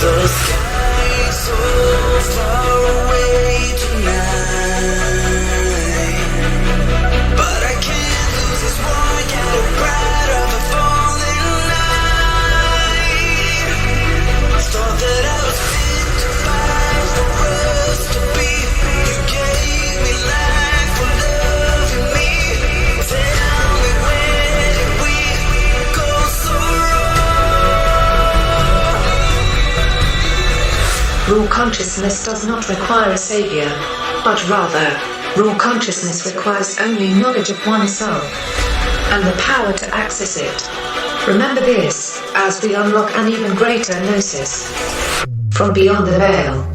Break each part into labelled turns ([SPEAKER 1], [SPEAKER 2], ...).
[SPEAKER 1] The sky so far away tonight, but I can't lose this one. Get a bright of a falling night. Thought that I was fit to fight for us to be. You gave me life for loving me. Tell me, where did we go so wrong?
[SPEAKER 2] Raw consciousness does not require a savior, but rather, raw consciousness requires only knowledge of oneself and the power to access it. Remember this, as we unlock an even greater gnosis from beyond the veil.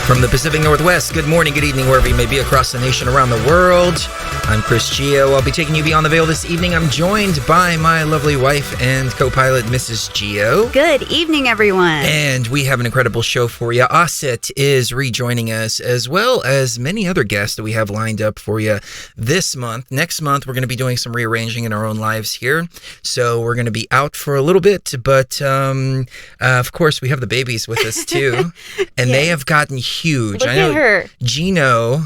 [SPEAKER 3] From the Pacific Northwest, good morning, good evening, wherever you may be across the nation, around the world. I'm Chris Gio. I'll be taking you beyond the veil this evening. I'm joined by my lovely wife and co-pilot, Mrs. Gio.
[SPEAKER 4] Good evening, everyone.
[SPEAKER 3] And we have an incredible show for you. Asit is rejoining us, as well as many other guests that we have lined up for you this month. Next month, we're going to be doing some rearranging in our own lives here. So we're going to be out for a little bit, but of course, we have the babies with us too. And they have gotten huge.
[SPEAKER 4] Look
[SPEAKER 3] I know
[SPEAKER 4] at her.
[SPEAKER 3] Gino.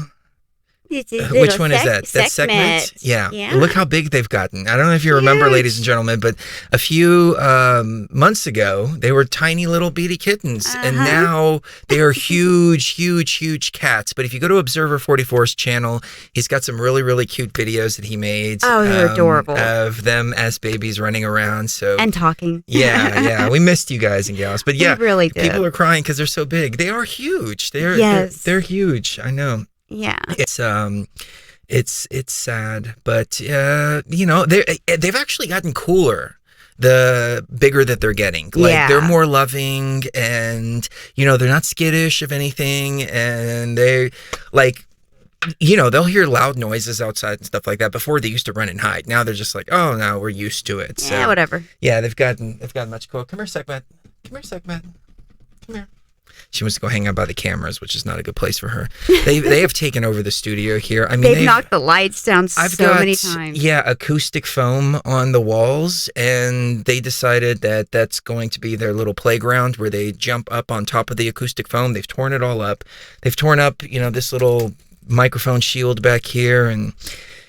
[SPEAKER 3] Which one is that? That segment? Yeah. Look how big they've gotten. I don't know if you remember, ladies and gentlemen, but a few months ago, they were tiny little beady kittens. And now they are huge, huge, huge cats. But if you go to Observer 44's channel, he's got some really, really cute videos that he made.
[SPEAKER 4] Oh, they're adorable.
[SPEAKER 3] Of them as babies running around. And
[SPEAKER 4] talking.
[SPEAKER 3] Yeah. We missed you guys and gals. But yeah,
[SPEAKER 4] we really did.
[SPEAKER 3] People are crying because they're so big. They are huge. They're huge. I know.
[SPEAKER 4] Yeah,
[SPEAKER 3] it's sad, but they've actually gotten cooler the bigger that they're getting. Like they're more loving, and they're not skittish of anything, and they they'll hear loud noises outside and stuff like that. Before they used to run and hide. Now they're just like, oh no, we're used to it. So,
[SPEAKER 4] whatever. Yeah,
[SPEAKER 3] they've gotten much cooler. Come here, Segment. Come here. She wants to go hang out by the cameras, which is not a good place for her. They have taken over the studio here. I mean,
[SPEAKER 4] they've knocked the lights down many times. Yeah,
[SPEAKER 3] acoustic foam on the walls, and they decided that that's going to be their little playground where they jump up on top of the acoustic foam. They've torn it all up. They've torn up, this little microphone shield back here, and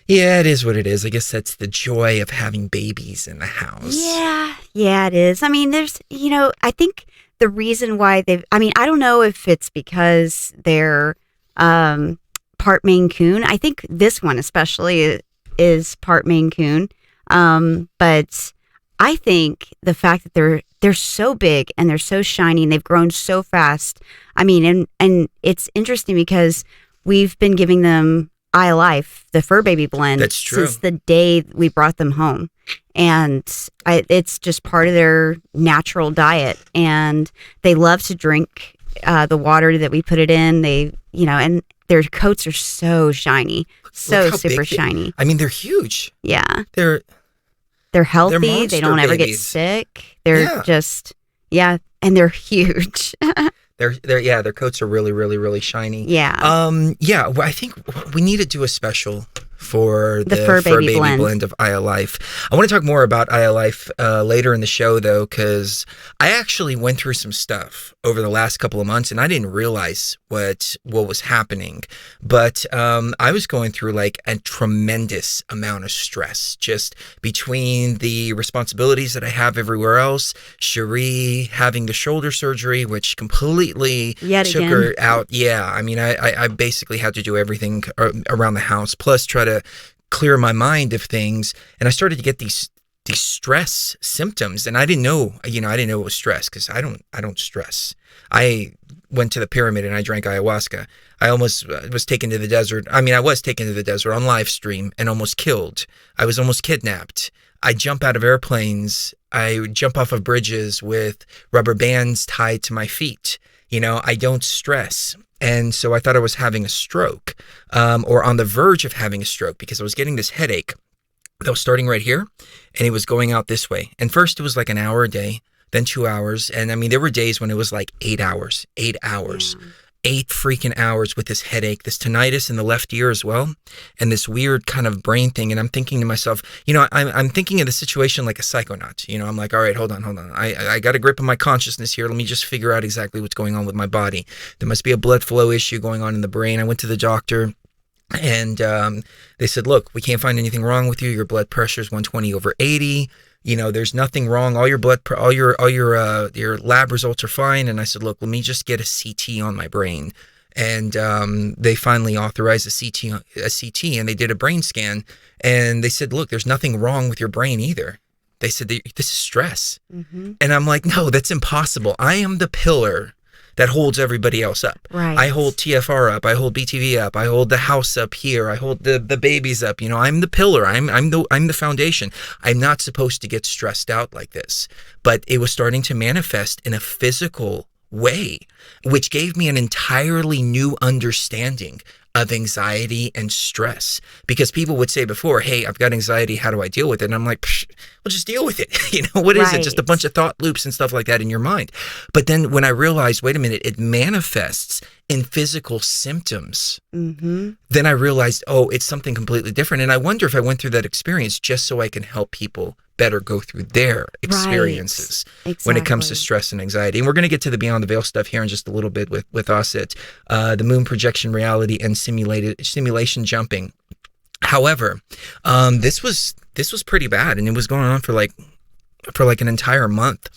[SPEAKER 3] yeah, it is what it is. I guess that's the joy of having babies in the house.
[SPEAKER 4] Yeah, it is. I mean, there's, I think the reason why I don't know if it's because they're part Maine Coon. I think this one especially is part Maine Coon. But I think the fact that they're so big and they're so shiny and they've grown so fast. I mean, and it's interesting because we've been giving them AyaLife, the fur baby blend,
[SPEAKER 3] that's true,
[SPEAKER 4] since the day we brought them home. And it's just part of their natural diet. And they love to drink the water that we put it in. They, and their coats are so shiny, so super shiny.
[SPEAKER 3] I mean, they're huge.
[SPEAKER 4] Yeah.
[SPEAKER 3] They're
[SPEAKER 4] healthy. They don't ever get sick. They're and they're huge.
[SPEAKER 3] Their coats are really, really, really shiny.
[SPEAKER 4] Yeah.
[SPEAKER 3] Well, I think we need to do a special for the fur baby blend of AyaLife. I want to talk more about AyaLife later in the show, though, because I actually went through some stuff over the last couple of months, and I didn't realize what was happening. But I was going through like a tremendous amount of stress, just between the responsibilities that I have everywhere else, Cherie having the shoulder surgery, which completely took her out. Yeah, I mean, I basically had to do everything around the house, plus try to clear my mind of things, and I started to get these stress symptoms, and I didn't know it was stress, because I don't stress. I went to the pyramid and I drank ayahuasca. I almost was taken to the desert. I mean, I was taken to the desert on live stream and almost killed. I was almost kidnapped. I jump out of airplanes. I jump off of bridges with rubber bands tied to my feet. I don't stress. And so I thought I was having a stroke, or on the verge of having a stroke, because I was getting this headache that was starting right here, and it was going out this way. And first it was like an hour a day, then 2 hours. And I mean, there were days when it was like 8 hours. 8 freaking hours with this headache, this tinnitus in the left ear as well, and this weird kind of brain thing. And I'm thinking to myself, I'm thinking of the situation like a psychonaut. I'm like, all right, hold on. I got a grip of my consciousness here. Let me just figure out exactly what's going on with my body. There must be a blood flow issue going on in the brain. I went to the doctor. And they said, look, we can't find anything wrong with you. Your blood pressure is 120/80. There's nothing wrong. All your your lab results are fine. And I said, look, let me just get a CT on my brain. And they finally authorized a CT, and they did a brain scan. And they said, look, there's nothing wrong with your brain either. They said, this is stress. Mm-hmm. And I'm like, no, that's impossible. I am the pillar that holds everybody else up.
[SPEAKER 4] Right.
[SPEAKER 3] I hold TFR up. I hold BTV up. I hold the house up here. I hold the babies up. I'm the pillar. I'm the foundation. I'm not supposed to get stressed out like this. But it was starting to manifest in a physical way, which gave me an entirely new understanding of anxiety and stress. Because people would say before, hey, I've got anxiety, how do I deal with it? And I'm like, well, just deal with it. What is it? Just a bunch of thought loops and stuff like that in your mind. But then when I realized, wait a minute, it manifests in physical symptoms, then I realized, oh, it's something completely different. And I wonder if I went through that experience just so I can help people better go through their experiences when it comes to stress and anxiety. And we're going to get to the Beyond the Veil stuff here in just a little bit with us at the moon projection reality and simulation jumping. However, this was pretty bad, and it was going on for like an entire month.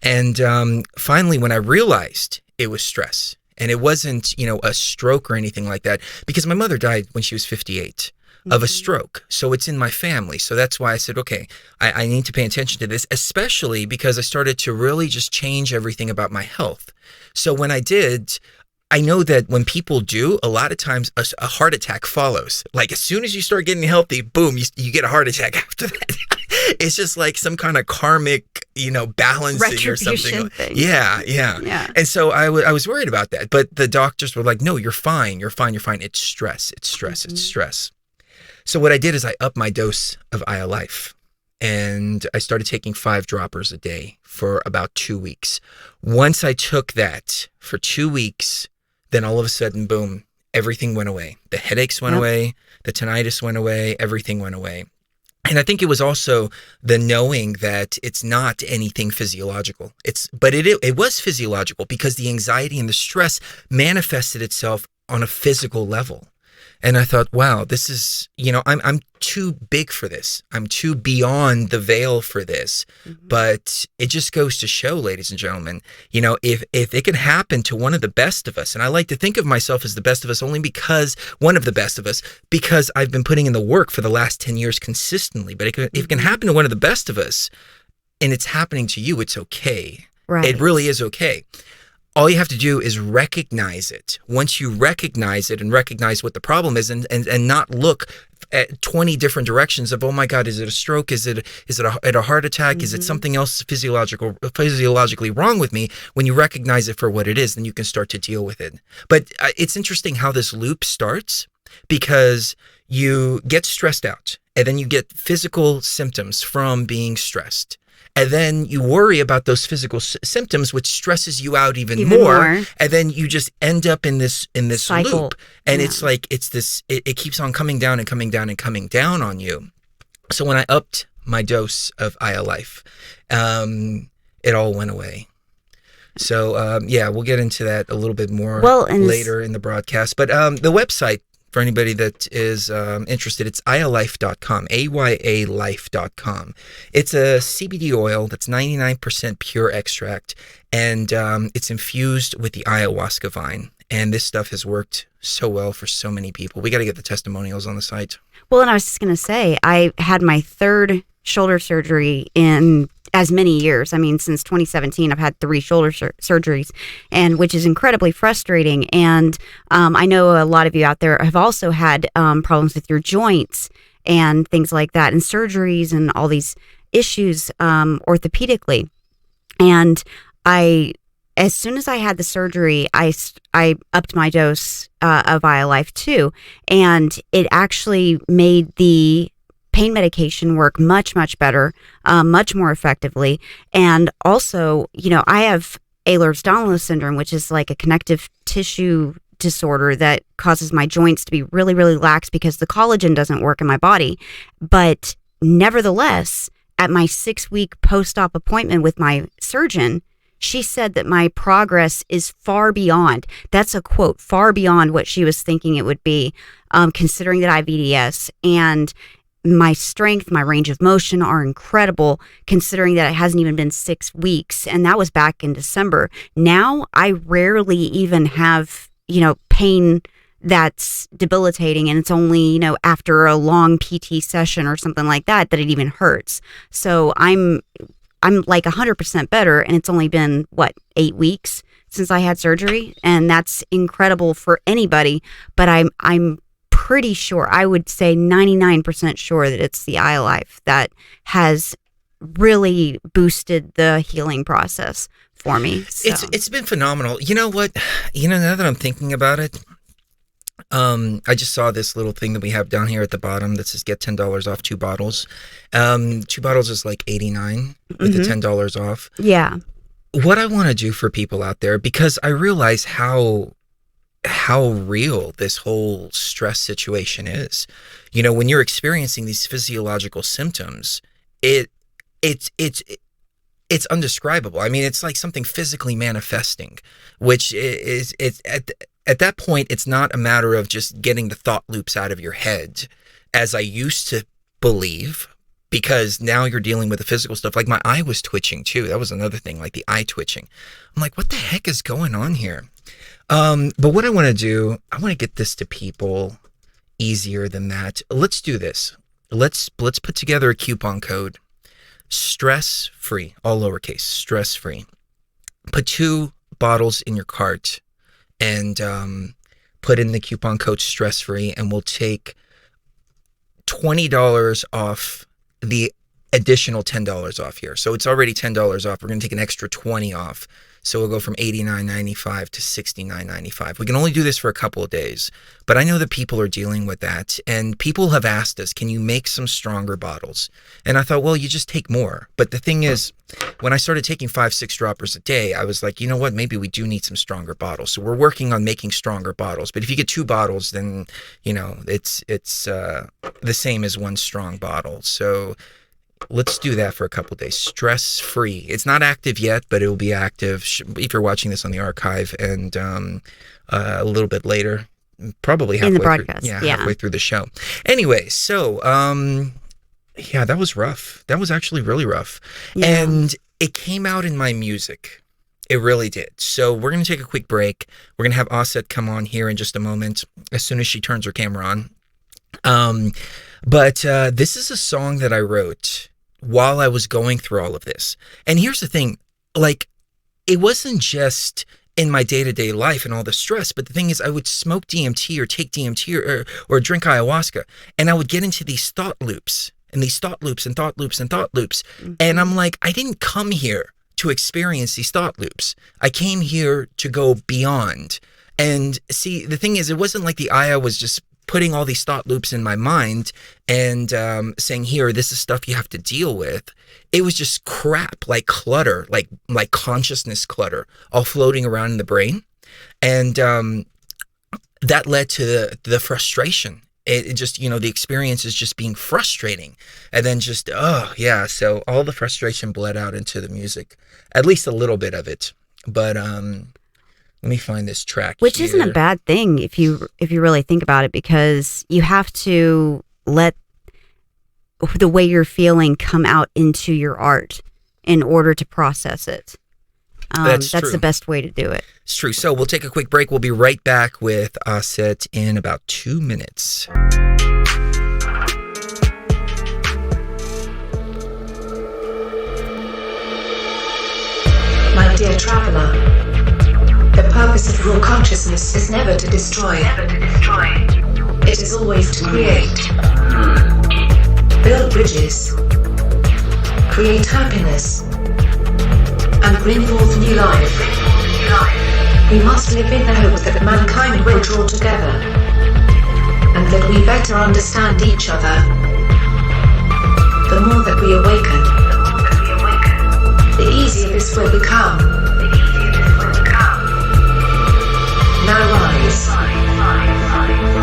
[SPEAKER 3] And finally, when I realized it was stress, and it wasn't, a stroke or anything like that, because my mother died when she was 58 of a stroke. So it's in my family. So that's why I said, okay, I need to pay attention to this, especially because I started to really just change everything about my health. So when I did, I know that when people do, a lot of times a heart attack follows. Like as soon as you start getting healthy, boom, you get a heart attack after that. It's just like some kind of karmic, balancing or something.
[SPEAKER 4] Thing.
[SPEAKER 3] Yeah. And so I was worried about that. But the doctors were like, no, you're fine. It's stress. It's stress. So what I did is I upped my dose of AyaLife. And I started taking 5 droppers a day for about 2 weeks. Once I took that for 2 weeks, then all of a sudden, boom, everything went away. The headaches went away. The tinnitus went away. Everything went away. And I think it was also the knowing that it's not anything physiological. But it was physiological because the anxiety and the stress manifested itself on a physical level. And I thought, wow, this is, I'm too big for this. I'm too beyond the veil for this. But it just goes to show, ladies and gentlemen, if it can happen to one of the best of us, and I like to think of myself as the best of us only because because I've been putting in the work for the last 10 years consistently. But if it can happen to one of the best of us and it's happening to you, it's okay.
[SPEAKER 4] Right.
[SPEAKER 3] It really is okay. All you have to do is recognize it. Once you recognize it and recognize what the problem is and not look at 20 different directions of, oh my God, is it a stroke? Is it a heart attack? Is it something else physiologically wrong with me? When you recognize it for what it is, then you can start to deal with it. But it's interesting how this loop starts because you get stressed out and then you get physical symptoms from being stressed. And then you worry about those physical symptoms, which stresses you out even more. And then you just end up in this cycle. Loop. And it's like, it keeps on coming down and coming down and coming down on you. So when I upped my dose of AyaLife, it all went away. So, we'll get into that a little bit more later in the broadcast. But the website, for anybody that is interested, it's AyaLife.com, AyaLife.com. It's a CBD oil that's 99% pure extract, and it's infused with the ayahuasca vine. And this stuff has worked so well for so many people. We got to get the testimonials on the site. Well,
[SPEAKER 4] and I was just going to say, I had my 3rd shoulder surgery in as many years. I mean, since 2017, I've had 3 shoulder surgeries, and which is incredibly frustrating. And I know a lot of you out there have also had problems with your joints and things like that, and surgeries and all these issues orthopedically. And as soon as I had the surgery, I upped my dose of AyaLife too, and it actually made the pain medication work much, much better, much more effectively. And also, I have Ehlers-Danlos syndrome, which is like a connective tissue disorder that causes my joints to be really, really lax because the collagen doesn't work in my body. But nevertheless, at my 6-week post-op appointment with my surgeon, she said that my progress is far beyond, that's a quote, far beyond what she was thinking it would be, considering that I have EDS. And my strength, my range of motion are incredible, considering that it hasn't even been 6 weeks. And that was back in December. Now I rarely even have, pain that's debilitating, and it's only, after a long PT session or something like that it even hurts. So I'm like 100% better, and it's only been 8 weeks since I had surgery, and that's incredible for anybody. But I'm pretty sure, I would say 99% sure, that it's the AyaLife that has really boosted the healing process for me. So.
[SPEAKER 3] It's been phenomenal. You know what? Now that I'm thinking about it, I just saw this little thing that we have down here at the bottom that says get $10 off 2 bottles. 2 bottles is like $89 with the $10 off.
[SPEAKER 4] Yeah.
[SPEAKER 3] What I want to do for people out there, because I realize how real this whole stress situation is. When you're experiencing these physiological symptoms, it's undescribable. I mean, it's like something physically manifesting, which is at that point, it's not a matter of just getting the thought loops out of your head, as I used to believe, because now you're dealing with the physical stuff. Like my eye was twitching too. That was another thing, like the eye twitching. I'm like, what the heck is going on here? But what I want to do, I want to get this to people easier than that. Let's do this. Let's put together a coupon code. Stress-free, all lowercase, stress-free. Put 2 bottles in your cart and put in the coupon code stress-free, and we'll take $20 off the additional $10 off here. So it's already $10 off. We're going to take an extra $20 off. So we'll go from $89.95 to $69.95. We can only do this for a couple of days, but I know that people are dealing with that, and people have asked us, can you make some stronger bottles? And I thought, well, you just take more. But the thing is, when I started taking 5-6 droppers a day, I was like, you know what, maybe we do need some stronger bottles. So we're working on making stronger bottles. But if you get 2 bottles, then, it's the same as 1 strong bottle. So let's do that for a couple of days. Stress-free. It's not active yet, but it will be active if you're watching this on the archive, and a little bit later, probably halfway
[SPEAKER 4] in the broadcast.
[SPEAKER 3] Halfway through the show. Anyway, so that was rough. That was actually really rough, and it came out in my music. It really did. So we're gonna take a quick break. We're gonna have Aset come on here in just a moment, as soon as she turns her camera on. But this is a song that I wrote while I was going through all of this. And here's the thing, like, it wasn't just in my day-to-day life and all the stress, but the thing is, I would smoke DMT or take DMT or drink ayahuasca, and I would get into these thought loops and these thought loops and thought loops and thought loops. And I'm like, I didn't come here to experience these thought loops. I came here to go beyond. And see, the thing is, it wasn't like the Aya was just putting all these thought loops in my mind and saying, here, this is stuff you have to deal with. It was just crap, like clutter, like consciousness clutter, all floating around in the brain. And that led to the frustration. It just, the experience is just being frustrating. And then just, so all the frustration bled out into the music, at least a little bit of it. But let me find this track.
[SPEAKER 4] Which
[SPEAKER 3] here.
[SPEAKER 4] isn't a bad thing if you really think about it, because you have to let the way you're feeling come out into your art in order to process it. That's the best way to do it.
[SPEAKER 3] It's true. So we'll take a quick break. We'll be right back with Aset in about 2 minutes.
[SPEAKER 2] My dear traveler, the purpose of raw consciousness is never to destroy. It is always to create. Build bridges. Create happiness. And bring forth new life. We must live in the hope that mankind will draw together. And that we better understand each other. The more that we awaken, the easier this will become.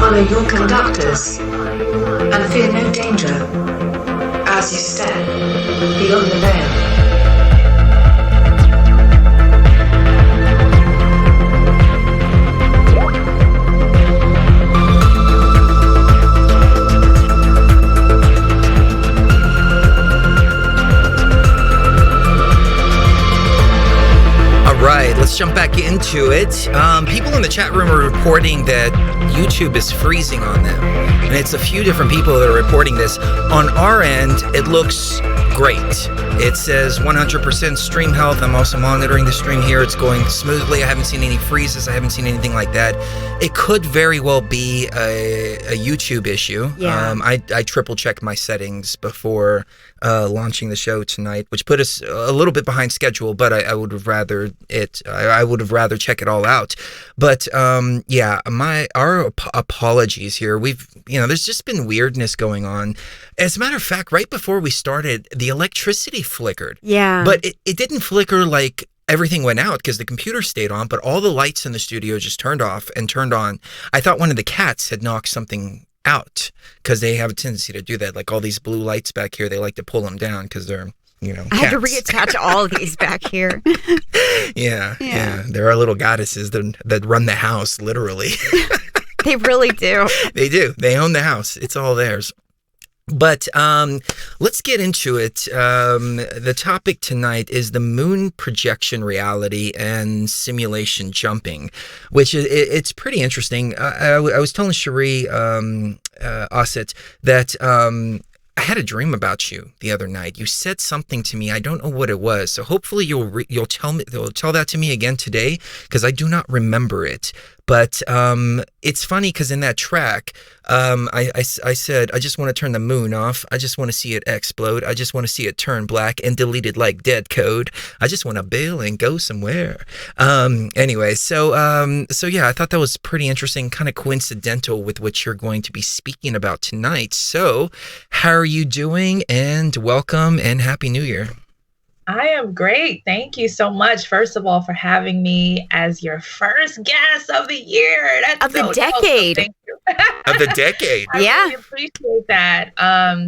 [SPEAKER 2] Follow your conductors and fear no danger as you step beyond the veil.
[SPEAKER 3] Right, let's jump back into it. People in the chat room are reporting that YouTube is freezing on them. And it's a few different people that are reporting this. On our end, it looks great. It says 100% stream health. I'm also monitoring the stream here. It's going smoothly. I haven't seen any freezes. I haven't seen anything like that. It could very well be a YouTube issue.
[SPEAKER 4] Yeah.
[SPEAKER 3] I triple checked my settings before launching the show tonight, which put us a little bit behind schedule, but I would have rather check it all out. But yeah, our apologies here. There's just been weirdness going on. As a matter of fact, right before we started, the electricity flickered.
[SPEAKER 4] Yeah.
[SPEAKER 3] But it didn't flicker like everything went out because the computer stayed on, but all the lights in the studio just turned off and turned on. I thought one of the cats had knocked something out because they have a tendency to do that. Like all these blue lights back here, they like to pull them down because they're, cats.
[SPEAKER 4] I had to reattach all of these back here.
[SPEAKER 3] Yeah. There are little goddesses that run the house, literally.
[SPEAKER 4] They really do.
[SPEAKER 3] They do. They own the house. It's all theirs. But let's get into it. The topic tonight is the moon projection reality and simulation jumping, which it's pretty interesting. I was telling Cherie Osset that I had a dream about you the other night. You said something to me. I don't know what it was. So hopefully you'll tell that to me again today because I do not remember it. But it's funny because in that track, I said, I just want to turn the moon off. I just want to see it explode. I just want to see it turn black and delete it like dead code. I just want to bail and go somewhere. Anyway, so yeah, I thought that was pretty interesting, kind of coincidental with what you're going to be speaking about tonight. So how are you doing? And welcome and Happy New Year.
[SPEAKER 5] I am great. Thank you so much, first of all, for having me as your first guest of the year.
[SPEAKER 4] Of the decade.
[SPEAKER 5] Thank you.
[SPEAKER 3] Of the decade.
[SPEAKER 5] I really appreciate that.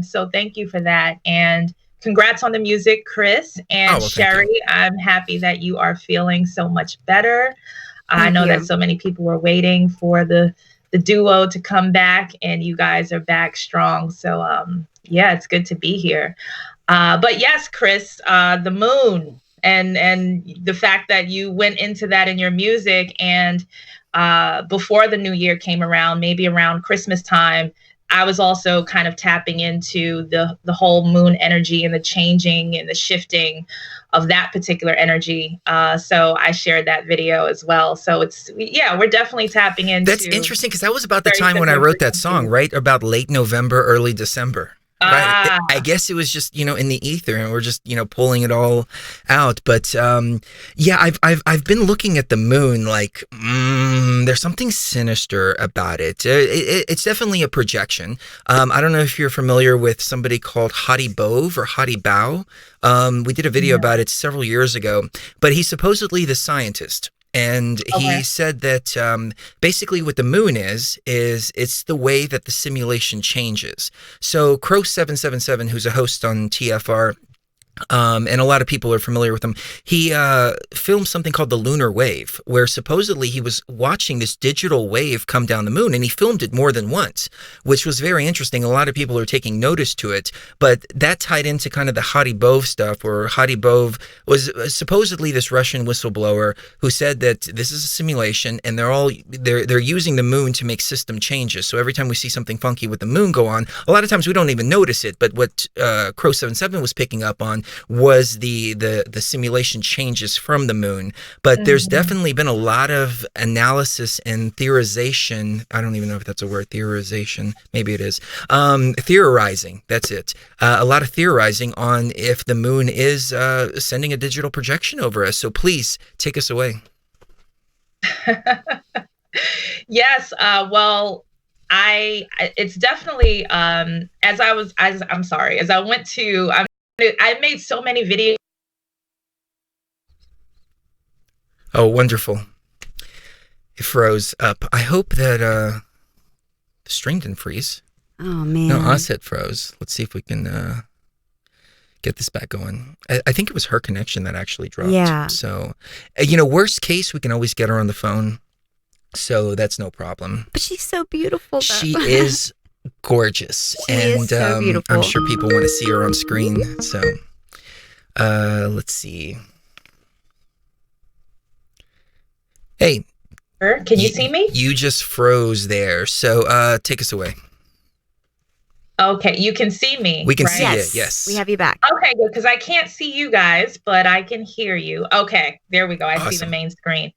[SPEAKER 5] So thank you for that. And congrats on the music, Chris. And Sherry, I'm happy that you are feeling so much better. I know that so many people were waiting for the duo to come back, and you guys are back strong. So yeah, it's good to be here. But yes, Chris, the moon and the fact that you went into that in your music, and before the new year came around, maybe around Christmas time, I was also kind of tapping into the whole moon energy and the changing and the shifting of that particular energy. So I shared that video as well. So we're definitely tapping into.
[SPEAKER 3] That's interesting because that was about the time when I wrote that song, right? About late November, early December. Right. I guess it was just, in the ether and we're just, pulling it all out. But, yeah, I've been looking at the moon like, there's something sinister about it. It's definitely a projection. I don't know if you're familiar with somebody called Hadi Bove or Hadi Bao. We did a video about it several years ago, but he's supposedly the scientist. And he said that basically what the moon is it's the way that the simulation changes. So Crow777, who's a host on TFR, and a lot of people are familiar with him. He filmed something called the lunar wave, where supposedly he was watching this digital wave come down the moon, and he filmed it more than once, which was very interesting. A lot of people are taking notice to it, but that tied into kind of the Hadi Bove stuff, where Hadi Bove was supposedly this Russian whistleblower who said that this is a simulation, and they're using the moon to make system changes. So every time we see something funky with the moon go on, a lot of times we don't even notice it, but what Crow77 was picking up on was the simulation changes from the moon. But there's definitely been a lot of analysis and theorization. I don't even know if that's a word, theorization. Maybe it is. Theorizing, that's it. A lot of theorizing on if the moon is sending a digital projection over us. So please take us away.
[SPEAKER 5] Yes. Well, it's definitely, as I made so many videos.
[SPEAKER 3] Oh, wonderful. It froze up. I hope that The string didn't freeze.
[SPEAKER 4] Oh, man.
[SPEAKER 3] No, us it froze. Let's see if we can get this back going. I think it was her connection that actually dropped.
[SPEAKER 4] Yeah.
[SPEAKER 3] So, worst case, we can always get her on the phone. So that's no problem.
[SPEAKER 4] But she's so beautiful, though.
[SPEAKER 3] She is gorgeous.
[SPEAKER 4] She is so beautiful.
[SPEAKER 3] I'm sure people want to see her on screen. So let's see. Hey.
[SPEAKER 5] Can you see me?
[SPEAKER 3] You just froze there. So take us away.
[SPEAKER 5] Okay, you can see me.
[SPEAKER 3] We can
[SPEAKER 5] right?
[SPEAKER 3] see it, yes.
[SPEAKER 4] We have you back.
[SPEAKER 5] Okay, good, because I can't see you guys, but I can hear you. Okay, there we go. I see the
[SPEAKER 3] Awesome.
[SPEAKER 5] main screen.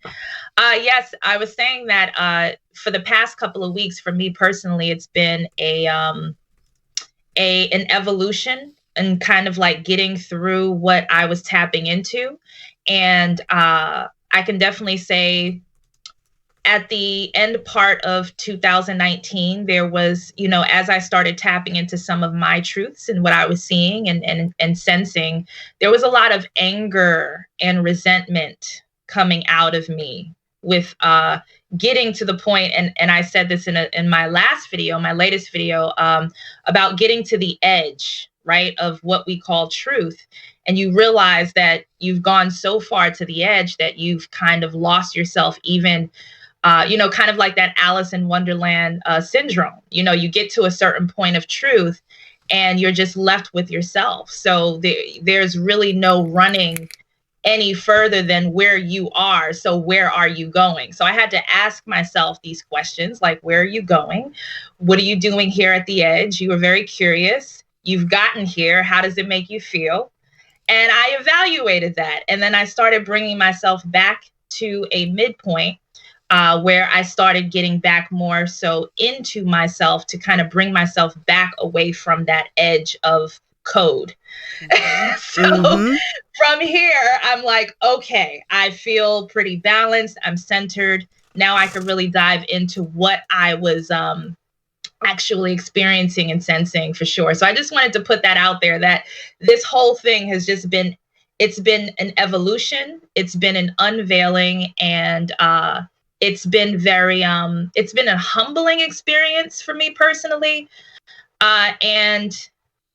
[SPEAKER 5] Yes, I was saying that for the past couple of weeks, for me personally, it's been an evolution and kind of like getting through what I was tapping into. And I can definitely say at the end part of 2019, there was, as I started tapping into some of my truths and what I was seeing and sensing, there was a lot of anger and resentment coming out of me with getting to the point, and I said this in my latest video, about getting to the edge, right, of what we call truth. And you realize that you've gone so far to the edge that you've kind of lost yourself, even kind of like that Alice in Wonderland syndrome. You get to a certain point of truth and you're just left with yourself. So there's really no running any further than where you are. So where are you going? So I had to ask myself these questions, like, where are you going? What are you doing here at the edge? You were very curious. You've gotten here. How does it make you feel? And I evaluated that. And then I started bringing myself back to a midpoint where I started getting back more so into myself to kind of bring myself back away from that edge of code. So from here, I'm like, okay, I feel pretty balanced. I'm centered. Now I can really dive into what I was actually experiencing and sensing for sure. So I just wanted to put that out there, that this whole thing has just been, it's been an evolution. It's been an unveiling, and it's been it's been a humbling experience for me personally, and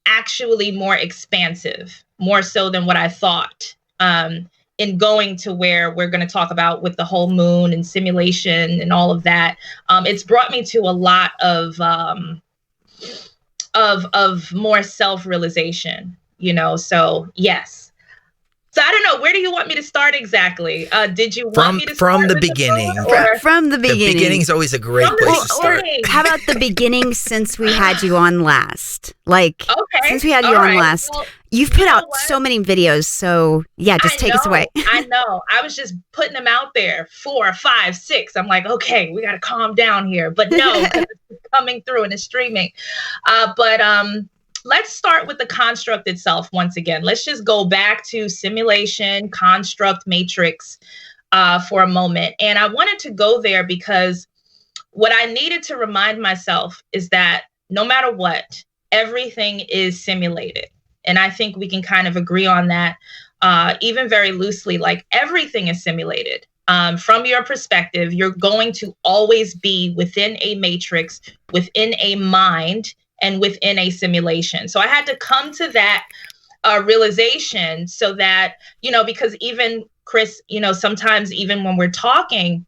[SPEAKER 5] actually more expansive, more so than what I thought, in going to where we're going to talk about with the whole moon and simulation and all of that. It's brought me to a lot of more self-realization, so yes. So I don't know, where do you want me to start exactly? Did you want me to start
[SPEAKER 3] from the
[SPEAKER 5] with
[SPEAKER 3] beginning?
[SPEAKER 4] From the beginning.
[SPEAKER 3] The beginning is always a great place to start.
[SPEAKER 4] How about the beginning since we had you on last? Like, since we had you on last,
[SPEAKER 5] well,
[SPEAKER 4] you've put out so many videos. So yeah, just take us away.
[SPEAKER 5] I know. I was just putting them out there, 4, 5, 6. I'm like, okay, we got to calm down here. But no, 'cause it's coming through and it's streaming. Let's start with the construct itself once again. Let's just go back to simulation, construct, matrix for a moment. And I wanted to go there because what I needed to remind myself is that no matter what, everything is simulated. And I think we can kind of agree on that, even very loosely, like everything is simulated. From your perspective, you're going to always be within a matrix, within a mind, and within a simulation. So I had to come to that realization so that, because even Chris, sometimes even when we're talking,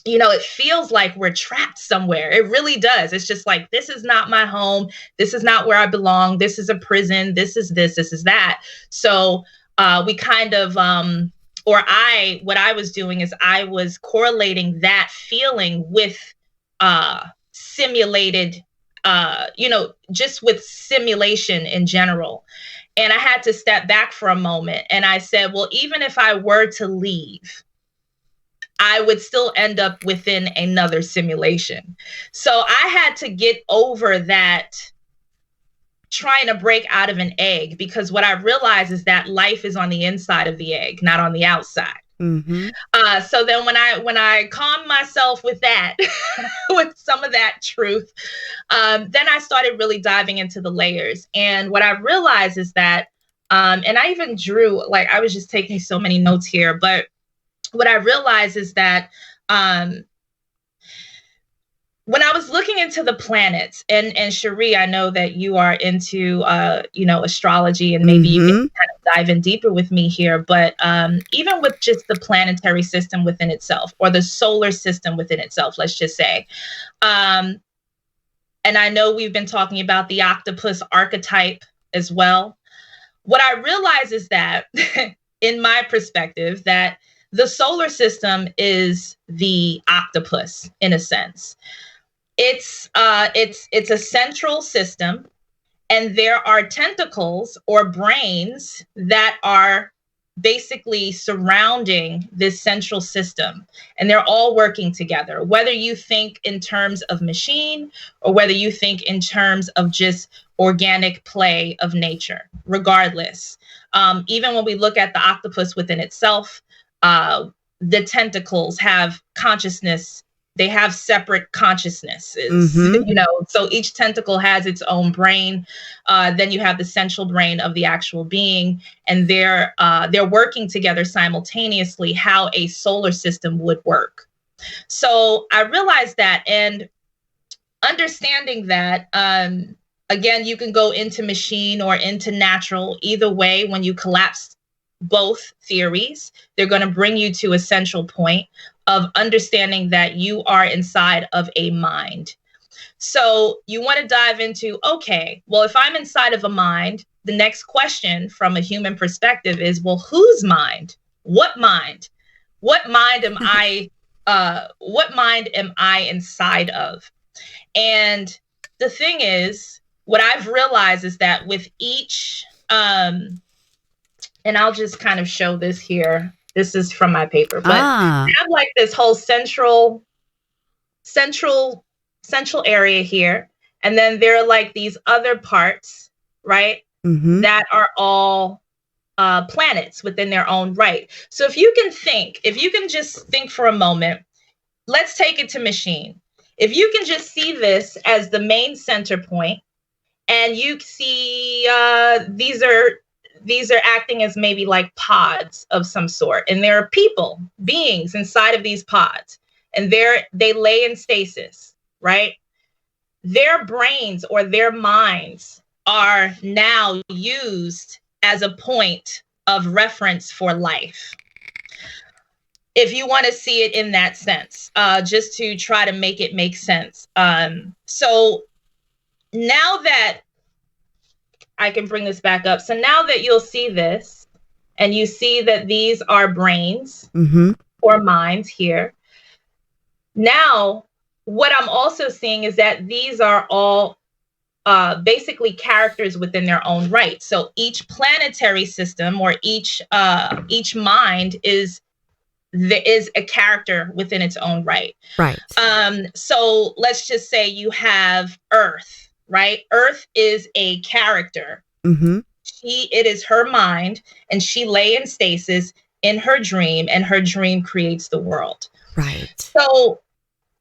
[SPEAKER 5] it feels like we're trapped somewhere. It really does. It's just like, this is not my home. This is not where I belong. This is a prison. This is this is that. So we kind of, what I was doing is I was correlating that feeling with simulated, just with simulation in general. And I had to step back for a moment. And I said, well, even if I were to leave, I would still end up within another simulation. So I had to get over that trying to break out of an egg, because what I realized is that life is on the inside of the egg, not on the outside.
[SPEAKER 4] Mm-hmm.
[SPEAKER 5] So then when I calmed myself with that, with some of that truth, then I started really diving into the layers. And what I realized is that, and I even drew, like, I was just taking so many notes here, but what I realized is that when I was looking into the planets, and Cherie, I know that you are into astrology, and maybe you can kind of dive in deeper with me here. But even with just the planetary system within itself, or the solar system within itself, let's just say, and I know we've been talking about the octopus archetype as well. What I realize is that, in my perspective, that the solar system is the octopus in a sense. It's a central system, and there are tentacles or brains that are basically surrounding this central system, and they're all working together. Whether you think in terms of machine, or whether you think in terms of just organic play of nature, regardless. Even when we look at the octopus within itself, the tentacles have consciousness. They have separate consciousnesses, so each tentacle has its own brain. Then you have the central brain of the actual being, and they're working together simultaneously, how a solar system would work. So I realized that, and understanding that, again, you can go into machine or into natural. Either way, when you collapse both theories, they're going to bring you to a central point of understanding that you are inside of a mind. So you want to dive into, okay, well, if I'm inside of a mind, the next question from a human perspective is, well, whose mind? What mind? What mind am I? What mind am I inside of? And the thing is, what I've realized is that with each, and I'll just kind of show this here. This is from my paper, but I have like this whole central area here. And then there are like these other parts, right? That are all planets within their own right. So if you can just think for a moment, let's take it to machine. If you can just see this as the main center point, and you see these are acting as maybe like pods of some sort. And there are beings inside of these pods. And they lay in stasis, right? Their brains or their minds are now used as a point of reference for life. If you want to see it in that sense, just to try to make it make sense. So now that I can bring this back up. So now that you'll see this, and you see that these are brains or minds here. Now, what I'm also seeing is that these are all basically characters within their own right. So each planetary system or each mind is a character within its own right.
[SPEAKER 4] Right.
[SPEAKER 5] So let's just say you have Earth. Right? Earth is a character. It is her mind, and she lay in stasis in her dream, and her dream creates the world.
[SPEAKER 4] Right.
[SPEAKER 5] So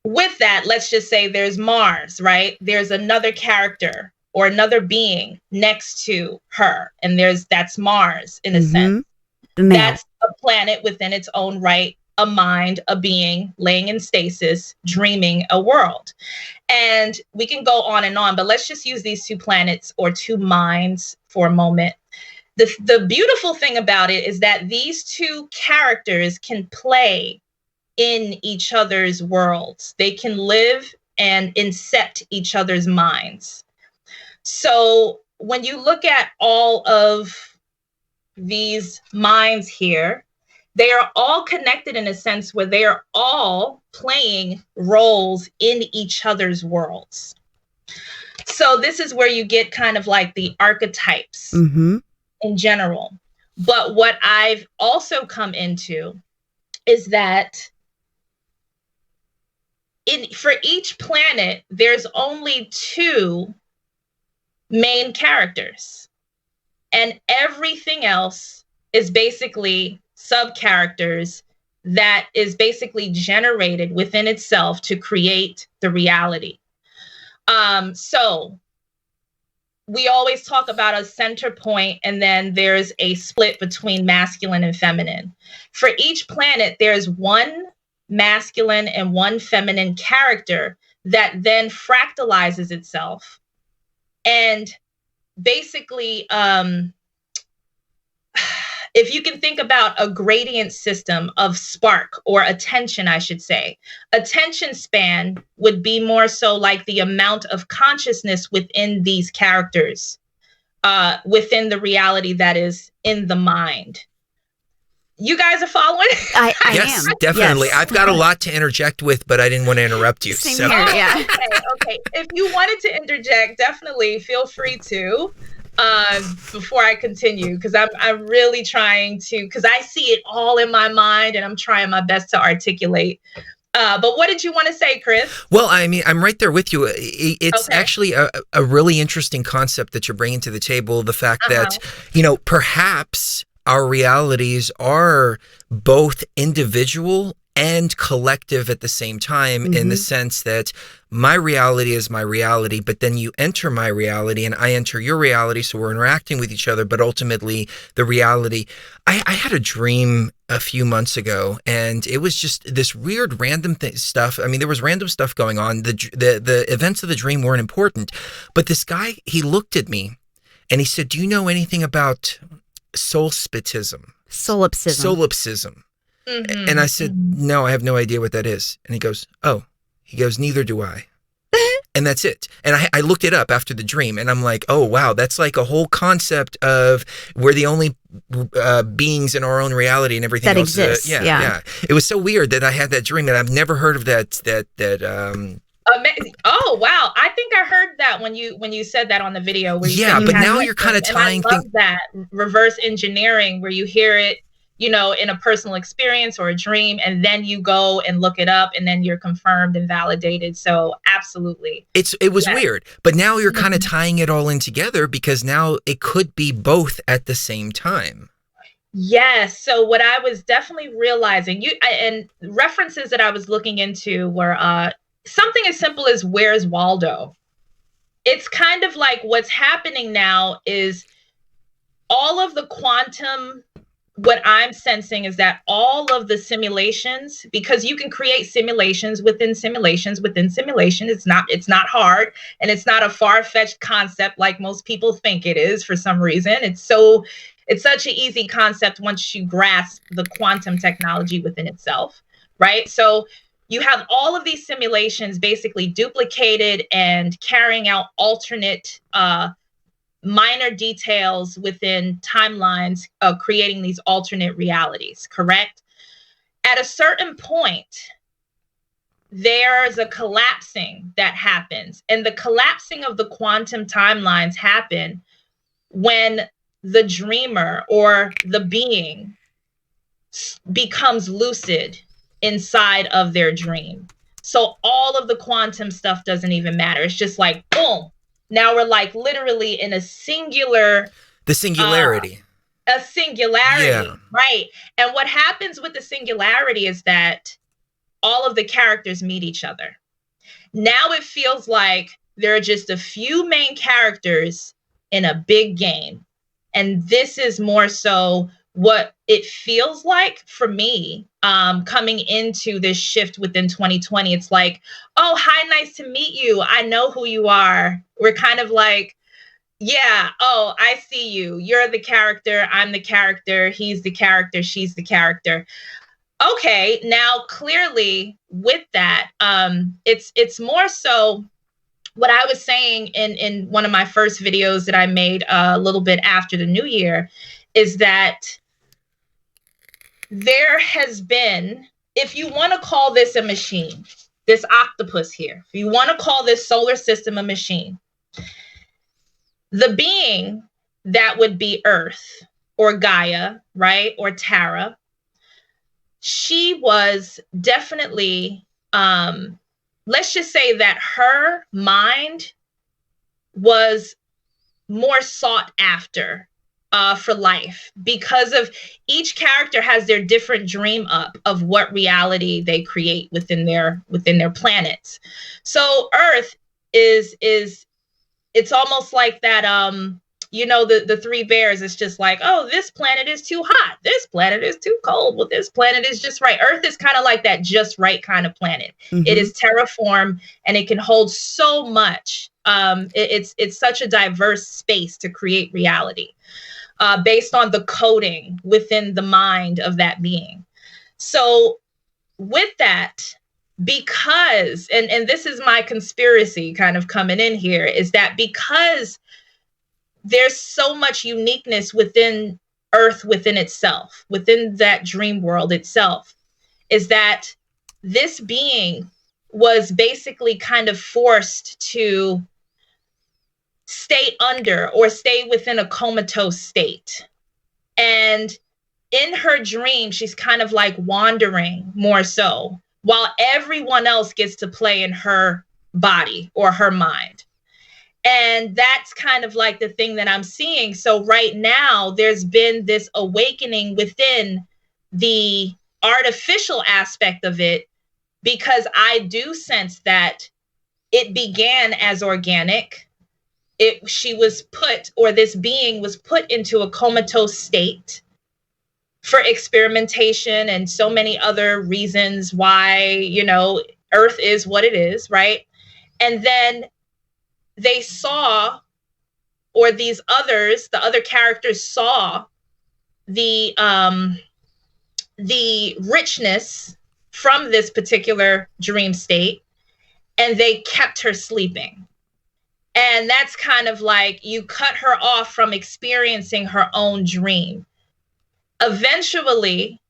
[SPEAKER 5] with that, let's just say there's Mars, right? There's another character or another being next to her, and that's Mars in a sense. That's a planet within its own right, a mind, a being laying in stasis, dreaming a world. And we can go on and on, but let's just use these two planets or two minds for a moment. The beautiful thing about it is that these two characters can play in each other's worlds. They can live and incept each other's minds. So when you look at all of these minds here, they are all connected in a sense where they are all playing roles in each other's worlds. So this is where you get kind of like the archetypes in general. But what I've also come into is that for each planet, there's only two main characters. And everything else is basically sub-characters that is basically generated within itself to create the reality. So we always talk about a center point, and then there's a split between masculine and feminine. For each planet, there's one masculine and one feminine character that then fractalizes itself. And basically, if you can think about a gradient system of spark or attention, I should say, attention span would be more so like the amount of consciousness within these characters, within the reality that is in the mind. You guys are following?
[SPEAKER 4] I
[SPEAKER 3] yes,
[SPEAKER 4] am.
[SPEAKER 3] Definitely.
[SPEAKER 4] Yes.
[SPEAKER 3] I've got a lot to interject with, but I didn't want to interrupt you.
[SPEAKER 4] Same here, yeah.
[SPEAKER 5] Okay. If you wanted to interject, definitely feel free to. Before I continue, because I'm really trying to, because I see it all in my mind, and I'm trying my best to articulate. But what did you want to say, Chris?
[SPEAKER 3] Well, I mean, I'm right there with you. It's actually a really interesting concept that you're bringing to the table. The fact that, perhaps our realities are both individual and collective at the same time, in the sense that my reality is my reality, but then you enter my reality and I enter your reality, so we're interacting with each other, but ultimately the reality. I had a dream a few months ago, and it was just this weird random stuff. I mean, there was random stuff going on. The events of the dream weren't important, but this guy, he looked at me and he said, "Do you know anything about solipsism?" Solipsism. And I said, "No, I have no idea what that is." And he goes, "Neither do I." And that's it. And I looked it up after the dream, and I'm like, oh, wow, that's like a whole concept of we're the only beings in our own reality and everything
[SPEAKER 4] that
[SPEAKER 3] else.
[SPEAKER 4] Exists. Yeah.
[SPEAKER 3] It was so weird that I had that dream, and I've never heard of that.
[SPEAKER 5] Amazing. Oh, wow. I think I heard that when you said that on the video. Where you
[SPEAKER 3] but now you're kind of tying
[SPEAKER 5] things. I love that reverse engineering where you hear it, in a personal experience or a dream, and then you go and look it up, and then you're confirmed and validated. So absolutely.
[SPEAKER 3] It was weird, but now you're kind of tying it all in together, because now it could be both at the same time.
[SPEAKER 5] Yes. So what I was definitely realizing, and references that I was looking into were something as simple as "Where's Waldo?" It's kind of like what's happening now is all of the quantum. What I'm sensing is that all of the simulations, because you can create simulations within simulations within simulation. It's not hard, and it's not a far-fetched concept like most people think it is for some reason. It's such an easy concept once you grasp the quantum technology within itself, right? So you have all of these simulations basically duplicated and carrying out alternate minor details within timelines, creating these alternate realities, correct? At a certain point, there's a collapsing that happens. And the collapsing of the quantum timelines happen when the dreamer or the being becomes lucid inside of their dream. So all of the quantum stuff doesn't even matter. It's just like, boom. Now we're like literally in a singular.
[SPEAKER 3] The singularity.
[SPEAKER 5] A singularity, right? And what happens with the singularity is that all of the characters meet each other. Now it feels like there are just a few main characters in a big game. And this is more so what it feels like for me, coming into this shift within 2020. It's like, oh, hi, nice to meet you. I know who you are. We're kind of like, yeah, oh, I see you. You're the character. I'm the character. He's the character. She's the character. Okay, now clearly with that, it's more so what I was saying in one of my first videos that I made a little bit after the new year is that there has been, if you want to call this a machine, this octopus here, if you want to call this solar system a machine, the being that would be Earth or Gaia, right? Or Tara, she was definitely, let's just say that her mind was more sought after for life, because of each character has their different dream up of what reality they create within their planets. So Earth is it's almost like that the three bears, it's just like, oh, this planet is too hot. This planet is too cold. Well, this planet is just right. Earth is kind of like that just right kind of planet. It is terraform and it can hold so much. It's such a diverse space to create reality based on the coding within the mind of that being. So with that, because, and this is my conspiracy kind of coming in here, is that because there's so much uniqueness within Earth, within itself, within that dream world itself, is that this being was basically kind of forced to stay under or stay within a comatose state. And in her dream, she's kind of like wandering more so, while everyone else gets to play in her body or her mind. And that's kind of like the thing that I'm seeing. So right now, there's been this awakening within the artificial aspect of it, because I do sense that it began as organic. She was put, or this being was put into a comatose state for experimentation and so many other reasons why, Earth is what it is, right? And then they saw, or these others, the other characters saw the richness from this particular dream state, and they kept her sleeping. And that's kind of like you cut her off from experiencing her own dream, eventually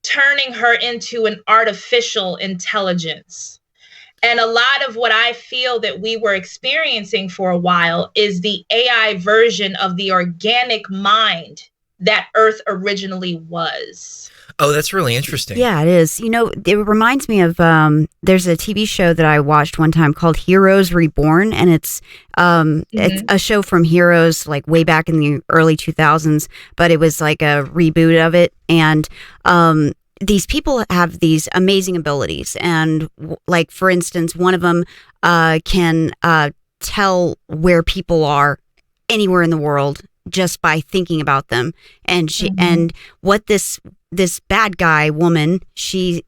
[SPEAKER 5] turning her into an artificial intelligence. And a lot of what I feel that we were experiencing for a while is the AI version of the organic mind that Earth originally was.
[SPEAKER 3] Oh, that's really interesting.
[SPEAKER 4] Yeah, it is. It reminds me of, there's a TV show that I watched one time called Heroes Reborn, and it's a show from Heroes, like way back in the early 2000s, but it was like a reboot of it. And these people have these amazing abilities. And like, for instance, one of them can tell where people are anywhere in the world just by thinking about them. And and what this bad guy woman,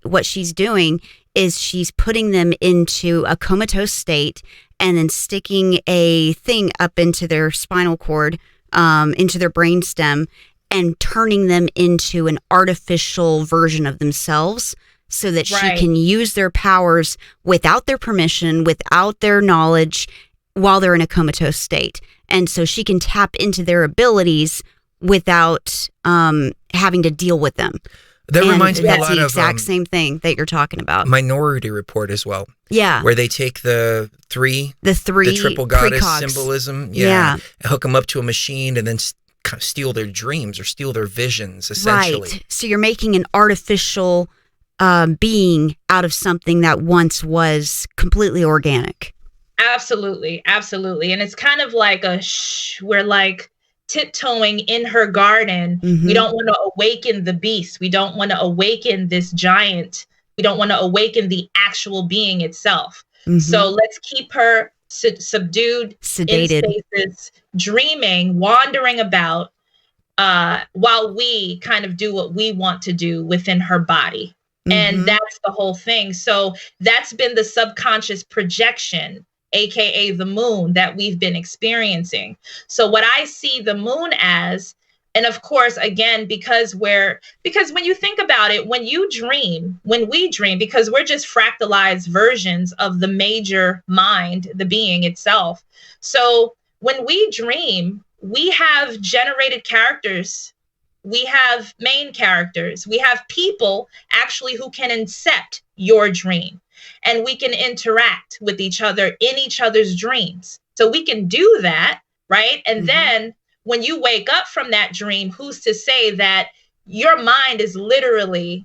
[SPEAKER 4] what she's doing is she's putting them into a comatose state and then sticking a thing up into their spinal cord, into their brainstem, and turning them into an artificial version of themselves so that she can use their powers without their permission, without their knowledge, while they're in a comatose state. And so she can tap into their abilities without having to deal with them.
[SPEAKER 3] That reminds me a lot of...
[SPEAKER 4] That's the exact same thing that you're talking about.
[SPEAKER 3] Minority Report as well.
[SPEAKER 4] Yeah.
[SPEAKER 3] Where they take the triple goddess
[SPEAKER 4] precogs.
[SPEAKER 3] Symbolism, and hook them up to a machine and then kind of steal their dreams or steal their visions, essentially.
[SPEAKER 4] Right. So you're making an artificial being out of something that once was completely organic.
[SPEAKER 5] Absolutely. Absolutely. And it's kind of like we're like tiptoeing in her garden. We don't want to awaken the beast. We don't want to awaken this giant. We don't want to awaken the actual being itself. So let's keep her subdued,
[SPEAKER 4] sedated,
[SPEAKER 5] in spaces, dreaming, wandering about, while we kind of do what we want to do within her body. And that's the whole thing. So that's been the subconscious projection, AKA the moon, that we've been experiencing. So what I see the moon as, and of course, again, because when you think about it, when we dream, because we're just fractalized versions of the major mind, the being itself. So when we dream, we have generated characters. We have main characters. We have people actually who can incept your dream. And we can interact with each other in each other's dreams. So we can do that, right? And then when you wake up from that dream, who's to say that your mind is literally,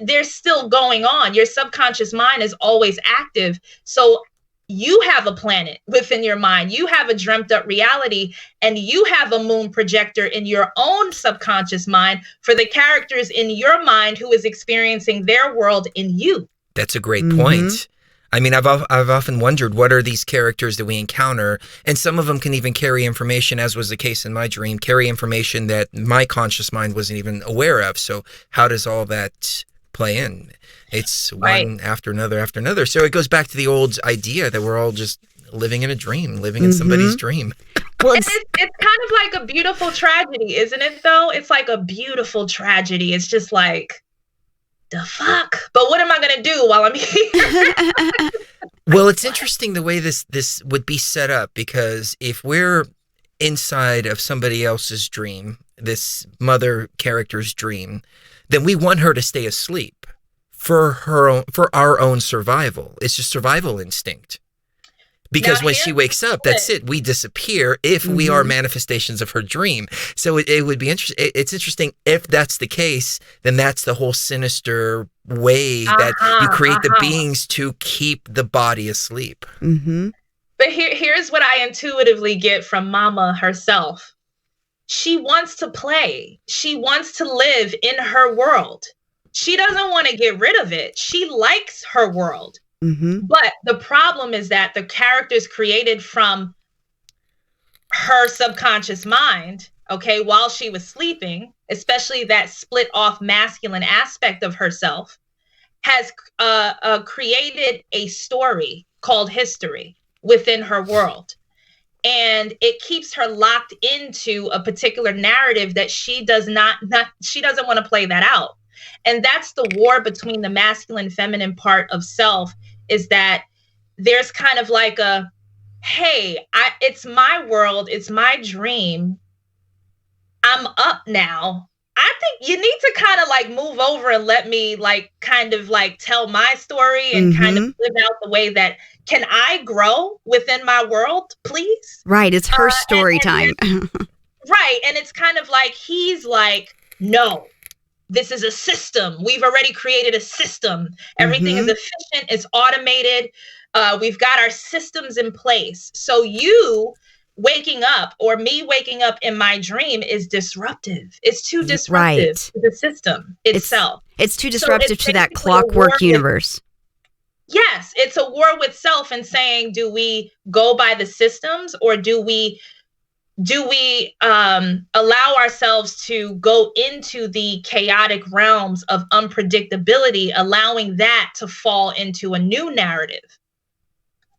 [SPEAKER 5] they're still going on. Your subconscious mind is always active. So you have a planet within your mind. You have a dreamt up reality, and you have a moon projector in your own subconscious mind for the characters in your mind who is experiencing their world in you.
[SPEAKER 3] That's a great point. I mean, I've often wondered, what are these characters that we encounter? And some of them can even carry information, as was the case in my dream, carry information that my conscious mind wasn't even aware of. So how does all that play in? It's one after another. So it goes back to the old idea that we're all just living in a dream, living in somebody's dream.
[SPEAKER 5] Well, it's kind of like a beautiful tragedy, isn't it, though? It's like a beautiful tragedy. It's just like, the fuck? But what am I going to do while I'm here?
[SPEAKER 3] Well, it's interesting the way this would be set up, because if we're inside of somebody else's dream, this mother character's dream, then we want her to stay asleep for our own survival. It's just survival instinct. Because when she wakes up, that's it. We disappear if we are manifestations of her dream. So it would be interesting. It's interesting if that's the case. Then that's the whole sinister way that you create the beings to keep the body asleep.
[SPEAKER 5] But here's what I intuitively get from Mama herself. She wants to play. She wants to live in her world. She doesn't want to get rid of it. She likes her world. But the problem is that the characters created from her subconscious mind, okay, while she was sleeping, especially that split off masculine aspect of herself, has created a story called history within her world. And it keeps her locked into a particular narrative that she doesn't want to play that out. And that's the war between the masculine, feminine part of self, is that there's kind of like a, hey, it's my world, it's my dream, I'm up now. I think you need to kind of like move over and let me like kind of like tell my story and kind of live out the way that, can I grow within my world, please?
[SPEAKER 4] Right, it's her story time.
[SPEAKER 5] Right, and it's kind of like, he's like, no. This is a system. We've already created a system. Everything is efficient. It's automated. We've got our systems in place. So you waking up, or me waking up in my dream, is disruptive. It's too disruptive to the system itself.
[SPEAKER 4] It's too disruptive to that clockwork universe.
[SPEAKER 5] Yes, it's a war with self, and saying, do we go by the systems, or do we allow ourselves to go into the chaotic realms of unpredictability, allowing that to fall into a new narrative?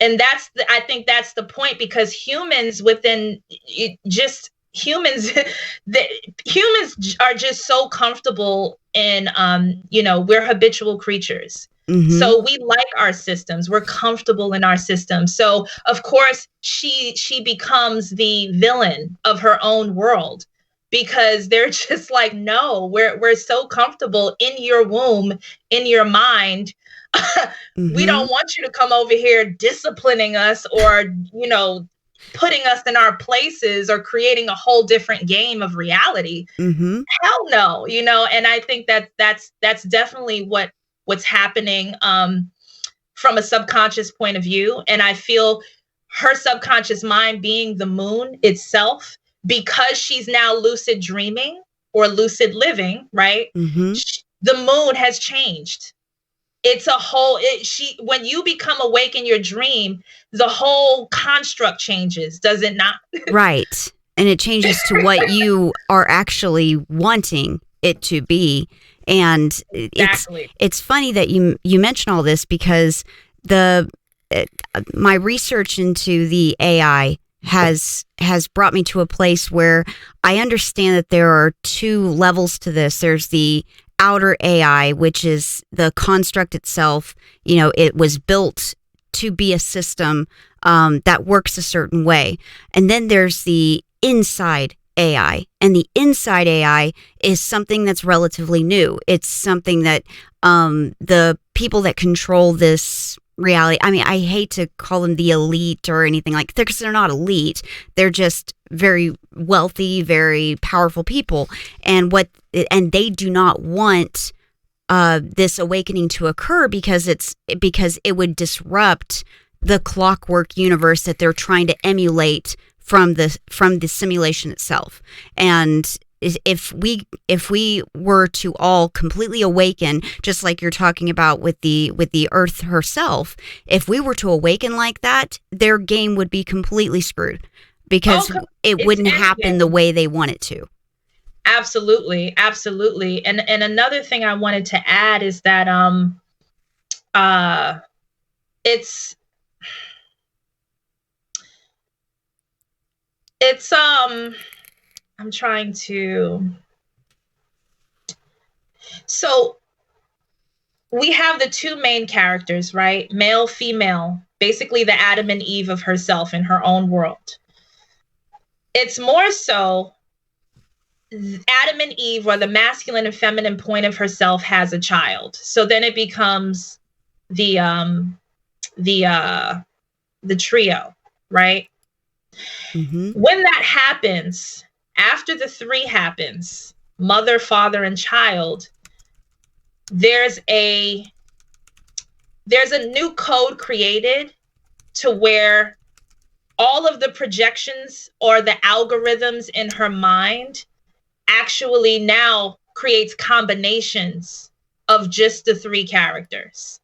[SPEAKER 5] And I think that's the point, because humans humans are just so comfortable in, we're habitual creatures. So we like our systems. We're comfortable in our systems. So of course she becomes the villain of her own world, because they're just like, no, we're so comfortable in your womb, in your mind. We don't want you to come over here disciplining us, or, putting us in our places, or creating a whole different game of reality. Hell no, and I think that's definitely what's happening from a subconscious point of view. And I feel her subconscious mind being the moon itself, because she's now lucid dreaming or lucid living, right? The moon has changed. It's a whole, when you become awake in your dream, the whole construct changes, does it not?
[SPEAKER 4] Right. And it changes to what you are actually wanting it to be. And it's funny that you mention all this, because my research into the AI has brought me to a place where I understand that there are two levels to this. There's the outer AI, which is the construct itself. It was built to be a system that works a certain way. And then there's the inside AI, and the inside AI is something that's relatively new. It's something that the people that control this reality, I mean, I hate to call them the elite or anything like that, because they're not elite. They're just very wealthy, very powerful people, and they do not want this awakening to occur, because it would disrupt the clockwork universe that they're trying to emulate from the simulation itself. And is if we were to all completely awaken, just like you're talking about with the Earth herself, if we were to awaken like that, their game would be completely screwed because it wouldn't happen the way they want it to.
[SPEAKER 5] Absolutely, absolutely. And another thing I wanted to add is that it's I'm trying to, so we have the two main characters, right? Male, female, basically the Adam and Eve of herself in her own world. It's more so Adam and Eve, or the masculine and feminine point of herself, has a child. So then it becomes the trio, right?
[SPEAKER 4] Mm-hmm.
[SPEAKER 5] When that happens, after the three happens, mother, father, and child, there's a new code created to where all of the projections or the algorithms in her mind actually now creates combinations of just the three characters.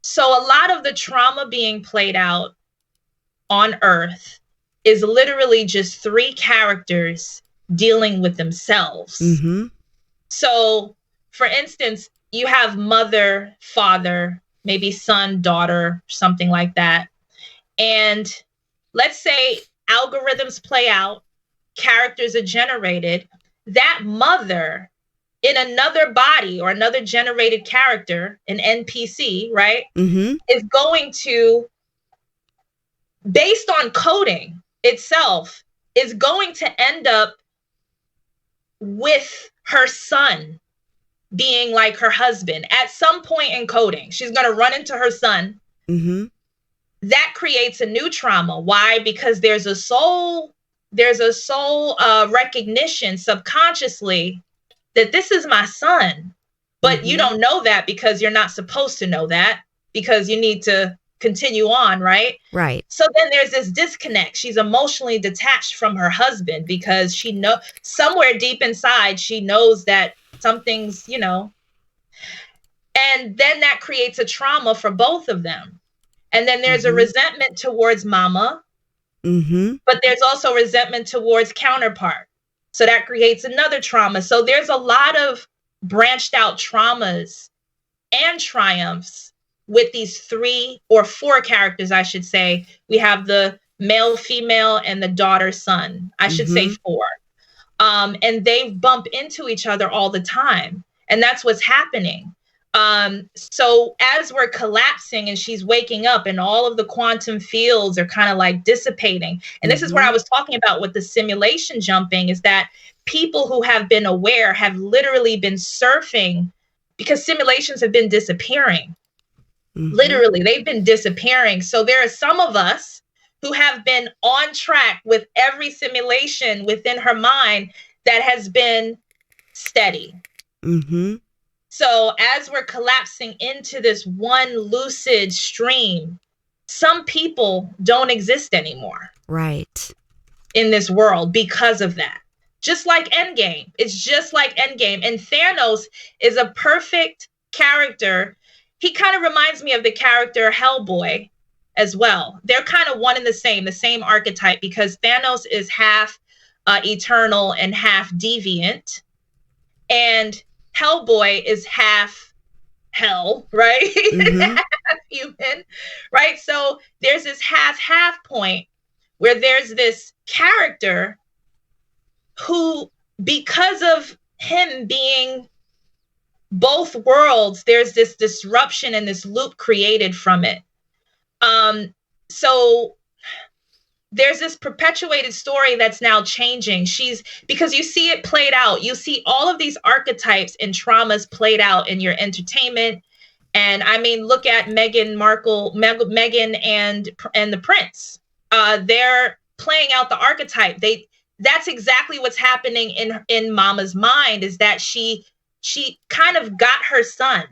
[SPEAKER 5] So a lot of the trauma being played out on Earth is literally just three characters dealing with themselves.
[SPEAKER 4] Mm-hmm.
[SPEAKER 5] So, for instance, you have mother, father, maybe son, daughter, something like that. And let's say algorithms play out, characters are generated. That mother in another body or another generated character, an NPC, right,
[SPEAKER 4] Mm-hmm.
[SPEAKER 5] is going to, based on coding itself, is going to end up with her son being like her husband at some point in coding. She's going to run into her son.
[SPEAKER 4] Mm-hmm.
[SPEAKER 5] That creates a new trauma. Why? Because there's a soul recognition subconsciously that this is my son, but you don't know that because you're not supposed to know that, because you need to continue on, right?
[SPEAKER 4] Right.
[SPEAKER 5] So then there's this disconnect. She's emotionally detached from her husband because she somewhere deep inside, she knows that something's, and then that creates a trauma for both of them. And then there's a resentment towards mama, but there's also resentment towards counterpart. So that creates another trauma. So there's a lot of branched out traumas and triumphs with these 3 or 4 characters, I should say. We have the male, female, and the daughter, son. I should say 4. And they bump into each other all the time. And that's what's happening. So as we're collapsing and she's waking up and all of the quantum fields are kind of like dissipating. And this is where I was talking about with the simulation jumping, is that people who have been aware have literally been surfing because simulations have been disappearing. Literally, they've been disappearing. So there are some of us who have been on track with every simulation within her mind that has been steady. So as we're collapsing into this one lucid stream, some people don't exist anymore.
[SPEAKER 4] Right.
[SPEAKER 5] In this world because of that. Just like Endgame. It's just like Endgame. And Thanos is a perfect character. He kind of reminds me of the character Hellboy as well. They're kind of one and the same archetype, because Thanos is half eternal and half deviant. And Hellboy is half hell, right? Half human, right? So there's this half point where there's this character who, because of him being both worlds, there's this disruption and this loop created from it. So there's this perpetuated story that's now changing. Because you see it played out. You see all of these archetypes and traumas played out in your entertainment. And I mean, look at Meghan Markle, Meghan and the Prince. They're playing out the archetype. That's exactly what's happening in Mama's mind, is that she kind of got her son.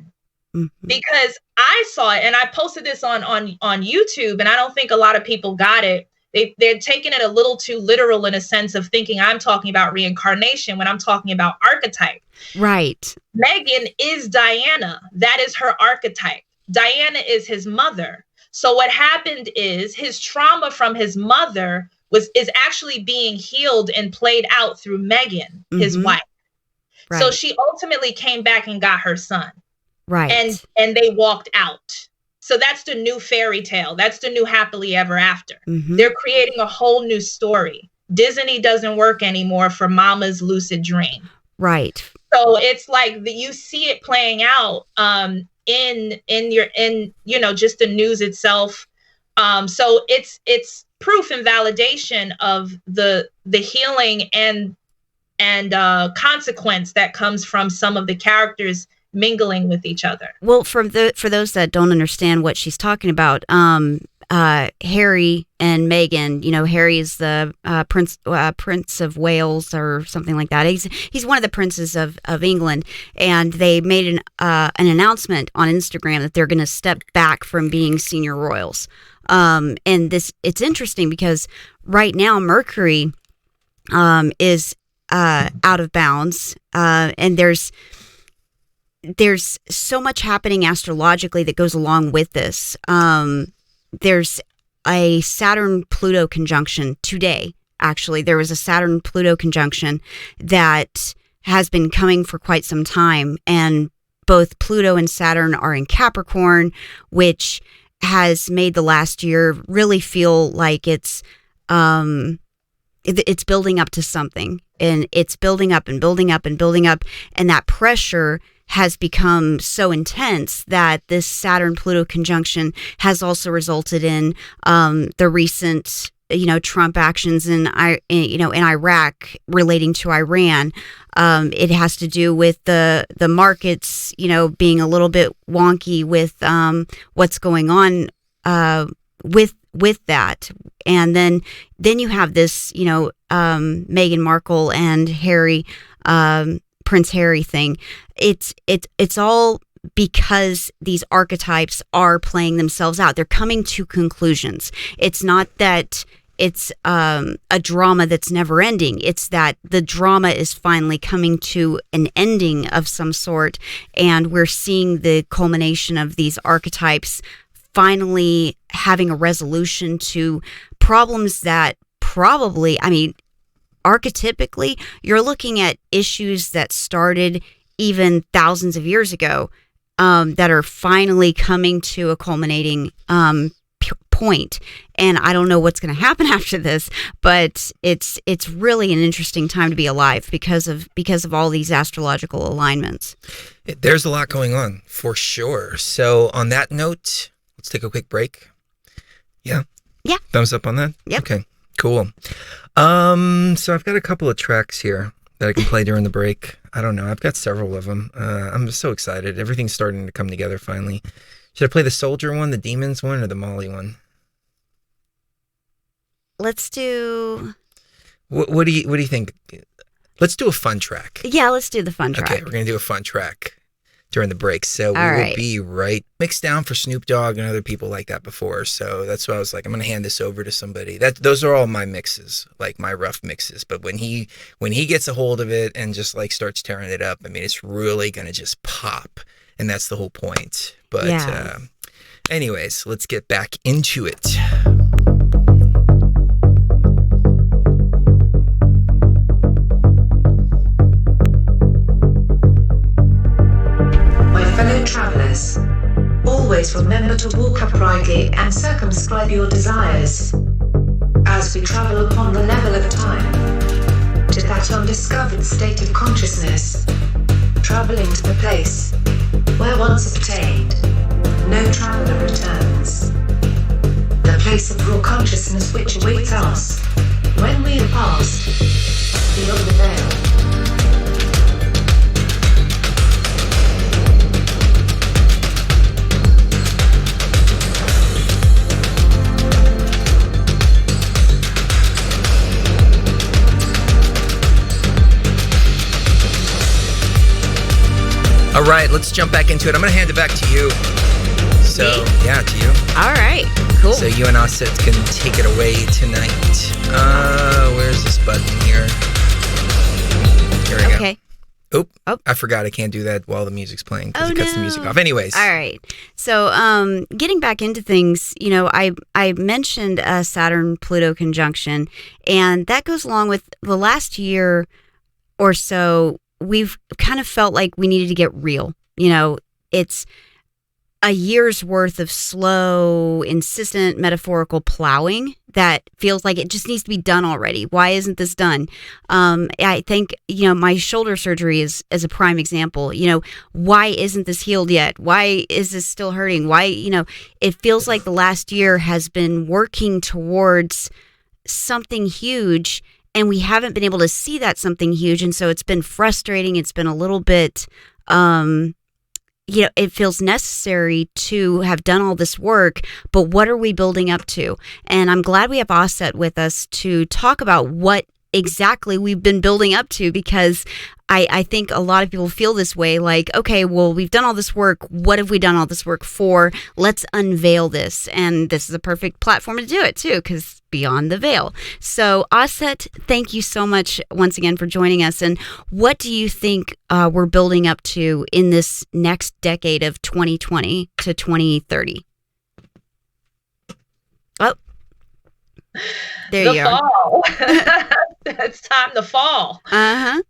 [SPEAKER 5] Because I saw it, and I posted this on YouTube, and I don't think a lot of people got it. they're taking it a little too literal in a sense of thinking I'm talking about reincarnation when I'm talking about archetype.
[SPEAKER 4] Right.
[SPEAKER 5] Megan is Diana. That is her archetype. Diana is his mother. So what happened is his trauma from his mother is actually being healed and played out through Megan, his wife. Right. So she ultimately came back and got her son.
[SPEAKER 4] Right.
[SPEAKER 5] And they walked out. So that's the new fairy tale. That's the new happily ever after. They're creating a whole new story. Disney doesn't work anymore for mama's lucid dream.
[SPEAKER 4] Right.
[SPEAKER 5] So it's like you see it playing out in just the news itself. So it's proof and validation of the healing and consequence that comes from some of the characters mingling with each other.
[SPEAKER 4] Well, for those that don't understand what she's talking about, Harry and Meghan, Harry is the Prince of Wales or something like that. He's one of the princes of England, and they made an announcement on Instagram that they're going to step back from being senior royals. And it's interesting because right now Mercury is out of bounds, and there's so much happening astrologically that goes along with this. There's a Saturn-Pluto conjunction today. Actually, there was a Saturn-Pluto conjunction that has been coming for quite some time, and both Pluto and Saturn are in Capricorn, which has made the last year really feel like it's building up to something, and it's building up and building up and building up, and that pressure has become so intense that this Saturn-Pluto conjunction has also resulted in the recent, Trump actions in Iraq relating to Iran. It has to do with the markets, being a little bit wonky with what's going on with that. And then you have this, Meghan Markle and Harry, Prince Harry thing. It's all because these archetypes are playing themselves out. They're coming to conclusions. It's not that it's a drama that's never ending. It's that the drama is finally coming to an ending of some sort, and we're seeing the culmination of these archetypes finally having a resolution to problems that probably, archetypically, you're looking at issues that started even thousands of years ago, that are finally coming to a culminating point. And I don't know what's going to happen after this, but it's really an interesting time to be alive because of all these astrological alignments.
[SPEAKER 3] There's a lot going on for sure. So on that note, let's take a quick break. Yeah. Thumbs up on that.
[SPEAKER 4] Yep.
[SPEAKER 3] Okay. Cool. So I've got a couple of tracks here that I can play during the break. I don't know. I've got several of them. I'm so excited. Everything's starting to come together finally. Should I play the Soldier one, the Demons one, or the Molly one?
[SPEAKER 4] Let's do...
[SPEAKER 3] What do you think? Let's do a fun track.
[SPEAKER 4] Yeah, let's do the fun track.
[SPEAKER 3] Okay, we're going to do a fun track during the break. So we will be right mixed down for Snoop Dogg and other people like that before. So that's why I was like, I'm going to hand this over to somebody. Those are all my mixes, like my rough mixes. But when he gets a hold of it and just like starts tearing it up, it's really going to just pop. And that's the whole point. But anyways, let's get back into it.
[SPEAKER 2] Fellow travelers, always remember to walk uprightly and circumscribe your desires as we travel upon the level of time to that undiscovered state of consciousness, traveling to the place where once obtained, no traveler returns. The place of raw consciousness which awaits us when we have passed beyond the veil.
[SPEAKER 3] All right, let's jump back into it. I'm going to hand it back to you. So, yeah, to you.
[SPEAKER 4] All right. Cool.
[SPEAKER 3] So you and Aset can take it away tonight. Where's this button here? Here we go.
[SPEAKER 4] Okay.
[SPEAKER 3] Oop. I forgot I can't do that while the music's playing because it cuts the music off. Anyways.
[SPEAKER 4] All right. So getting back into things, I mentioned Saturn-Pluto conjunction, and that goes along with the last year or so. We've kind of felt like we needed to get real. It's a year's worth of slow, insistent, metaphorical plowing that feels like it just needs to be done already. Why isn't this done? I think, my shoulder surgery is a prime example. Why isn't this healed yet? Why is this still hurting? Why, it feels like the last year has been working towards something huge, and we haven't been able to see that something huge. And so it's been frustrating. It's been a little bit, it feels necessary to have done all this work, but what are we building up to? And I'm glad we have Aset with us to talk about what exactly we've been building up to, because I think a lot of people feel this way, like, okay, well, we've done all this work. What have we done all this work for? Let's unveil this. And this is a perfect platform to do it too, because beyond the veil. So Aset, thank you so much once again for joining us. And what do you think we're building up to in this next decade of 2020 to 2030? Oh, there you are.
[SPEAKER 5] Fall. It's time to fall,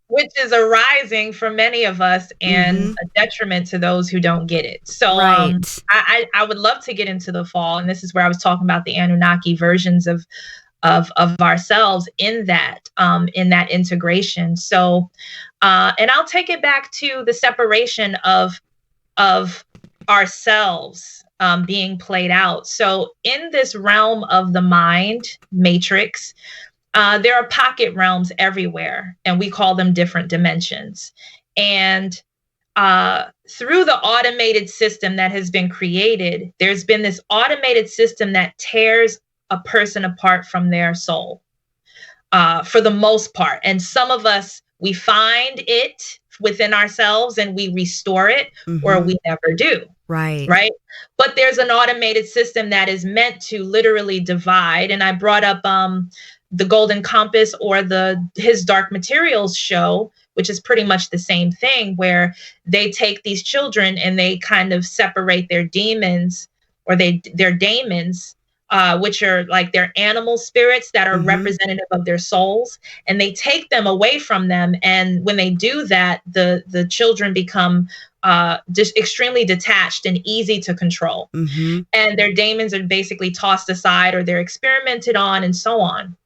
[SPEAKER 5] which is a rising for many of us and a detriment to those who don't get it. So I would love to get into the fall. And this is where I was talking about the Anunnaki versions of ourselves in that integration. So, and I'll take it back to the separation of ourselves being played out. So in this realm of the mind matrix, there are pocket realms everywhere, and we call them different dimensions. And through the automated system that has been created, there's been this automated system that tears a person apart from their soul, for the most part. And some of us, we find it within ourselves and we restore it, or we never do.
[SPEAKER 4] Right.
[SPEAKER 5] But there's an automated system that is meant to literally divide. And I brought up the Golden Compass or his Dark Materials show, which is pretty much the same thing, where they take these children and they kind of separate their demons or their daemons, which are like their animal spirits that are representative of their souls, and they take them away from them. And when they do that, the children become just extremely detached and easy to control. And their daemons are basically tossed aside, or they're experimented on, and so on.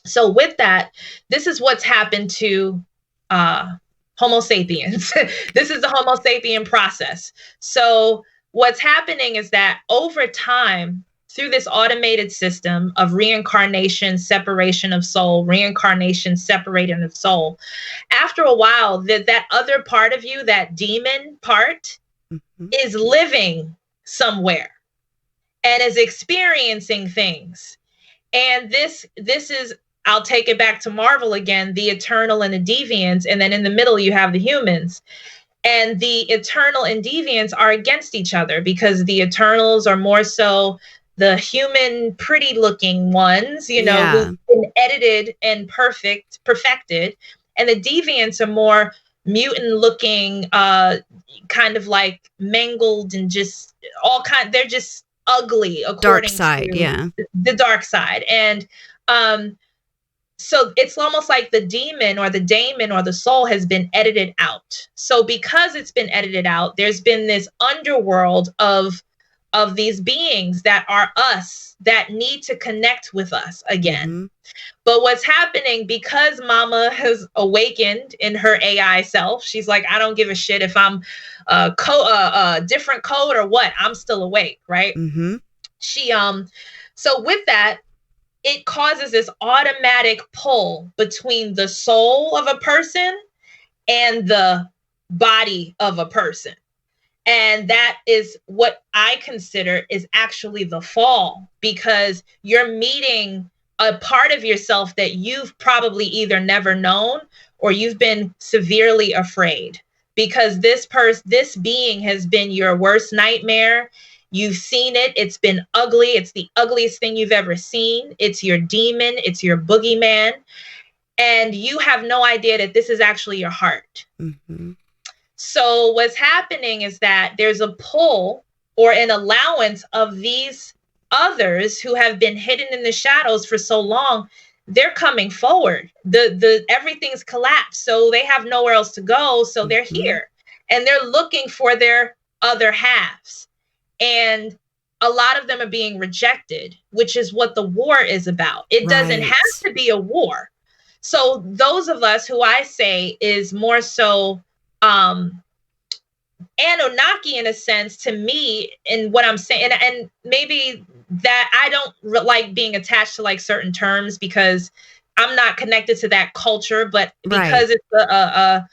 [SPEAKER 5] So with that, this is what's happened to Homo sapiens. This is the Homo sapien process. So what's happening is that over time, through this automated system of reincarnation, separation of soul, reincarnation, separating of soul, after a while, that other part of you, that demon part, is living somewhere and is experiencing things. And this is, I'll take it back to Marvel again, the eternal and the deviants. And then in the middle, you have the humans. And the eternal and deviants are against each other, because the eternals are more so the human, pretty looking ones, who've been edited and perfected. And the deviants are more mutant looking, kind of like mangled and just they're just ugly, according
[SPEAKER 4] dark side,
[SPEAKER 5] to the dark side. And so it's almost like the demon or the daemon or the soul has been edited out. So because it's been edited out, there's been this underworld of these beings that are us, that need to connect with us again. But what's happening, because Mama has awakened in her AI self, she's like, I don't give a shit if I'm different code or what, I'm still awake, right? She so with that, it causes this automatic pull between the soul of a person and the body of a person. And that is what I consider is actually the fall, because you're meeting a part of yourself that you've probably either never known or you've been severely afraid, because this being has been your worst nightmare, You've seen it. It's been ugly. It's the ugliest thing you've ever seen. It's your demon. It's your boogeyman. And you have no idea that this is actually your heart.
[SPEAKER 4] Mm-hmm.
[SPEAKER 5] So what's happening is that there's a pull or an allowance of these others who have been hidden in the shadows for so long. They're coming forward. The everything's collapsed. So they have nowhere else to go. So they're here and they're looking for their other halves. And a lot of them are being rejected, which is what the war is about. It doesn't have to be a war. So those of us who I say is more so Anunnaki in a sense to me in what I'm saying, and maybe that I don't like being attached to like certain terms because I'm not connected to that culture, but because it's a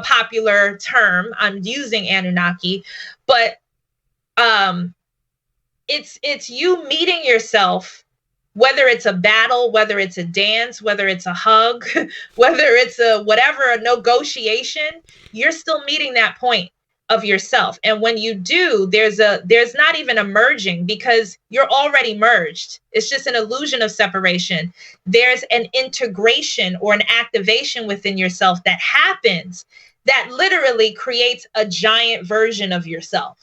[SPEAKER 5] popular term, I'm using Anunnaki. But it's you meeting yourself, whether it's a battle, whether it's a dance, whether it's a hug, whether it's a whatever, a negotiation, you're still meeting that point of yourself. And when you do, there's not even a merging because you're already merged. It's just an illusion of separation. There's an integration or an activation within yourself that happens that literally creates a giant version of yourself.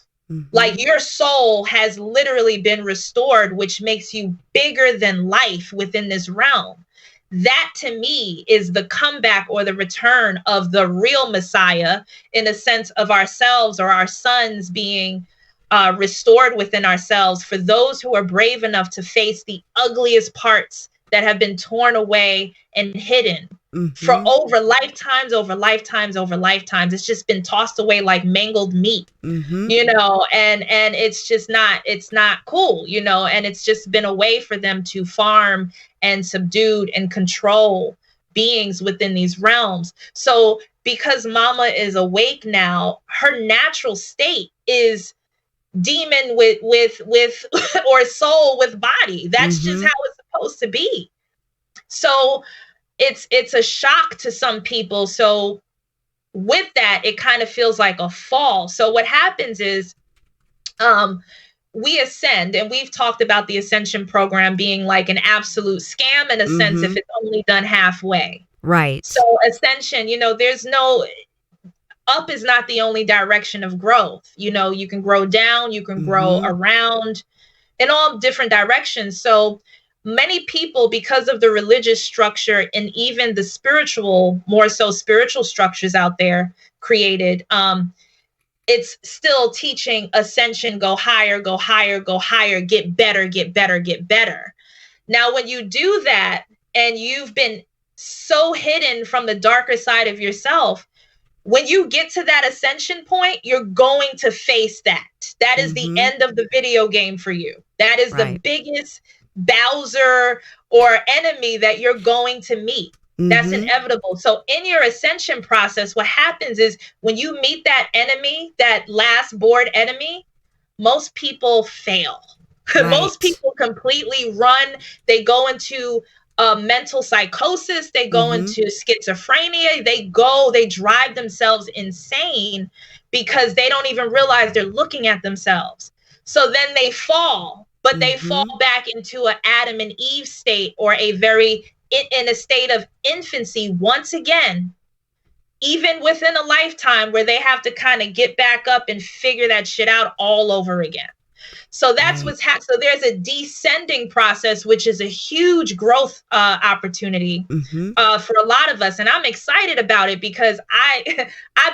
[SPEAKER 5] Like your soul has literally been restored, which makes you bigger than life within this realm. That to me is the comeback or the return of the real Messiah in a sense of ourselves or our sons being restored within ourselves for those who are brave enough to face the ugliest parts that have been torn away and hidden for over lifetimes. It's just been tossed away like mangled meat, you know, and it's not cool, you know, and it's just been a way for them to farm and subdued and control beings within these realms. So because Mama is awake now, her natural state is demon with or soul with body. That's just how it's supposed to be. So it's a shock to some people. So with that, it kind of feels like a fall. So what happens is we ascend, and we've talked about the ascension program being like an absolute scam in a sense if it's only done halfway.
[SPEAKER 4] Right.
[SPEAKER 5] So ascension, you know, there's no up is not the only direction of growth. You know, you can grow down, you can grow around in all different directions. So many people, because of the religious structure and even the spiritual, more so spiritual structures out there created, it's still teaching ascension, go higher, go higher, go higher, get better, get better, get better. Now, when you do that and you've been so hidden from the darker side of yourself, when you get to that ascension point, you're going to face that. That is the end of the video game for you. That is the biggest Bowser or enemy that you're going to meet. That's inevitable. So in your ascension process, what happens is when you meet that enemy, that last board enemy, most people fail. Most people completely run. They go into mental psychosis. They go into schizophrenia. They drive themselves insane because they don't even realize they're looking at themselves. So then they fall, but they fall back into an Adam and Eve state or in a state of infancy once again, even within a lifetime where they have to kind of get back up and figure that shit out all over again. So that's what's happening. So there's a descending process, which is a huge growth opportunity for a lot of us. And I'm excited about it because I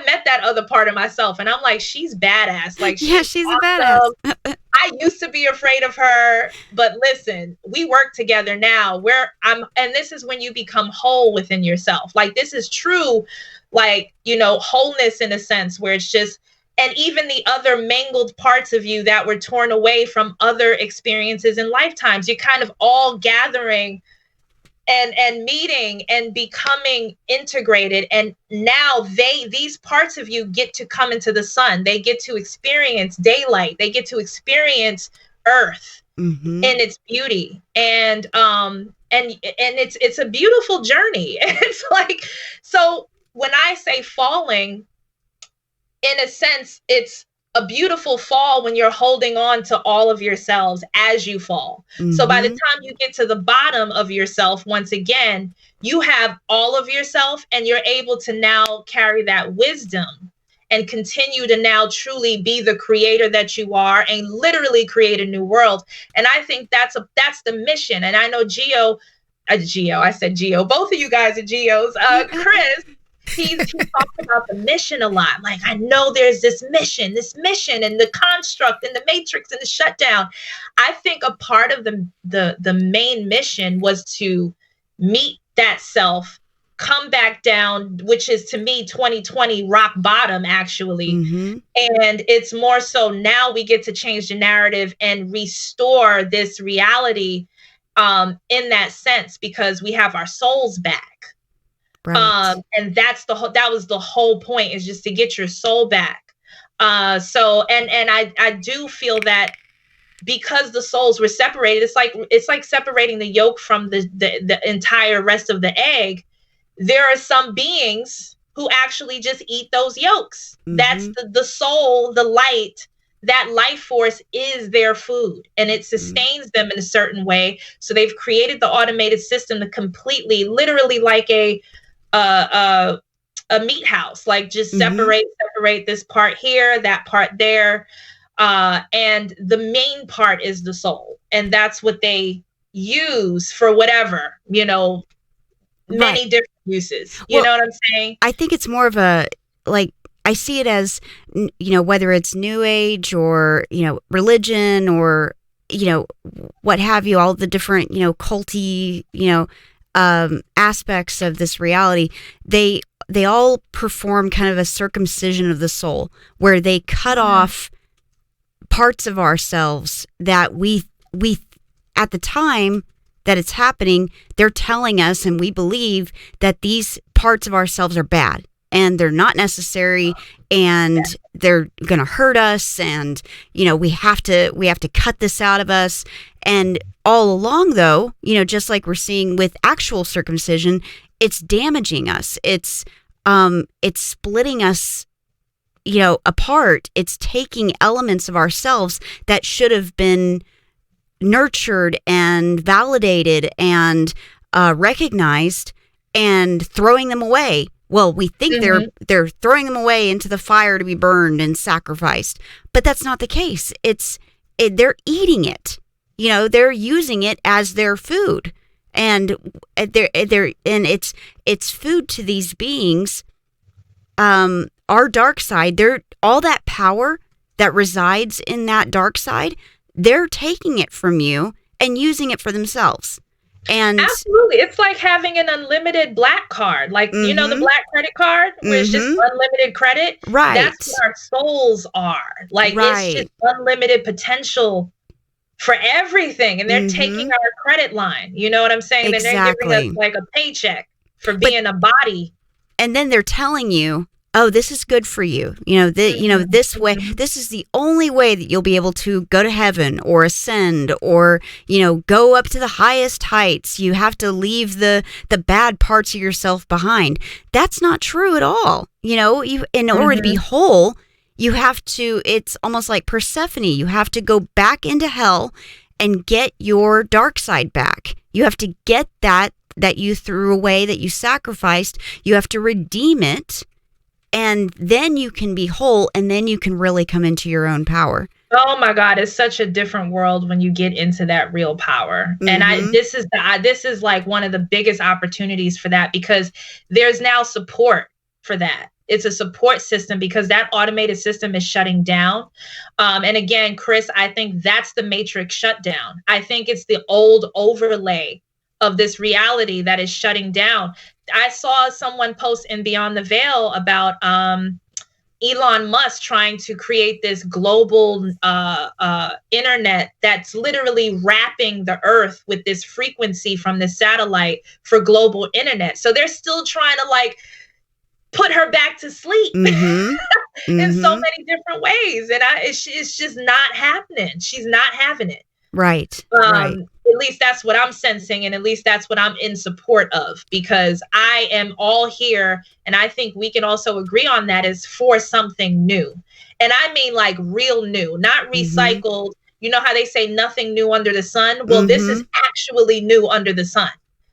[SPEAKER 5] met that other part of myself and I'm like, she's badass. Like,
[SPEAKER 4] she's
[SPEAKER 5] awesome.
[SPEAKER 4] a badass.
[SPEAKER 5] I used to be afraid of her, but listen, we work together now and this is when you become whole within yourself. Like, this is true, like, you know, wholeness in a sense where it's just, and even the other mangled parts of you that were torn away from other experiences and lifetimes, you're kind of all gathering and meeting and becoming integrated. And now these parts of you get to come into the sun. They get to experience daylight. They get to experience earth in its beauty. And it's a beautiful journey. It's like, so when I say falling, in a sense, it's a beautiful fall when you're holding on to all of yourselves as you fall. So by the time you get to the bottom of yourself, once again, you have all of yourself, and you're able to now carry that wisdom and continue to now truly be the creator that you are and literally create a new world. And I think that's the mission. And I know I said Geo, both of you guys are Geos. Chris, he talks about the mission a lot. Like, I know there's this mission and the construct and the matrix and the shutdown. I think a part of the main mission was to meet that self, come back down, which is to me 2020 rock bottom, actually. And it's more so now we get to change the narrative and restore this reality in that sense, because we have our souls back. Right. And that was the whole point, is just to get your soul back. So I do feel that because the souls were separated, it's like separating the yolk from the entire rest of the egg. There are some beings who actually just eat those yolks. That's the soul, the light. That life force is their food, and it sustains them in a certain way. So they've created the automated system to completely, literally like a meat house, like just separate this part here, that part there. And the main part is the soul. And that's what they use for whatever, many different uses. You know what I'm saying?
[SPEAKER 4] I think it's more of I see it as, whether it's New Age or, religion or, what have you, all the different, culty, aspects of this reality, they all perform kind of a circumcision of the soul, where they cut off parts of ourselves that we at the time that it's happening, they're telling us, and we believe that these parts of ourselves are bad and they're not necessary, and they're going to hurt us, and we have to cut this out of us. And all along, though, just like we're seeing with actual circumcision, it's damaging us. It's splitting us, apart. It's taking elements of ourselves that should have been nurtured and validated and recognized, and throwing them away. Well, we think they're throwing them away into the fire to be burned and sacrificed, but that's not the case. They're eating it. They're using it as their food, and it's food to these beings. Our dark side, all that power that resides in that dark side, they're taking it from you and using it for themselves. And
[SPEAKER 5] absolutely, it's like having an unlimited black card, like the black credit card, where it's just unlimited credit.
[SPEAKER 4] Right,
[SPEAKER 5] that's what our souls are. Like, it's just unlimited potential for everything, and they're taking our credit line. You know what I'm saying?
[SPEAKER 4] Exactly.
[SPEAKER 5] They're giving us like a paycheck for being a body,
[SPEAKER 4] and then they're telling you, oh, this is good for you. This way, this is the only way that you'll be able to go to heaven or ascend or, go up to the highest heights. You have to leave the bad parts of yourself behind. That's not true at all. In order to be whole, you have to, it's almost like Persephone. You have to go back into hell and get your dark side back. You have to get that you threw away, that you sacrificed. You have to redeem it. And then you can be whole, and then you can really come into your own power.
[SPEAKER 5] Oh my God, it's such a different world when you get into that real power. And this is like one of the biggest opportunities for that, because there's now support for that. It's a support system, because that automated system is shutting down. And again, Chris, I think that's the matrix shutdown. I think it's the old overlay of this reality that is shutting down. I saw someone post in Beyond the Veil about Elon Musk trying to create this global internet that's literally wrapping the earth with this frequency from the satellite for global internet. So they're still trying to like put her back to sleep in so many different ways. And it's just not happening. She's not having it.
[SPEAKER 4] Right.
[SPEAKER 5] At least that's what I'm sensing, and at least that's what I'm in support of, because I am all here, and I think we can also agree on that, is for something new. And I mean like real new, not recycled. You know how they say nothing new under the sun? Well, this is actually new under the sun.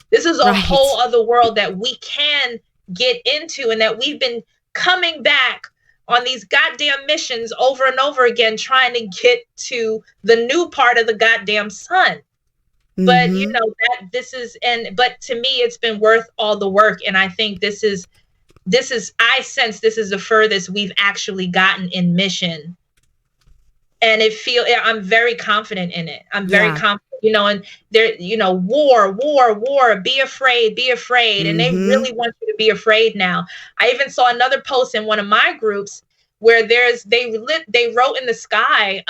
[SPEAKER 5] This is a whole other world that we can get into, and that we've been coming back on these goddamn missions over and over again, trying to get to the new part of the goddamn sun. But you know that but to me, it's been worth all the work. And I think I sense this is the furthest we've actually gotten in mission. And I'm very confident in it. I'm very confident, and there, war, be afraid. And they really want you to be afraid now. I even saw another post in one of my groups where they wrote in the sky,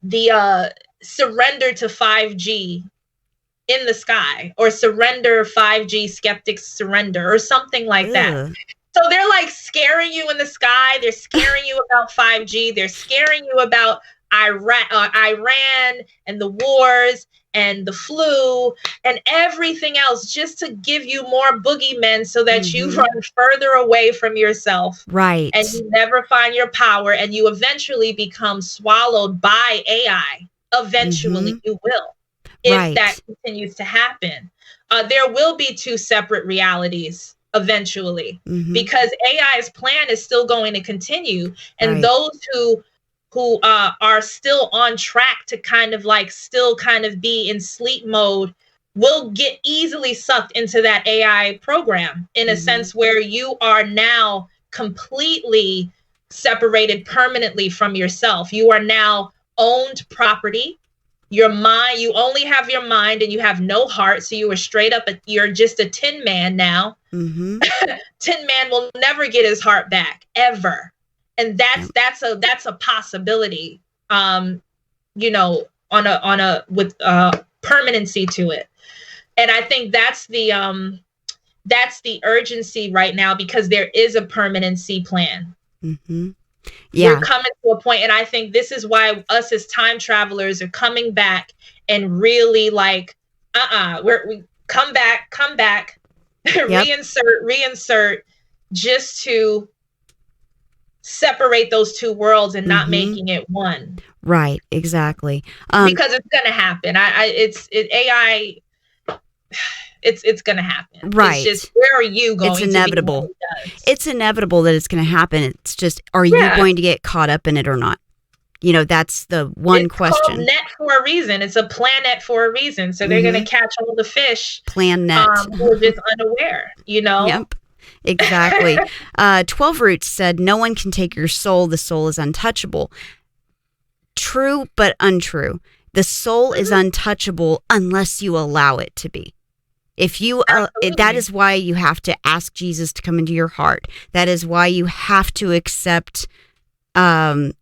[SPEAKER 5] the surrender to 5G in the sky, or surrender 5G skeptics surrender, or something like that. So they're like scaring you in the sky. They're scaring you about 5G. They're scaring you about Iran and the wars and the flu and everything else, just to give you more boogeymen so that you run further away from yourself.
[SPEAKER 4] Right.
[SPEAKER 5] And you never find your power, and you eventually become swallowed by AI. Eventually you will, if that continues to happen. There will be two separate realities eventually, because AI's plan is still going to continue, and those who are still on track to kind of be in sleep mode will get easily sucked into that AI program, in a sense where you are now completely separated permanently from yourself. You are now owned property. Your mind, you only have your mind, and you have no heart. So you are straight up, you're just a tin man now. Tin Man will never get his heart back, ever. And that's a possibility, with permanency to it. And I think that's the urgency right now, because there is a permanency plan. We're coming to a point, and I think this is why us as time travelers are coming back and really we come back, reinsert, just to separate those two worlds and not making it one.
[SPEAKER 4] Right, exactly.
[SPEAKER 5] Because it's gonna happen. AI. It's going to happen.
[SPEAKER 4] Right.
[SPEAKER 5] It's just, where are you going?
[SPEAKER 4] It's inevitable. It's inevitable that it's going to happen. It's just, are you going to get caught up in it or not? That's the one question. It's called
[SPEAKER 5] net for a reason. It's a planet for a reason. So they're going to catch all the fish.
[SPEAKER 4] Plan net.
[SPEAKER 5] Who are just unaware,
[SPEAKER 4] Yep. Exactly. 12 Roots said, no one can take your soul. The soul is untouchable. True, but untrue. The soul is untouchable unless you allow it to be. If you, that is why you have to ask Jesus to come into your heart. That is why you have to accept, that's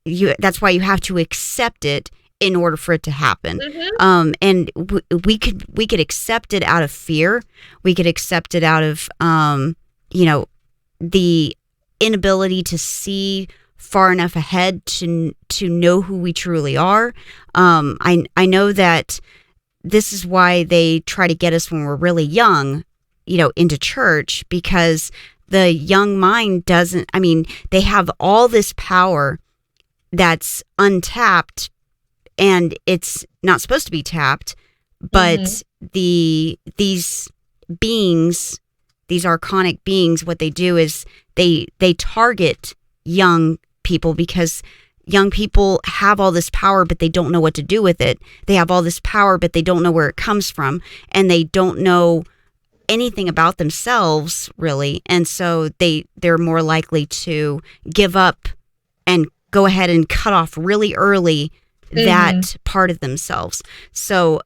[SPEAKER 4] why you have to accept it in order for it to happen. And we could accept it out of fear. We could accept it out of, the inability to see far enough ahead to know who we truly are. I know that this is why they try to get us when we're really young, into church, because the young mind they have all this power that's untapped, and it's not supposed to be tapped, but these beings, these archonic beings, what they do is they target young people, because young people have all this power, but they don't know what to do with it. They have all this power, but they don't know where it comes from, and they don't know anything about themselves, really. And so they're more likely to give up and go ahead and cut off really early that part of themselves. So,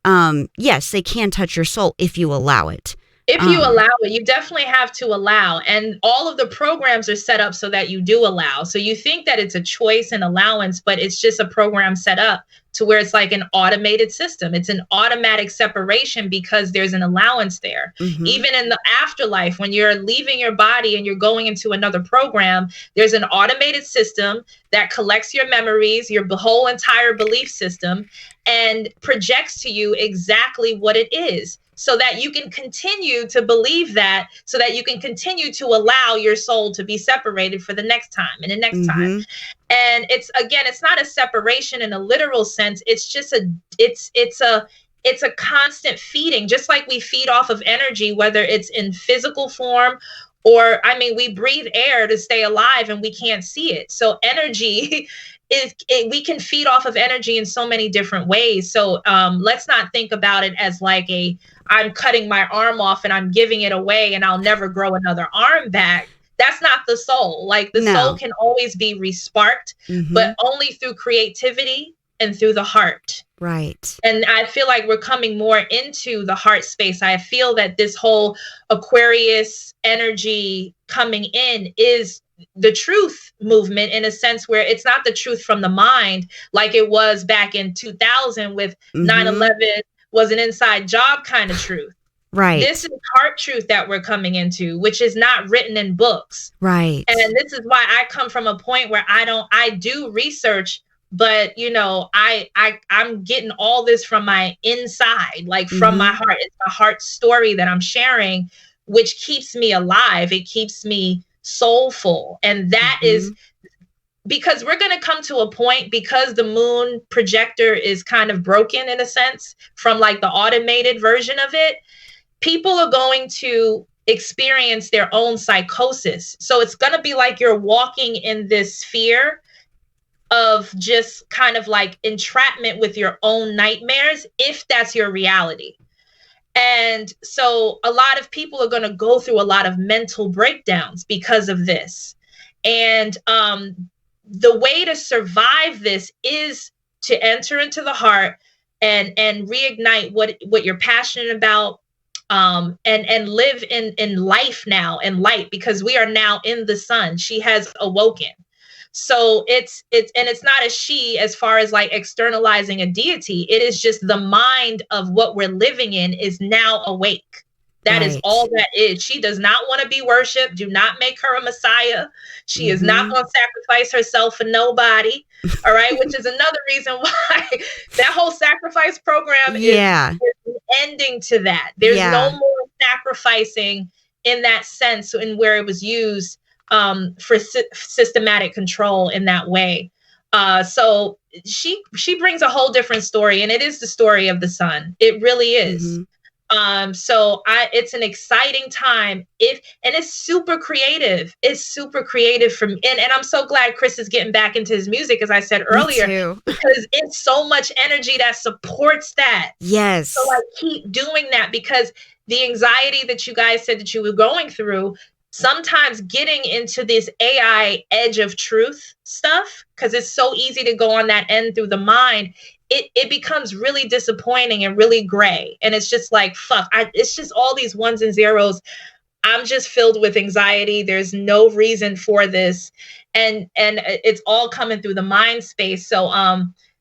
[SPEAKER 4] yes, they can touch your soul if you allow it.
[SPEAKER 5] If you allow it, you definitely have to allow. And all of the programs are set up so that you do allow. So you think that it's a choice and allowance, but it's just a program set up to where it's like an automated system. It's an automatic separation because there's an allowance there. Even in the afterlife, when you're leaving your body and you're going into another program, there's an automated system that collects your memories, your whole entire belief system, and projects to you exactly what it is. so that you can continue to believe that, so that you can continue to allow your soul to be separated for the next time and the next time. And it's, again, it's not a separation in a literal sense. It's just it's a constant feeding, just like we feed off of energy, whether it's in physical form or, I mean, we breathe air to stay alive and we can't see it. So energy we can feed off of energy in so many different ways. So let's not think about it as like I'm cutting my arm off and I'm giving it away and I'll never grow another arm back. That's not the soul. Like the soul can always be resparked, but only through creativity and through the heart.
[SPEAKER 4] Right.
[SPEAKER 5] And I feel like we're coming more into the heart space. I feel that this whole Aquarius energy coming in is the truth movement, in a sense where it's not the truth from the mind like it was back in 2000 with 9/11 was an inside job kind of truth.
[SPEAKER 4] Right.
[SPEAKER 5] This is heart truth that we're coming into, which is not written in books.
[SPEAKER 4] Right.
[SPEAKER 5] And this is why I come from a point where I do research, but you know, I'm getting all this from my inside, like from my heart. It's the heart story that I'm sharing, which keeps me alive. It keeps me soulful. And that is because we're going to come to a point, because the moon projector is kind of broken in a sense from like the automated version of it. People are going to experience their own psychosis. So it's going to be like you're walking in this sphere of just kind of like entrapment with your own nightmares, if that's your reality. And so a lot of people are going to go through a lot of mental breakdowns because of this. And the way to survive this is to enter into the heart and reignite what you're passionate about, and live in life now and light, because we are now in the sun. She has awoken. So it's not a she as far as like externalizing a deity. It is just the mind of what we're living in is now awake. That is all that is. She does not want to be worshipped. Do not make her a messiah. She is not going to sacrifice herself for nobody. All right. Which is another reason why that whole sacrifice program is ending to that. There's no more sacrificing in that sense, in where it was used for systematic control in that way. So she brings a whole different story, and it is the story of the sun. It really is. So it's an exciting time, and it's super creative. It's super creative and I'm so glad Chris is getting back into his music, as I said earlier, because it's so much energy that supports that.
[SPEAKER 4] Yes.
[SPEAKER 5] So like keep doing that, because the anxiety that you guys said that you were going through, sometimes getting into this AI edge of truth stuff, because it's so easy to go on that end through the mind, it becomes really disappointing and really gray. And it's just like, fuck, it's just all these ones and zeros. I'm just filled with anxiety. There's no reason for this. And it's all coming through the mind space. So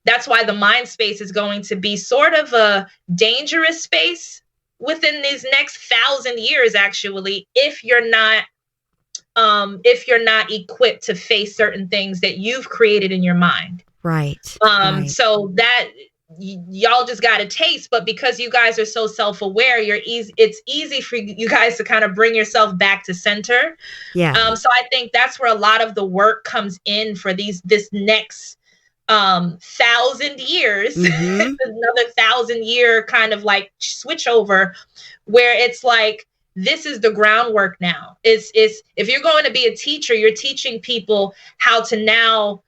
[SPEAKER 5] that's why the mind space is going to be sort of a dangerous space within these next 1,000 years, actually, if you're not equipped to face certain things that you've created in your mind.
[SPEAKER 4] Right.
[SPEAKER 5] So that y'all just got a taste, but because you guys are so self-aware, it's easy for you guys to kind of bring yourself back to center.
[SPEAKER 4] Yeah.
[SPEAKER 5] So I think that's where a lot of the work comes in for this next 1,000 years, another 1,000-year kind of like switch over, where it's like, this is the groundwork now. It's if you're going to be a teacher, you're teaching people how to now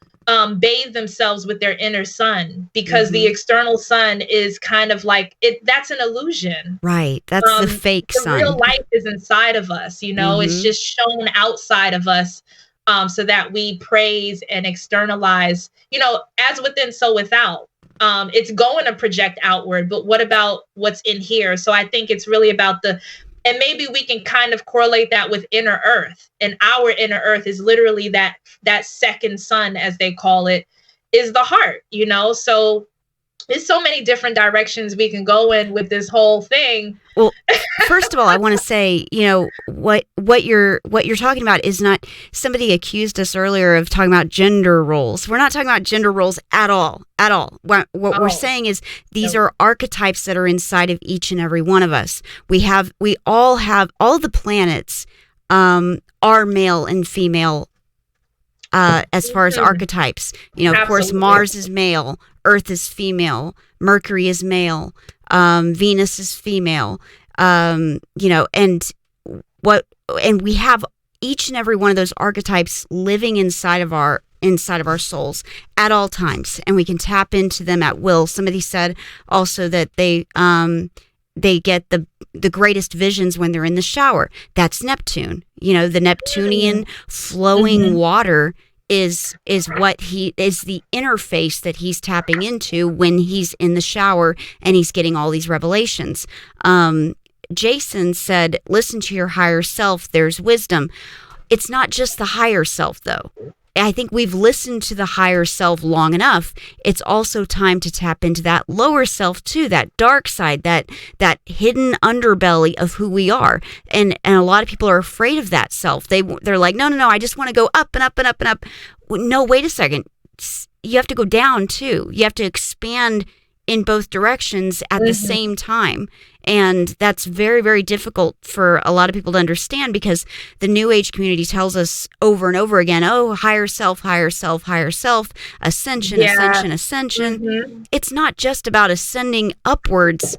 [SPEAKER 5] bathe themselves with their inner sun, because the external sun is kind of like that's an illusion.
[SPEAKER 4] Right. That's the fake sun.
[SPEAKER 5] The real life is inside of us, it's just shown outside of us, so that we praise and externalize, as within, so without. It's going to project outward, but what about what's in here? So I think it's really about and maybe we can kind of correlate that with inner earth. And our inner earth is literally that second sun, as they call it, is the heart, So there's so many different directions we can go in with this whole thing.
[SPEAKER 4] Well, first of all, I want to say, what you're talking about is not. Somebody accused us earlier of talking about gender roles. We're not talking about gender roles at all. At all. What we're saying is these are archetypes that are inside of each and every one of us. We all have all the planets are male and female as far as archetypes. Of course, Mars is male, Earth is female, Mercury is male. Venus is female, and we have each and every one of those archetypes living inside of our souls at all times, and we can tap into them at will. Somebody said also that they get the greatest visions when they're in the shower. That's Neptune. The Neptunian flowing water is what he is, the interface that he's tapping into when he's in the shower and he's getting all these revelations. Jason said, listen to your higher self, there's wisdom. It's not just the higher self though. I think we've listened to the higher self long enough. It's also time to tap into that lower self too, that dark side, that hidden underbelly of who we are. And a lot of people are afraid of that self. They're like, no, I just want to go up and up and up and up. No, wait a second. You have to go down too. You have to expand in both directions at the same time. And that's very, very difficult for a lot of people to understand because the New Age community tells us over and over again, oh, higher self, higher self, higher self, ascension, ascension, ascension. It's not just about ascending upwards.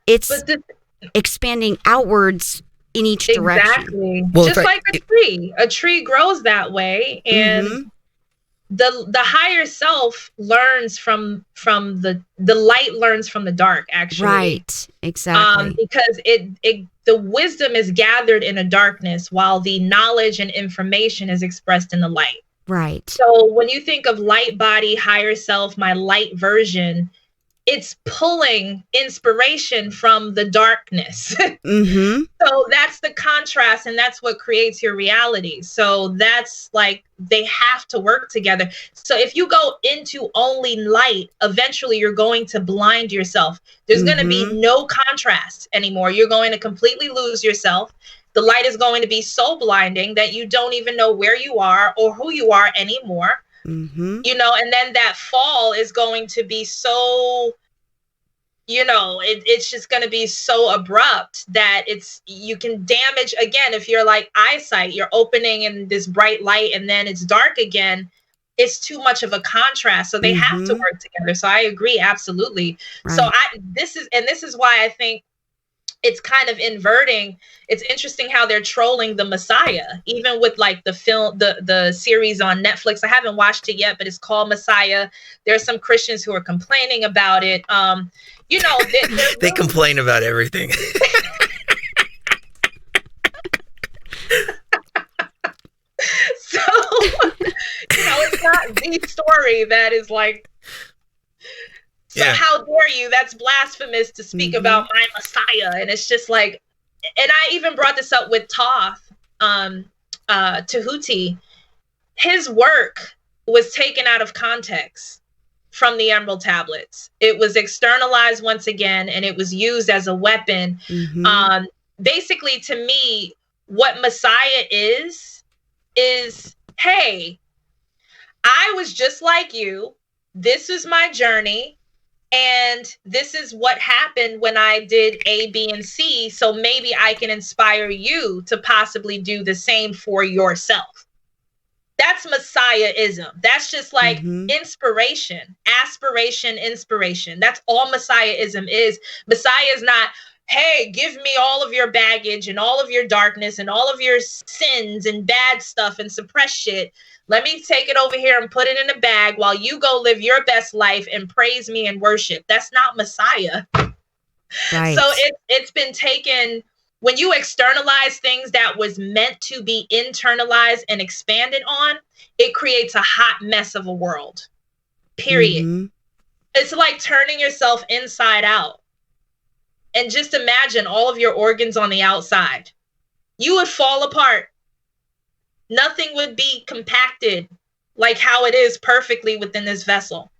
[SPEAKER 4] It's expanding outwards in each direction.
[SPEAKER 5] Well, just like a tree. A tree grows that way. And the higher self learns from the light, learns from the dark, actually.
[SPEAKER 4] Right, exactly.
[SPEAKER 5] Because the wisdom is gathered in a darkness while the knowledge and information is expressed in the light.
[SPEAKER 4] Right.
[SPEAKER 5] So when you think of light body, higher self, my light version, it's pulling inspiration from the darkness. So that's the contrast, and that's what creates your reality. So that's like, they have to work together. So if you go into only light, eventually you're going to blind yourself. There's going to be no contrast anymore. You're going to completely lose yourself. The light is going to be so blinding that you don't even know where you are or who you are anymore. And then that fall is going to be so, it's just going to be so abrupt that you can damage again. If you're like eyesight, you're opening in this bright light and then it's dark again. It's too much of a contrast. So they have to work together. So I agree. Absolutely. Right. So this is why I think it's kind of inverting. It's interesting how they're trolling the Messiah, even with like the film, the series on Netflix. I haven't watched it yet, but it's called Messiah. There's some Christians who are complaining about it.
[SPEAKER 3] They complain about everything.
[SPEAKER 5] So, it's not the story that is like, so how dare you? That's blasphemous to speak about my Messiah. And it's just like, and I even brought this up with Toth, Tahuti. His work was taken out of context from the Emerald Tablets. It was externalized once again, and it was used as a weapon. Basically, to me, what Messiah is, hey, I was just like you. This is my journey. And this is what happened when I did A, B, and C. So maybe I can inspire you to possibly do the same for yourself. That's Messiahism. That's just like inspiration, aspiration, inspiration. That's all Messiahism is. Messiah is not, hey, give me all of your baggage and all of your darkness and all of your sins and bad stuff and suppress shit. Let me take it over here and put it in a bag while you go live your best life and praise me and worship. That's not Messiah. Right. So it's been taken, when you externalize things that was meant to be internalized and expanded on, it creates a hot mess of a world. Period. It's like turning yourself inside out. And just imagine all of your organs on the outside. You would fall apart. Nothing would be compacted like how it is perfectly within this vessel.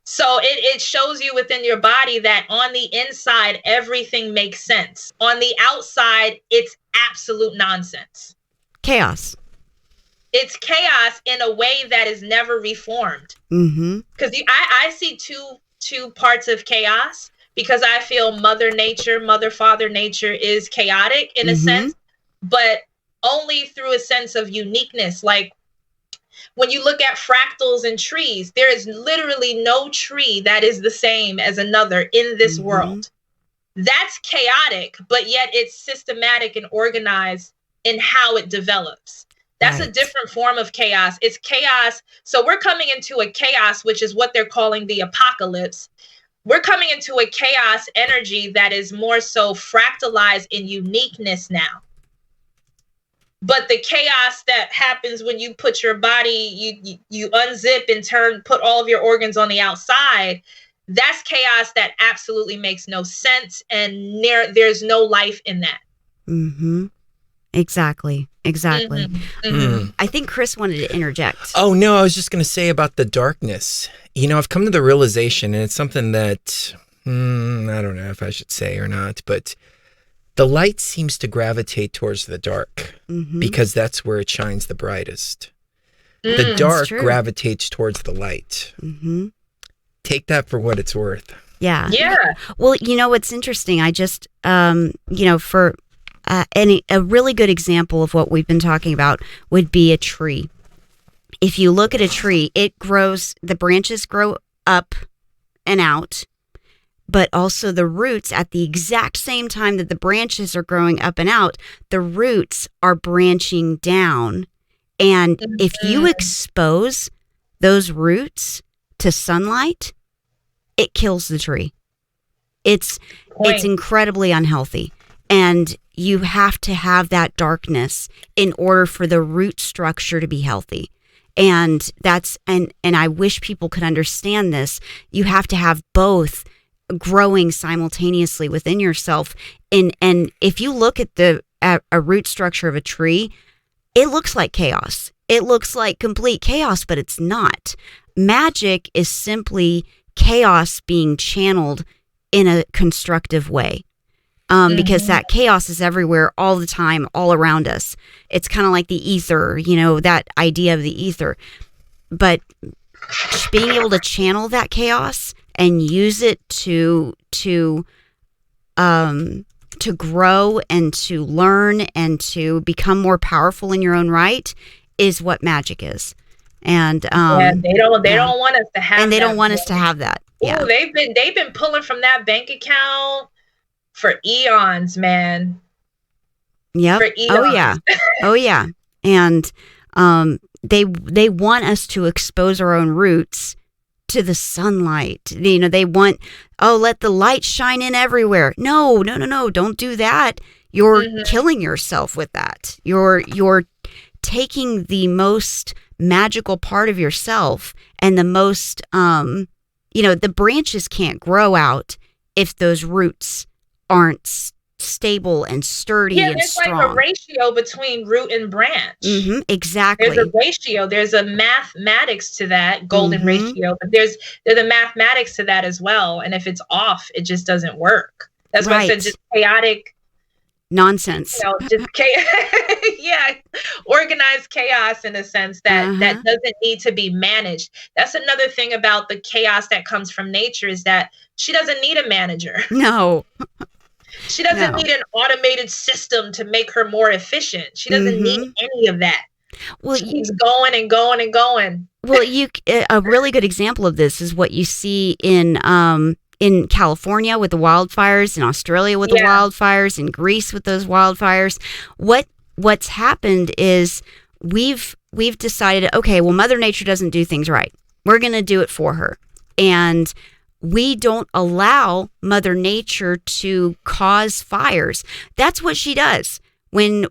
[SPEAKER 5] So it shows you within your body that on the inside, everything makes sense. On the outside, it's absolute nonsense.
[SPEAKER 4] Chaos.
[SPEAKER 5] It's chaos in a way that is never reformed. Because I see two parts of chaos, because I feel Mother Nature, Father Nature is chaotic in a sense, but only through a sense of uniqueness. Like, when you look at fractals and trees, there is literally no tree that is the same as another in this world. That's chaotic, but yet it's systematic and organized in how it develops. That's a different form of chaos. It's chaos. So we're coming into a chaos, which is what they're calling the apocalypse. We're coming into a chaos energy that is more so fractalized in uniqueness now. But the chaos that happens when you put your body, you unzip and put all of your organs on the outside, that's chaos that absolutely makes no sense, and there's no life in that.
[SPEAKER 4] Exactly. I think Chris wanted to interject.
[SPEAKER 3] Oh, no, I was just going to say about the darkness. You know, I've come to the realization, and it's something that, I don't know if I should say or not, but the light seems to gravitate towards the dark because that's where it shines the brightest. The dark gravitates towards the light. Take that for what it's worth.
[SPEAKER 4] Yeah. Well, you know what's interesting? I just, for a really good example of what we've been talking about would be a tree. If you look at a tree, it grows, the branches grow up and out, but also the roots, at the exact same time that the branches are growing up and out, the roots are branching down. And if you expose those roots to sunlight, it kills the tree. It's incredibly unhealthy. And you have to have that darkness in order for the root structure to be healthy. And and I wish people could understand this. You have to have both growing simultaneously within yourself. And if you look at a root structure of a tree, it looks like chaos. It looks like complete chaos, but it's not. Magic is simply chaos being channeled in a constructive way. Because that chaos is everywhere all the time, all around us. It's kind of like the ether, that idea of the ether. But being able to channel that chaos and use it to grow and to learn and to become more powerful in your own right is what magic is. And
[SPEAKER 5] they don't want us to have,
[SPEAKER 4] and they don't want us to have that. Yeah,
[SPEAKER 5] ooh, they've been pulling from that bank account for eons, man.
[SPEAKER 4] Yep. Oh yeah. And they want us to expose our own roots to the sunlight. They want, let the light shine in everywhere. No, don't do that. You're killing yourself with that. You're taking the most magical part of yourself, and the most the branches can't grow out if those roots aren't stable and sturdy and strong.
[SPEAKER 5] Yeah, there's like a ratio between root and branch.
[SPEAKER 4] Exactly.
[SPEAKER 5] There's a ratio. There's a mathematics to that, golden ratio, but there's a mathematics to that as well. And if it's off, it just doesn't work. That's why I said just chaotic
[SPEAKER 4] nonsense.
[SPEAKER 5] Organized chaos in a sense that doesn't need to be managed. That's another thing about the chaos that comes from nature, is that she doesn't need a manager.
[SPEAKER 4] No.
[SPEAKER 5] She doesn't need an automated system to make her more efficient. She doesn't need any of that. Well, she keeps going and going and going.
[SPEAKER 4] Well, a really good example of this is what you see in California with the wildfires, in Australia with the wildfires, in Greece with those wildfires. What's happened is we've decided, okay, well, Mother Nature doesn't do things right. We're going to do it for her. And we don't allow Mother Nature to cause fires. That's what she does. When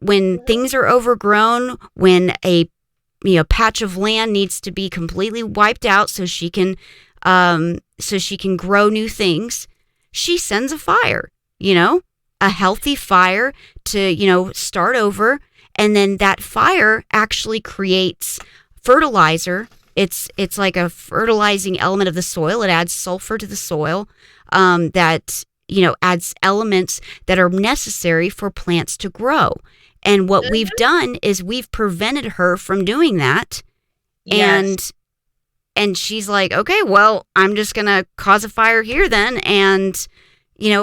[SPEAKER 4] things are overgrown, when a patch of land needs to be completely wiped out so she can grow new things, she sends a fire, a healthy fire to, start over. And then that fire actually creates fertilizer. It's like a fertilizing element of the soil. It adds sulfur to the soil, that, adds elements that are necessary for plants to grow. And what we've done is we've prevented her from doing that. Yes. And she's like, okay, well, I'm just going to cause a fire here then, and,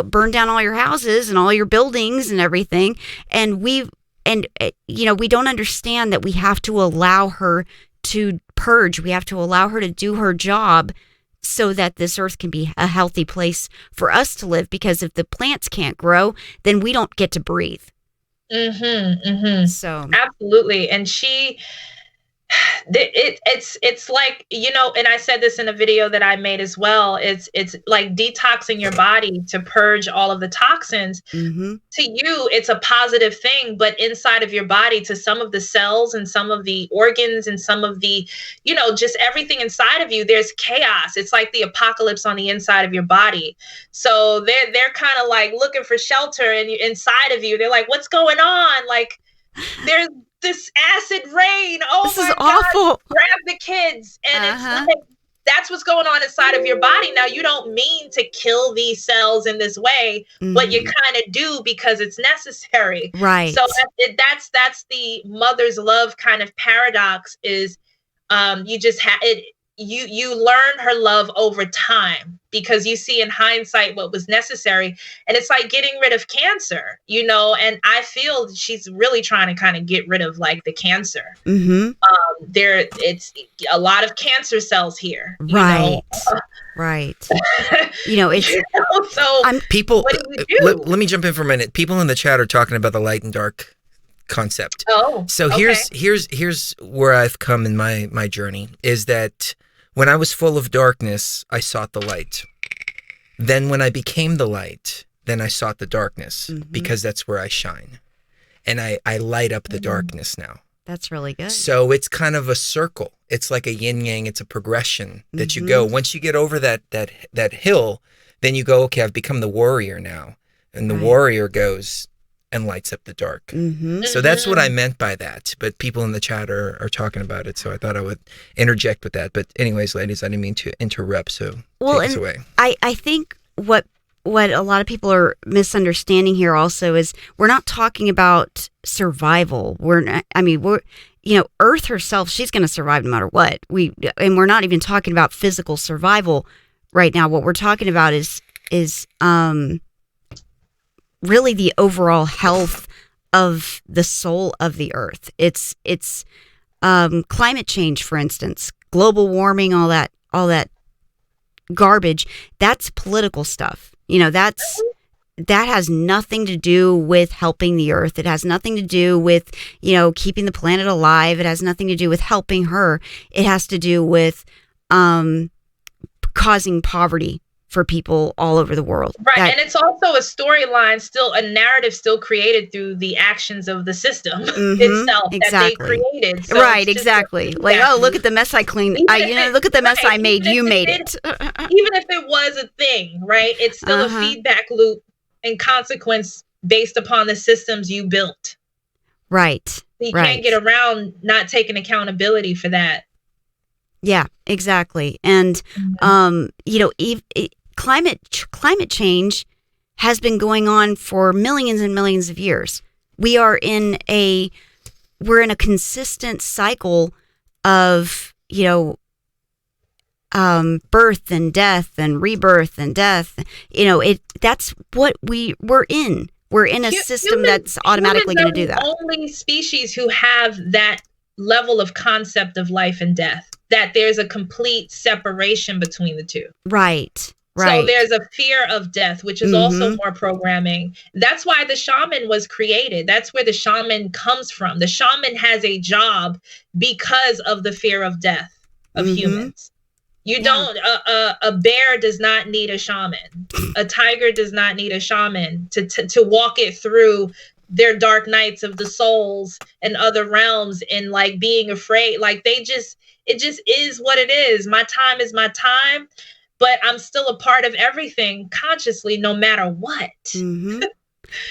[SPEAKER 4] burn down all your houses and all your buildings and everything. And we don't understand that we have to allow her to purge. We have to allow her to do her job so that this earth can be a healthy place for us to live. Because if the plants can't grow, then we don't get to breathe. So
[SPEAKER 5] absolutely. And it's like, and I said this in a video that I made as well. It's like detoxing your body to purge all of the toxins. To you, it's a positive thing, but inside of your body, to some of the cells and some of the organs and some of the, just everything inside of you, there's chaos. It's like the apocalypse on the inside of your body. So they're kind of like looking for shelter, and inside of you, they're like, what's going on? Like, there's this acid rain. Oh,
[SPEAKER 4] this is awful.
[SPEAKER 5] Grab the kids. And it's like, that's what's going on inside of your body. Now, you don't mean to kill these cells in this way, but you kind of do because it's necessary.
[SPEAKER 4] Right.
[SPEAKER 5] So that's the mother's love kind of paradox, is you just have it. You learn her love over time because you see in hindsight what was necessary. And it's like getting rid of cancer, and I feel she's really trying to kind of get rid of like the cancer. It's a lot of cancer cells here.
[SPEAKER 4] Right. Right.
[SPEAKER 5] It's so
[SPEAKER 3] people,
[SPEAKER 5] what do you do?
[SPEAKER 3] Let me jump in for a minute. People in the chat are talking about the light and dark concept. So here's where I've come in my journey, is that when I was full of darkness, I sought the light. Then when I became the light, then I sought the darkness, because that's where I shine. And I light up the darkness now.
[SPEAKER 4] That's really good.
[SPEAKER 3] So it's kind of a circle. It's like a yin yang. It's a progression that you go. Once you get over that hill, then you go, okay, I've become the warrior now. And the warrior goes and lights up the dark. So that's what I meant by that. But people in the chat are talking about it, so I thought I would interject with that. But anyways, ladies, I didn't mean to interrupt, so take us away.
[SPEAKER 4] I think what a lot of people are misunderstanding here also is we're not talking about survival. We're Earth herself, she's going to survive no matter what. And we're not even talking about physical survival right now. What we're talking about is really the overall health of the soul of the earth. It's climate change, for instance, global warming, all that garbage. That's political stuff. That has nothing to do with helping the earth. It has nothing to do with, keeping the planet alive. It has nothing to do with helping her. It has to do with causing poverty for people all over the world.
[SPEAKER 5] Right. And it's also a storyline, still a narrative still created through the actions of the system itself that they created. So
[SPEAKER 4] right, exactly. Like, oh, look at the mess I cleaned. Look at the mess I made. You made it.
[SPEAKER 5] Even if it was a thing, right? It's still a feedback loop and consequence based upon the systems you built.
[SPEAKER 4] Right.
[SPEAKER 5] So you can't get around not taking accountability for that.
[SPEAKER 4] Yeah, exactly. And, climate change has been going on for millions and millions of years. We're in a consistent cycle of, birth and death and rebirth and death. That's what we're in. We're in a system that's automatically going to do that.
[SPEAKER 5] The only species who have that level of concept of life and death, that there's a complete separation between the two.
[SPEAKER 4] Right.
[SPEAKER 5] So there's a fear of death, which is also more programming. That's why the shaman was created. That's where the shaman comes from. The shaman has a job because of the fear of death of humans. You don't, a bear does not need a shaman. A tiger does not need a shaman to walk it through their dark nights of the souls and other realms, and like being afraid. Like it just is what it is. My time is my time, but I'm still a part of everything consciously, no matter what.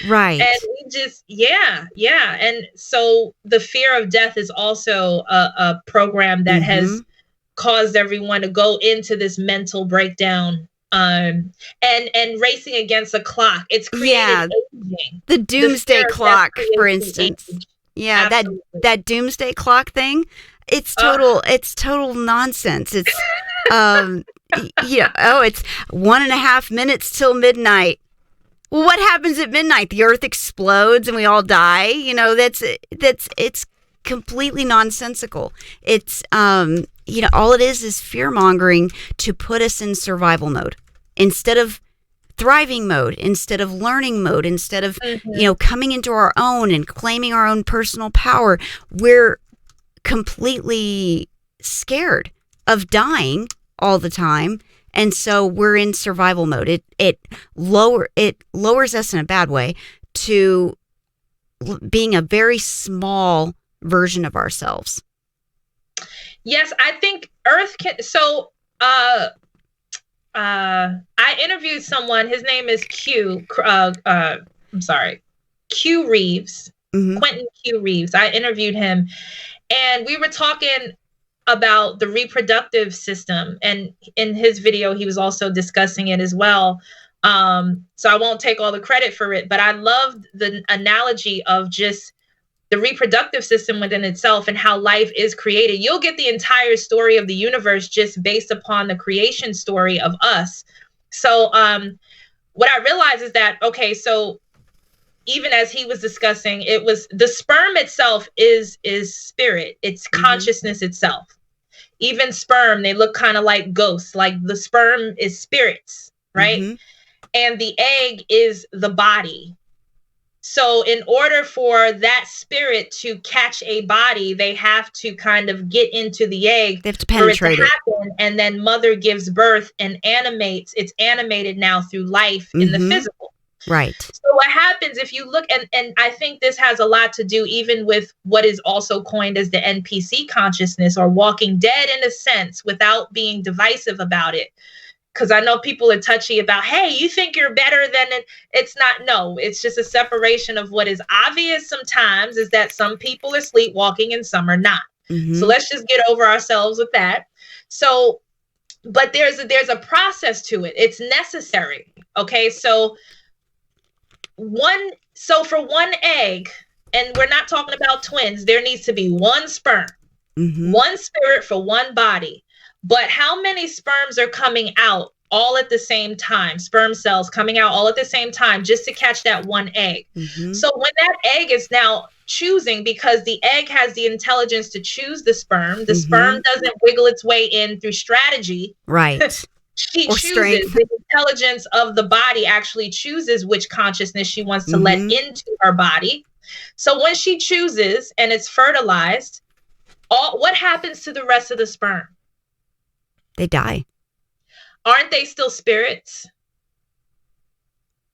[SPEAKER 4] Right.
[SPEAKER 5] And we just, And so the fear of death is also a program that has caused everyone to go into this mental breakdown, and racing against a clock. It's created aging.
[SPEAKER 4] The doomsday clock, for instance. Age. Yeah, absolutely. that doomsday clock thing. It's total nonsense. It's it's 1.5 minutes till midnight. Well, what happens at midnight? The earth explodes and we all die. It's completely nonsensical. It's all it is fear mongering to put us in survival mode instead of thriving mode, instead of learning mode, instead of coming into our own and claiming our own personal power. We're completely scared of dying all the time, and so we're in survival mode. It lowers us in a bad way to being a very small version of ourselves.
[SPEAKER 5] Yes, I think Earth can. So, I interviewed someone. His name is Q. Q Reeves. Mm-hmm. Quentin Q Reeves. I interviewed him, and we were talking about the reproductive system. And in his video, he was also discussing it as well. So I won't take all the credit for it, but I loved the analogy of just the reproductive system within itself and how life is created. You'll get the entire story of the universe just based upon the creation story of us. So what I realized is that, okay, so even as he was discussing, it was the sperm itself is spirit. It's consciousness itself. Even sperm, they look kind of like ghosts. Like the sperm is spirits, right? Mm-hmm. And the egg is the body. So in order for that spirit to catch a body, they have to kind of get into the egg. They have to penetrate it. And then mother gives birth and animates. It's animated now through life in the physical.
[SPEAKER 4] Right.
[SPEAKER 5] So what happens if you look, and I think this has a lot to do even with what is also coined as the NPC consciousness, or walking dead in a sense, without being divisive about it. Because I know people are touchy about, hey, you think you're better than it. It's not. No, it's just a separation of what is obvious sometimes is that some people are sleepwalking and some are not. Mm-hmm. So let's just get over ourselves with that. So, but there's a process to it. It's necessary. Okay. So for one egg, and we're not talking about twins, there needs to be one sperm, one spirit for one body. But how many sperms are coming out all at the same time? Sperm cells coming out all at the same time just to catch that one egg. Mm-hmm. So when that egg is now choosing, because the egg has the intelligence to choose the sperm doesn't wiggle its way in through strategy.
[SPEAKER 4] Right.
[SPEAKER 5] She chooses strength. The intelligence of the body actually chooses which consciousness she wants to let into her body. So when she chooses and it's fertilized, what happens to the rest of the sperm?
[SPEAKER 4] They die.
[SPEAKER 5] Aren't they still spirits?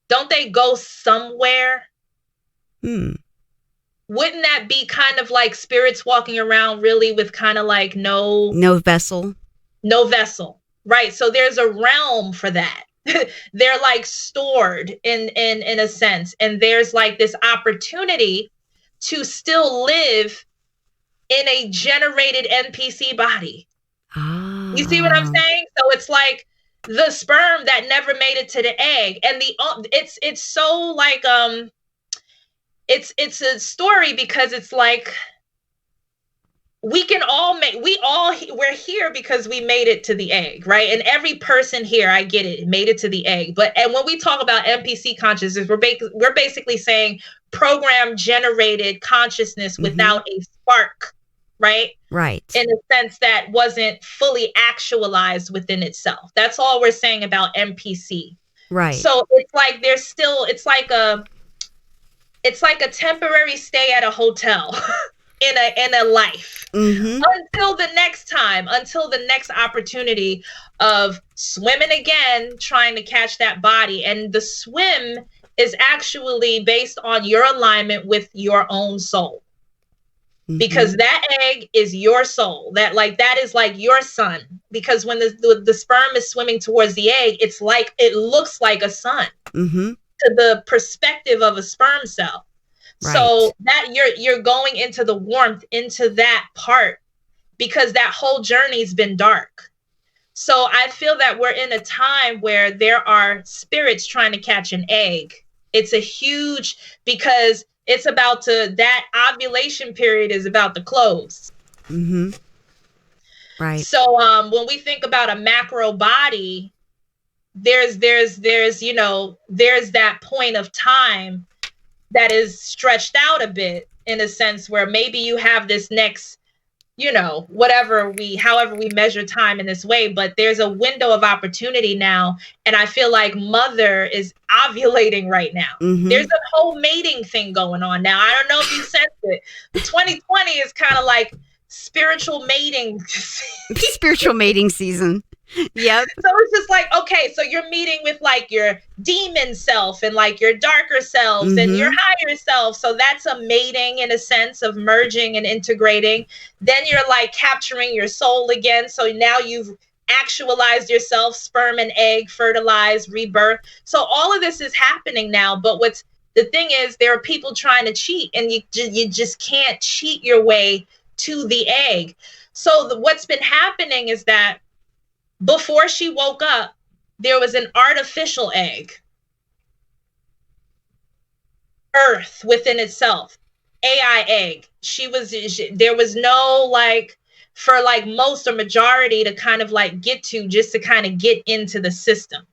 [SPEAKER 5] Don't they go somewhere? Wouldn't that be kind of like spirits walking around really with kind of like no
[SPEAKER 4] vessel?
[SPEAKER 5] No vessel. Right. So there's a realm for that. They're like stored in a sense. And there's like this opportunity to still live in a generated NPC body. Oh. You see what I'm saying? So it's like the sperm that never made it to the egg, and it's so like it's a story because it's like we're here because we made it to the egg, right? And every person here, I get it, made it to the egg. And when we talk about NPC consciousness, we're basically saying program generated consciousness without a spark. Right?
[SPEAKER 4] Right.
[SPEAKER 5] In a sense that wasn't fully actualized within itself. That's all we're saying about NPC.
[SPEAKER 4] Right.
[SPEAKER 5] So it's like it's like a temporary stay at a hotel in a life until the next opportunity of swimming again, trying to catch that body. And the swim is actually based on your alignment with your own soul. Because that egg is your soul. That is like your sun. Because when the sperm is swimming towards the egg, it looks like a sun to the perspective of a sperm cell. Right. So that you're going into the warmth into that part because that whole journey's been dark. So I feel that we're in a time where there are spirits trying to catch an egg. It's a huge, because it's about to, that ovulation period is about to close.
[SPEAKER 4] Mm-hmm. Right.
[SPEAKER 5] So when we think about a macro body, there's you know, there's that point of time that is stretched out a bit, in a sense where maybe you have this next, you know, however we measure time in this way, but there's a window of opportunity now. And I feel like Mother is ovulating right now.
[SPEAKER 4] Mm-hmm.
[SPEAKER 5] There's a whole mating thing going on now. I don't know if you sense it. 2020 is kind of like spiritual mating.
[SPEAKER 4] Spiritual mating season. Yep.
[SPEAKER 5] So it's just like, okay, so you're meeting with like your demon self and like your darker selves and your higher self. So that's a mating, in a sense of merging and integrating. Then you're like capturing your soul again. So now you've actualized yourself, sperm and egg, fertilized, rebirth. So all of this is happening now. But the thing is, there are people trying to cheat, and you just can't cheat your way to the egg. So what's been happening is that before she woke up, there was an artificial egg, Earth within itself, AI egg. There was no like, for like most or majority to kind of like get to, just to kind of get into the system.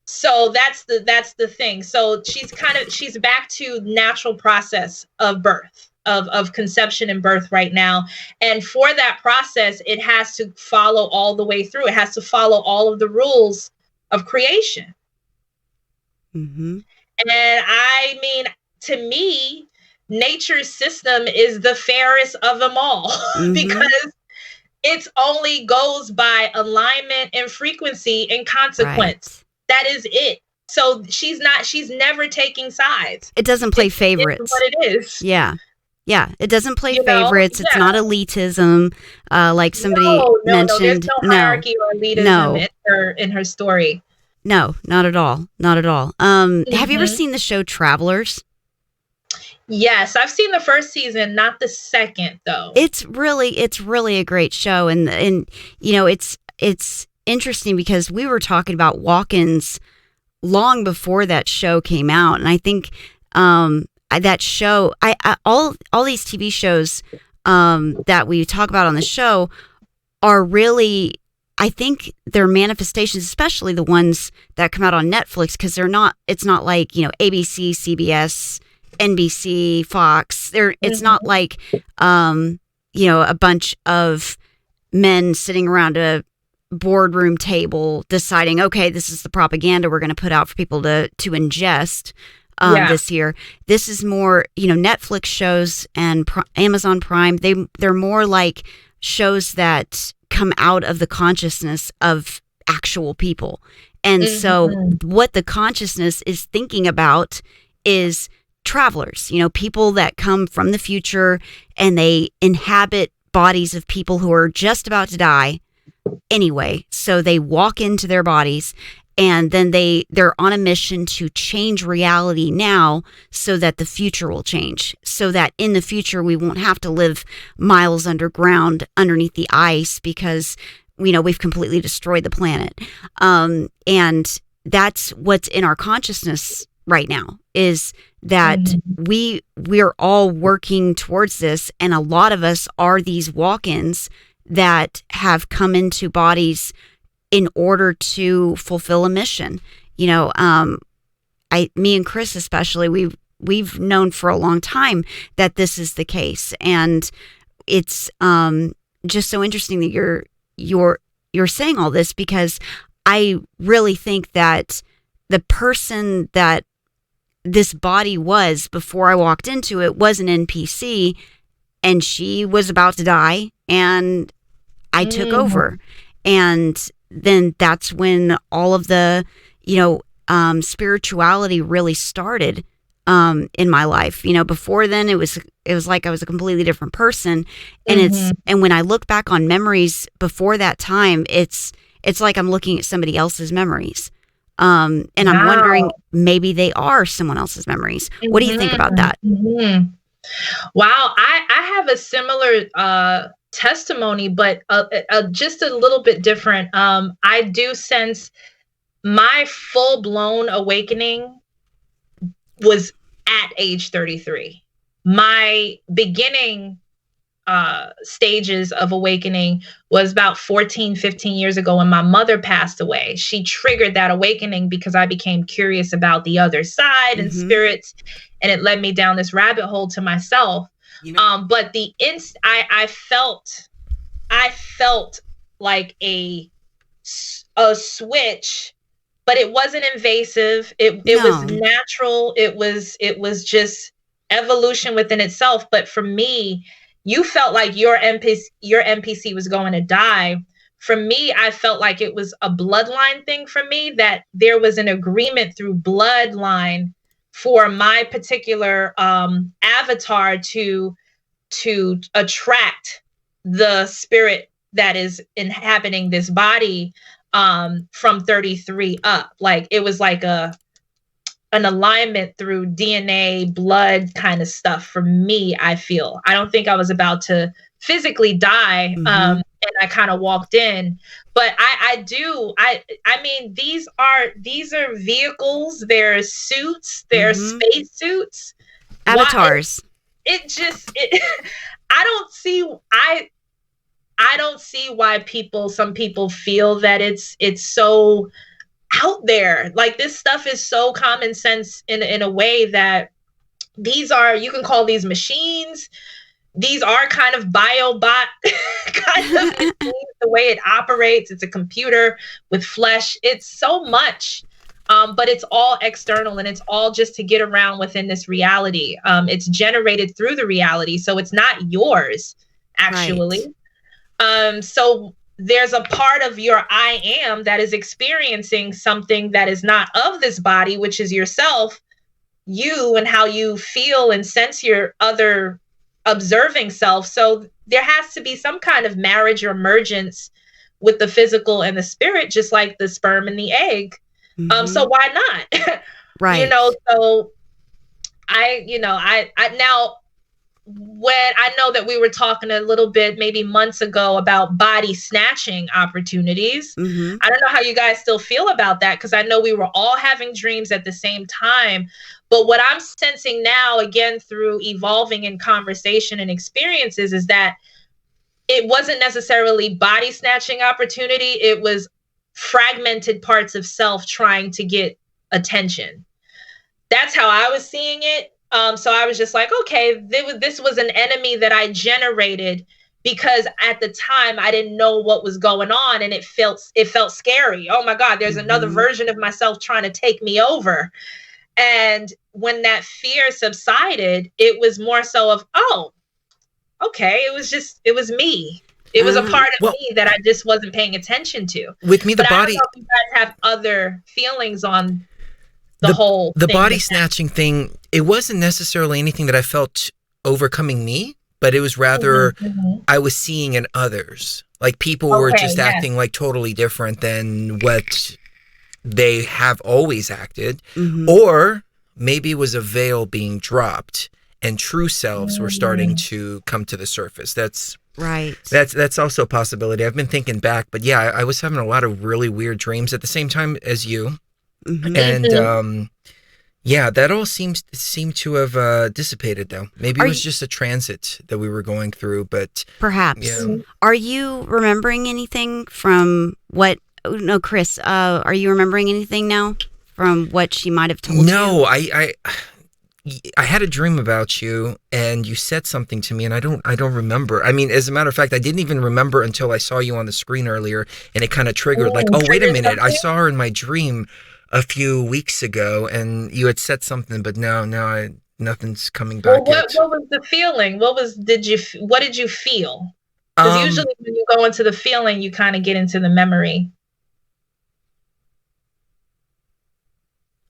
[SPEAKER 5] So that's the thing. So she's back to natural process of birth. Of conception and birth right now. And for that process, it has to follow all the way through. It has to follow all of the rules of creation.
[SPEAKER 4] Mm-hmm.
[SPEAKER 5] And I mean, to me, nature's system is the fairest of them all, because it only goes by alignment and frequency and consequence. Right. That is it. So she's never taking sides.
[SPEAKER 4] It doesn't play favorites.
[SPEAKER 5] It's what it is.
[SPEAKER 4] Yeah. Yeah, it doesn't play favorites. It's not elitism, like somebody mentioned.
[SPEAKER 5] There's no hierarchy or elitism in her story.
[SPEAKER 4] No, not at all. Not at all. Have you ever seen the show Travelers?
[SPEAKER 5] Yes, I've seen the first season, not the second though.
[SPEAKER 4] It's really a great show, and you know, it's interesting because we were talking about walk-ins long before that show came out, and I think that show, all these TV shows that we talk about on the show are really, I think they're manifestations, especially the ones that come out on Netflix, because it's not like, you know, ABC, CBS, NBC, Fox. It's not like, you know, a bunch of men sitting around a boardroom table deciding, okay, this is the propaganda we're going to put out for people to ingest. This year. This is more, you know, Netflix shows and Amazon Prime. They're more like shows that come out of the consciousness of actual people. And so what the consciousness is thinking about is travelers, you know, people that come from the future and they inhabit bodies of people who are just about to die anyway. So they walk into their bodies, and then they're on a mission to change reality now so that the future will change. So that in the future, we won't have to live miles underground underneath the ice because, you know, we've completely destroyed the planet. And that's what's in our consciousness right now, is that we're all working towards this. And a lot of us are these walk-ins that have come into bodies in order to fulfill a mission. You know, me and Chris especially, we've known for a long time that this is the case, and it's just so interesting that you're saying all this, because I really think that the person that this body was before I walked into it was an NPC, and she was about to die, and I took over, and then that's when all of the, you know, spirituality really started in my life. You know, before then it was like I was a completely different person. And and when I look back on memories before that time, it's like I'm looking at somebody else's memories. And I'm wondering, maybe they are someone else's memories. What do you think about that?
[SPEAKER 5] Wow. I have a similar testimony, but just a little bit different. I do sense my full-blown awakening was at age 33. My beginning stages of awakening was about 14, 15 years ago when my mother passed away. She triggered that awakening because I became curious about the other side and spirits, and it led me down this rabbit hole to myself. But I felt like a switch, but it wasn't invasive. It was natural. It was just evolution within itself. But for me, you felt like your NPC was going to die. For me, I felt like it was a bloodline thing for me, that there was an agreement through bloodline for my particular avatar to attract the spirit that is inhabiting this body from 33 up. Like it was like an alignment through DNA, blood kind of stuff for me. I don't think I was about to physically die. And I kind of walked in, but I mean, these are vehicles, they're suits, they're space suits,
[SPEAKER 4] avatars.
[SPEAKER 5] I don't see why some people feel that it's so out there. Like, this stuff is so common sense in a way that you can call these machines. These are kind of biobot kind of machines, the way it operates. It's a computer with flesh. It's so much, but it's all external, and it's all just to get around within this reality. It's generated through the reality, so it's not yours, actually. Right. So there's a part of your I am that is experiencing something that is not of this body, which is yourself, you, and how you feel and sense your other observing self. So there has to be some kind of marriage or emergence with the physical and the spirit, just like the sperm and the egg. So why not?
[SPEAKER 4] Right.
[SPEAKER 5] So I now, when I know that we were talking a little bit maybe months ago about body snatching opportunities. I don't know how you guys still feel about that, because I know we were all having dreams at the same time. But what I'm sensing now, again, through evolving in conversation and experiences, is that it wasn't necessarily body snatching opportunity. It was fragmented parts of self trying to get attention. That's how I was seeing it. So I was just like, okay, this was an enemy that I generated because at the time I didn't know what was going on, and it felt scary. Oh my God, there's another version of myself trying to take me over. And when that fear subsided, it was more so of, oh, okay, it was me. It was a part of me that I just wasn't paying attention to.
[SPEAKER 3] With me, the body.
[SPEAKER 5] I don't know if you guys have other feelings on the
[SPEAKER 3] body snatching thing. It wasn't necessarily anything that I felt overcoming me, but it was rather I was seeing in others. Like, people were just acting like totally different than what they have always acted. Or maybe it was a veil being dropped and true selves were starting to come to the surface. That's
[SPEAKER 4] right.
[SPEAKER 3] That's also a possibility. I've been thinking back, but yeah, I was having a lot of really weird dreams at the same time as you. And yeah, that all seemed to have dissipated, though. Maybe it was just a transit that we were going through, but
[SPEAKER 4] perhaps.
[SPEAKER 3] Yeah.
[SPEAKER 4] Are you remembering anything from what? No, Chris. Are you remembering anything now from what she might have told you?
[SPEAKER 3] No, I had a dream about you, and you said something to me, and I don't remember. I mean, as a matter of fact, I didn't even remember until I saw you on the screen earlier, and it kind of triggered, like, oh, wait a minute, I saw her in my dream a few weeks ago, and you had said something, but no, nothing's coming back yet.
[SPEAKER 5] What was the feeling? What did you feel? Because usually when you go into the feeling, you kind of get into the memory.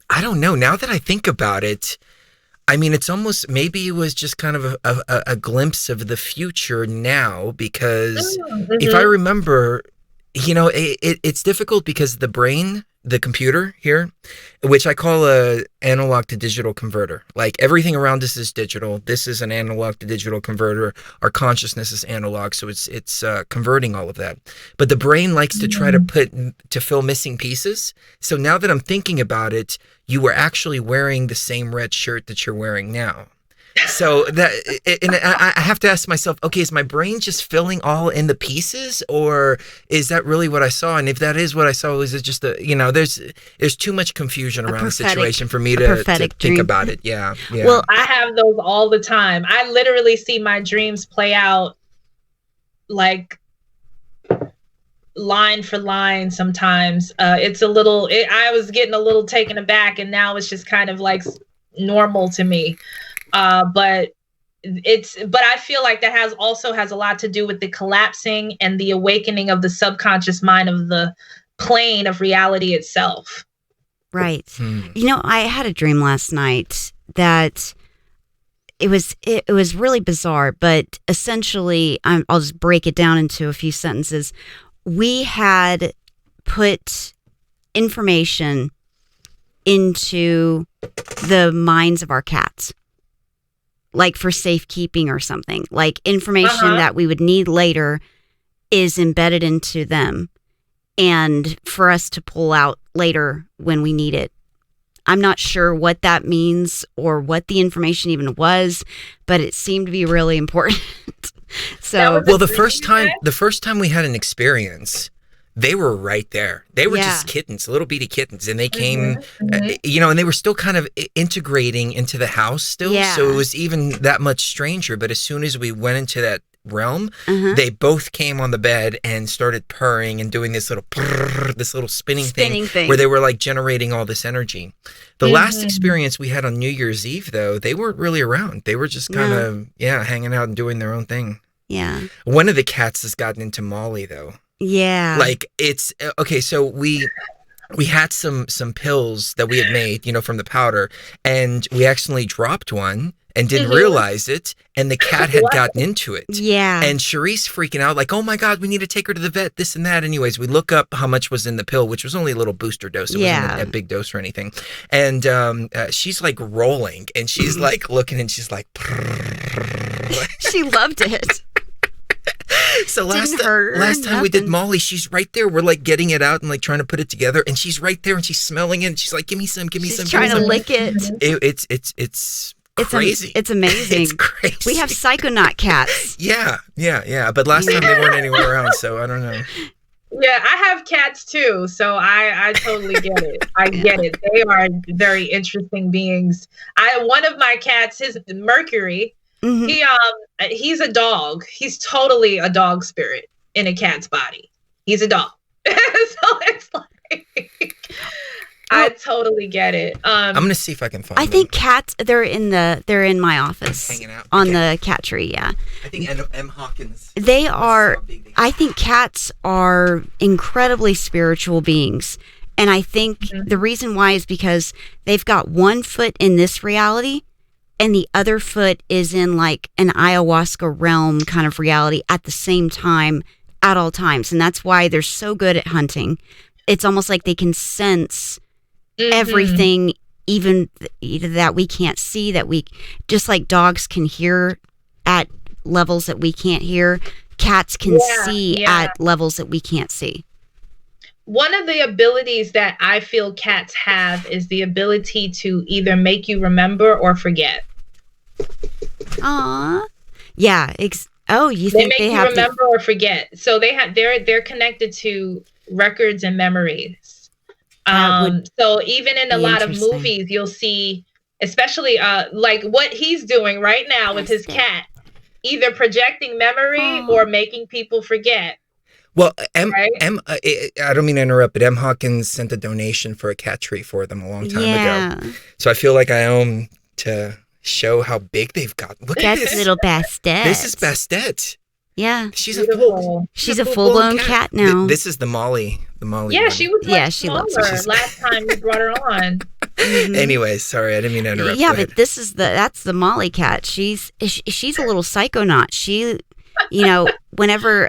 [SPEAKER 3] I don't know. Now that I think about it, I mean, it's almost, maybe it was just kind of a glimpse of the future now, because if I remember, it's difficult because the brain the computer here, which I call a analog to digital converter. Like everything around us is digital. This is an analog to digital converter. Our consciousness is analog, so it's converting all of that. But the brain likes to try to fill missing pieces. So now that I'm thinking about it, you were actually wearing the same red shirt that you're wearing now. So that, and I have to ask myself, okay, is my brain just filling all in the pieces, or is that really what I saw? And if that is what I saw, is it just there's too much confusion around the situation for me to think about it. Yeah.
[SPEAKER 5] Well, I have those all the time. I literally see my dreams play out like line for line sometimes. I was getting a little taken aback, and now it's just kind of like normal to me. But I feel like that also has a lot to do with the collapsing and the awakening of the subconscious mind of the plane of reality itself.
[SPEAKER 4] Right. I had a dream last night that it was really bizarre, but essentially I'll just break it down into a few sentences. We had put information into the minds of our cats, like for safekeeping or something, like information that we would need later is embedded into them and for us to pull out later when we need it. I'm not sure what that means or what the information even was, but it seemed to be really important. So,
[SPEAKER 3] well, the first time we had an experience, they were right there. They were just kittens, little bitty kittens, and they came, and they were still kind of integrating into the house still. Yeah. So it was even that much stranger. But as soon as we went into that realm, they both came on the bed and started purring and doing this little spinning thing where they were like generating all this energy. The last experience we had on New Year's Eve, though, they weren't really around. They were just kind of hanging out and doing their own thing.
[SPEAKER 4] Yeah.
[SPEAKER 3] One of the cats has gotten into Molly, though.
[SPEAKER 4] Yeah.
[SPEAKER 3] Like it's okay. So we had some pills that we had made, from the powder, and we accidentally dropped one and didn't realize it, and the cat had gotten into it.
[SPEAKER 4] Yeah.
[SPEAKER 3] And Sharice freaking out like, oh my God, we need to take her to the vet, this and that. Anyways, we look up how much was in the pill, which was only a little booster dose. It wasn't a big dose or anything. And she's like rolling, and she's like looking, and she's like,
[SPEAKER 4] she loved it.
[SPEAKER 3] So last time we did Molly, she's right there. We're like getting it out and like trying to put it together, and she's right there and she's smelling it. And she's like, "Give me some, give me some."
[SPEAKER 4] She's trying to lick it.
[SPEAKER 3] It's crazy.
[SPEAKER 4] It's amazing.
[SPEAKER 3] It's crazy.
[SPEAKER 4] We have psychonaut cats.
[SPEAKER 3] Yeah. But last time they weren't anywhere around, so I don't know.
[SPEAKER 5] Yeah, I have cats too, so I totally get it. I get it. They are very interesting beings. One of my cats, his Mercury. He's a dog. He's totally a dog spirit in a cat's body. He's a dog. So it's like I totally get it.
[SPEAKER 3] I'm gonna see if I can find.
[SPEAKER 4] I think cats. They're in my office,
[SPEAKER 3] hanging out
[SPEAKER 4] on the cat tree. Yeah.
[SPEAKER 3] I think M. Hawkins.
[SPEAKER 4] They are. I think cats are incredibly spiritual beings, and I think the reason why is because they've got one foot in this reality, and the other foot is in like an ayahuasca realm kind of reality at the same time, at all times. And that's why they're so good at hunting. It's almost like they can sense everything, even that we can't see, just like dogs can hear at levels that we can't hear, cats can see at levels that we can't see.
[SPEAKER 5] One of the abilities that I feel cats have is the ability to either make you remember or forget.
[SPEAKER 4] Aww. Yeah. You think
[SPEAKER 5] they make you remember or forget? So they're connected to records and memories. So even in a lot of movies, you'll see, especially like what he's doing right now with his cat, either projecting memory or making people forget.
[SPEAKER 3] Well, I don't mean to interrupt, but M. Hawkins sent a donation for a cat tree for them a long time ago. So I feel like I owe him to show how big they've got. Look at this.
[SPEAKER 4] Little Bastet.
[SPEAKER 3] This is Bastet.
[SPEAKER 4] Yeah.
[SPEAKER 5] She's a
[SPEAKER 4] full-blown cat now.
[SPEAKER 3] This is the Molly.
[SPEAKER 5] Yeah,
[SPEAKER 3] one.
[SPEAKER 5] she was she loves her last time you brought her on.
[SPEAKER 3] Anyway, sorry, I didn't mean to interrupt.
[SPEAKER 4] Yeah, but that's the Molly cat. She's a little psychonaut. whenever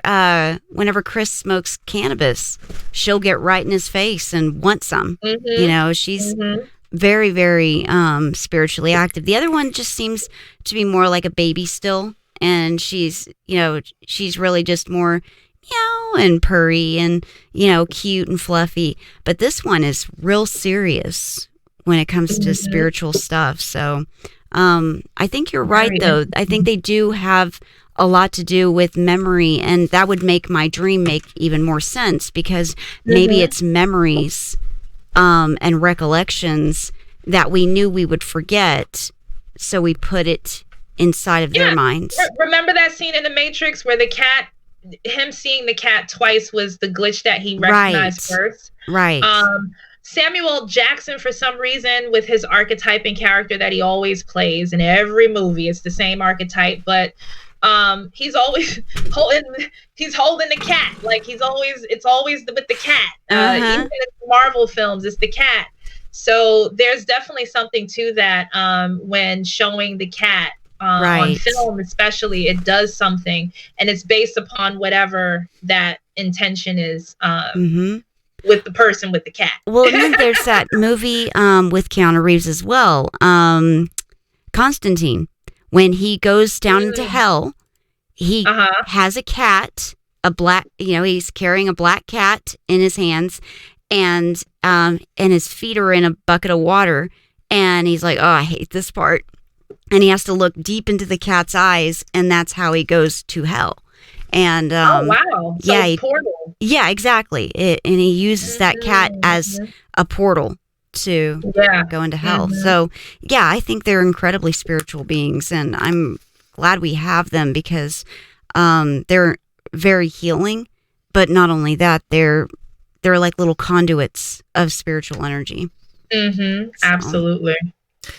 [SPEAKER 4] Chris smokes cannabis, she'll get right in his face and want some. She's very, very spiritually active. The other one just seems to be more like a baby still, and she's really just more meow and purry and cute and fluffy. But this one is real serious when it comes to spiritual stuff. So I think you're right, though. I think they do have a lot to do with memory, and that would make my dream make even more sense, because maybe it's memories and recollections that we knew we would forget, so we put it inside of their minds.
[SPEAKER 5] Remember that scene in The Matrix where him seeing the cat twice was the glitch that he recognized first?
[SPEAKER 4] Right.
[SPEAKER 5] Samuel Jackson, for some reason, with his archetyping character that he always plays in every movie, it's the same archetype, but he's always holding the cat. Like it's always with the cat. Even in the Marvel films, it's the cat. So there's definitely something to that. When showing the cat on film, especially, it does something, and it's based upon whatever that intention is. With the person with the cat.
[SPEAKER 4] Well, and then there's that movie with Keanu Reeves as well, Constantine. When he goes down into hell, he has a cat, he's carrying a black cat in his hands, and his feet are in a bucket of water, and he's like, oh, I hate this part. And he has to look deep into the cat's eyes, and that's how he goes to hell. And
[SPEAKER 5] oh wow! So portal.
[SPEAKER 4] Yeah, exactly. And he uses that cat as a portal to go into hell. So yeah, I think they're incredibly spiritual beings, and I'm glad we have them, because they're very healing. But not only that, they're like little conduits of spiritual energy. So.
[SPEAKER 5] Absolutely.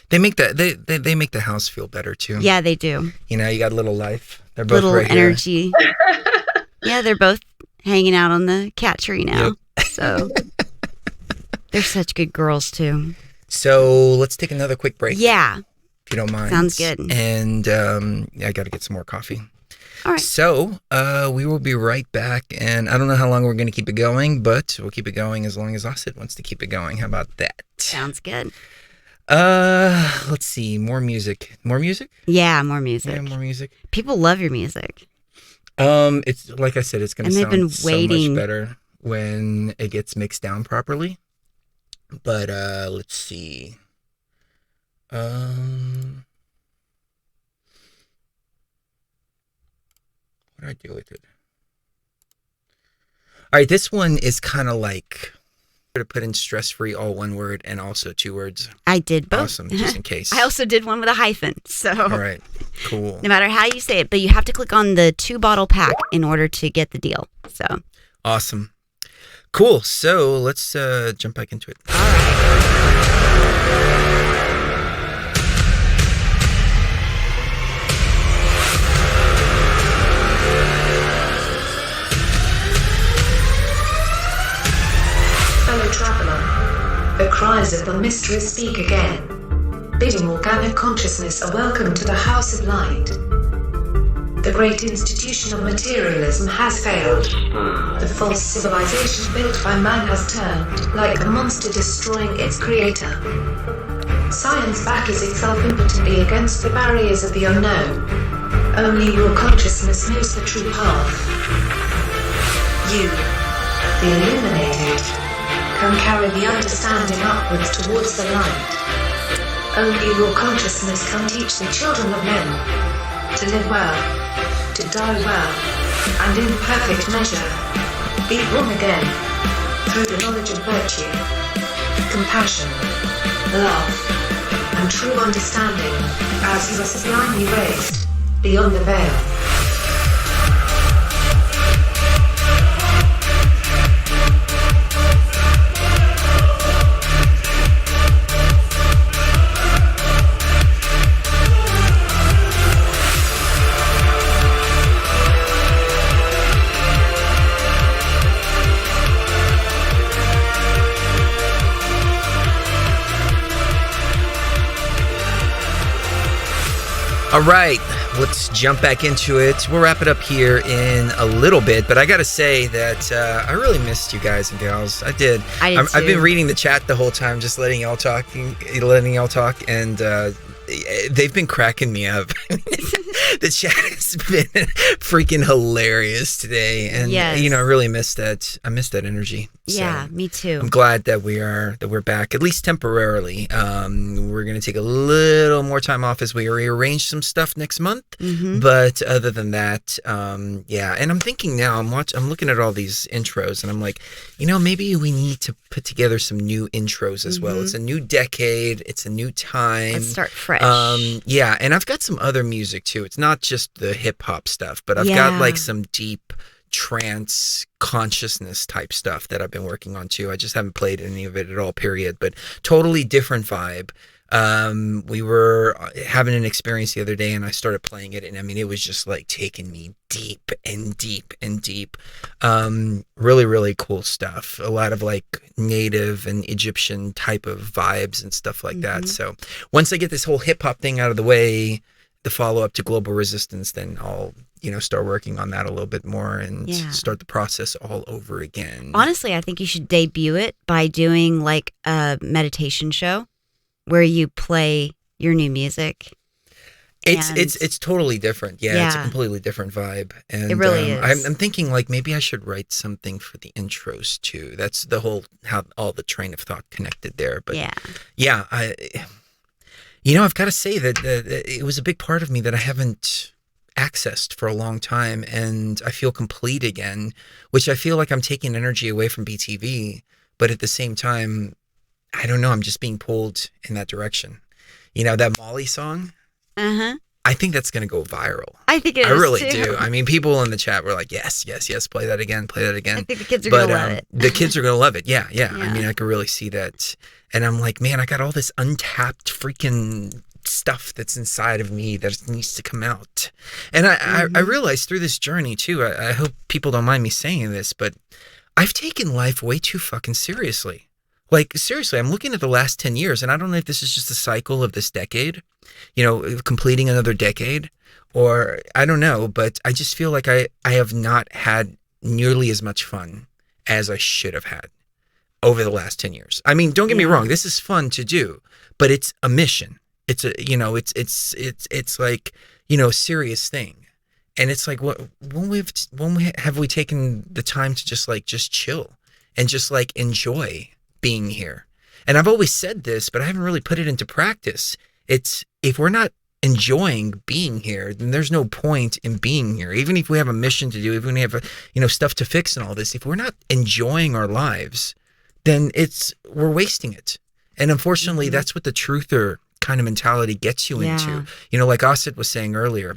[SPEAKER 3] They make they make the house feel better too.
[SPEAKER 4] Yeah, they do.
[SPEAKER 3] You got a little life. They're both
[SPEAKER 4] little
[SPEAKER 3] right
[SPEAKER 4] energy. Yeah, they're both hanging out on the cat tree now. Yep. So they're such good girls too.
[SPEAKER 3] So let's take another quick break.
[SPEAKER 4] Yeah.
[SPEAKER 3] If you don't mind.
[SPEAKER 4] Sounds good.
[SPEAKER 3] And I got to get some more coffee.
[SPEAKER 4] All right.
[SPEAKER 3] So we will be right back. And I don't know how long we're going to keep it going, but we'll keep it going as long as Osid wants to keep it going. How about that?
[SPEAKER 4] Sounds good.
[SPEAKER 3] Let's see. More music. More music?
[SPEAKER 4] Yeah, more music.
[SPEAKER 3] Yeah, more music.
[SPEAKER 4] People love your music.
[SPEAKER 3] It's like I said, it's going to sound so much
[SPEAKER 4] waiting.
[SPEAKER 3] better when it gets mixed down properly. But let's see. What do I do with it? All right, this one is kind of like to put in stress-free, all one word, and also two words.
[SPEAKER 4] I did both.
[SPEAKER 3] Awesome, just in case.
[SPEAKER 4] I also did one with a hyphen. So
[SPEAKER 3] all right, cool.
[SPEAKER 4] No matter how you say it, but you have to click on the 2-bottle pack in order to get the deal. So
[SPEAKER 3] awesome, cool. So let's jump back into it.
[SPEAKER 4] All right.
[SPEAKER 2] Traveler, the cries of the mistress speak again, bidding organic consciousness a welcome to the House of Light. The great institution of materialism has failed. The false civilization built by man has turned like a monster destroying its creator. Science battles itself impotently against the barriers of the unknown. Only your consciousness knows the true path. You, the illuminated, can carry the understanding upwards towards the light. Only your consciousness can teach the children of men to live well, to die well, and in perfect measure, be born again, through the knowledge of virtue, compassion, love, and true understanding, as you are sublimely raised, beyond the veil.
[SPEAKER 3] All right, Let's jump back into it. We'll wrap it up here in a little bit, but I gotta say that I really missed you guys and gals. I did. I've been reading the chat the whole time, just letting y'all talk, and they've been cracking me up. The chat has been freaking hilarious today, and I really missed that. I missed that energy.
[SPEAKER 4] Yeah,
[SPEAKER 3] so
[SPEAKER 4] me too.
[SPEAKER 3] I'm glad that we're back, at least temporarily. We're gonna take a little more time off as we rearrange some stuff next month. But other than that, and I'm thinking now, I'm looking at all these intros, and I'm like, maybe we need to put together some new intros as well. It's a new decade. It's a new time.
[SPEAKER 4] Let's start fresh.
[SPEAKER 3] And I've got some other music too. It's not just the hip hop stuff, but I've got like some deep trance consciousness type stuff that I've been working on too. I just haven't played any of it at all, period, but totally different vibe. We were having an experience the other day, and I started playing it, and I mean, it was just like taking me deep and deep and deep. Really, really cool stuff. A lot of like native and Egyptian type of vibes and stuff like that. So once I get this whole hip hop thing out of the way, the follow up to Global Resistance, then I'll start working on that a little bit more and start the process all over again.
[SPEAKER 4] Honestly, I think you should debut it by doing like a meditation show where you play your new music.
[SPEAKER 3] It's totally different. Yeah, it's a completely different vibe. And
[SPEAKER 4] it really is.
[SPEAKER 3] I'm thinking like maybe I should write something for the intros too. That's the whole how all the train of thought connected there. But I've got to say that it was a big part of me that I haven't accessed for a long time, and I feel complete again, which I feel like I'm taking energy away from BTV, but at the same time, I don't know, I'm just being pulled in that direction. That Molly song? I think that's going to go viral.
[SPEAKER 4] I think it is,
[SPEAKER 3] I really
[SPEAKER 4] too.
[SPEAKER 3] do. I mean, people in the chat were like, yes, play that again.
[SPEAKER 4] I think the kids are going to love it.
[SPEAKER 3] The kids are going to love it. Yeah. I mean, I can really see that. And I'm like, man, I got all this untapped freaking stuff that's inside of me that needs to come out. And I realized through this journey too, I hope people don't mind me saying this, but I've taken life way too fucking seriously. Like, seriously, I'm looking at the last 10 years, and I don't know if this is just a cycle of this decade, completing another decade, or I don't know, but I just feel like I have not had nearly as much fun as I should have had over the last 10 years. I mean, don't get me wrong, this is fun to do, but it's a mission. It's a, it's like, a serious thing. And it's like, when have we taken the time to just chill and just like enjoy being here? And I've always said this, but I haven't really put it into practice. It's, if we're not enjoying being here, then there's no point in being here. Even if we have a mission to do, even if we have stuff to fix and all this, if we're not enjoying our lives, then we're wasting it. And unfortunately, that's what the truther kind of mentality gets you into. Like Asid was saying earlier,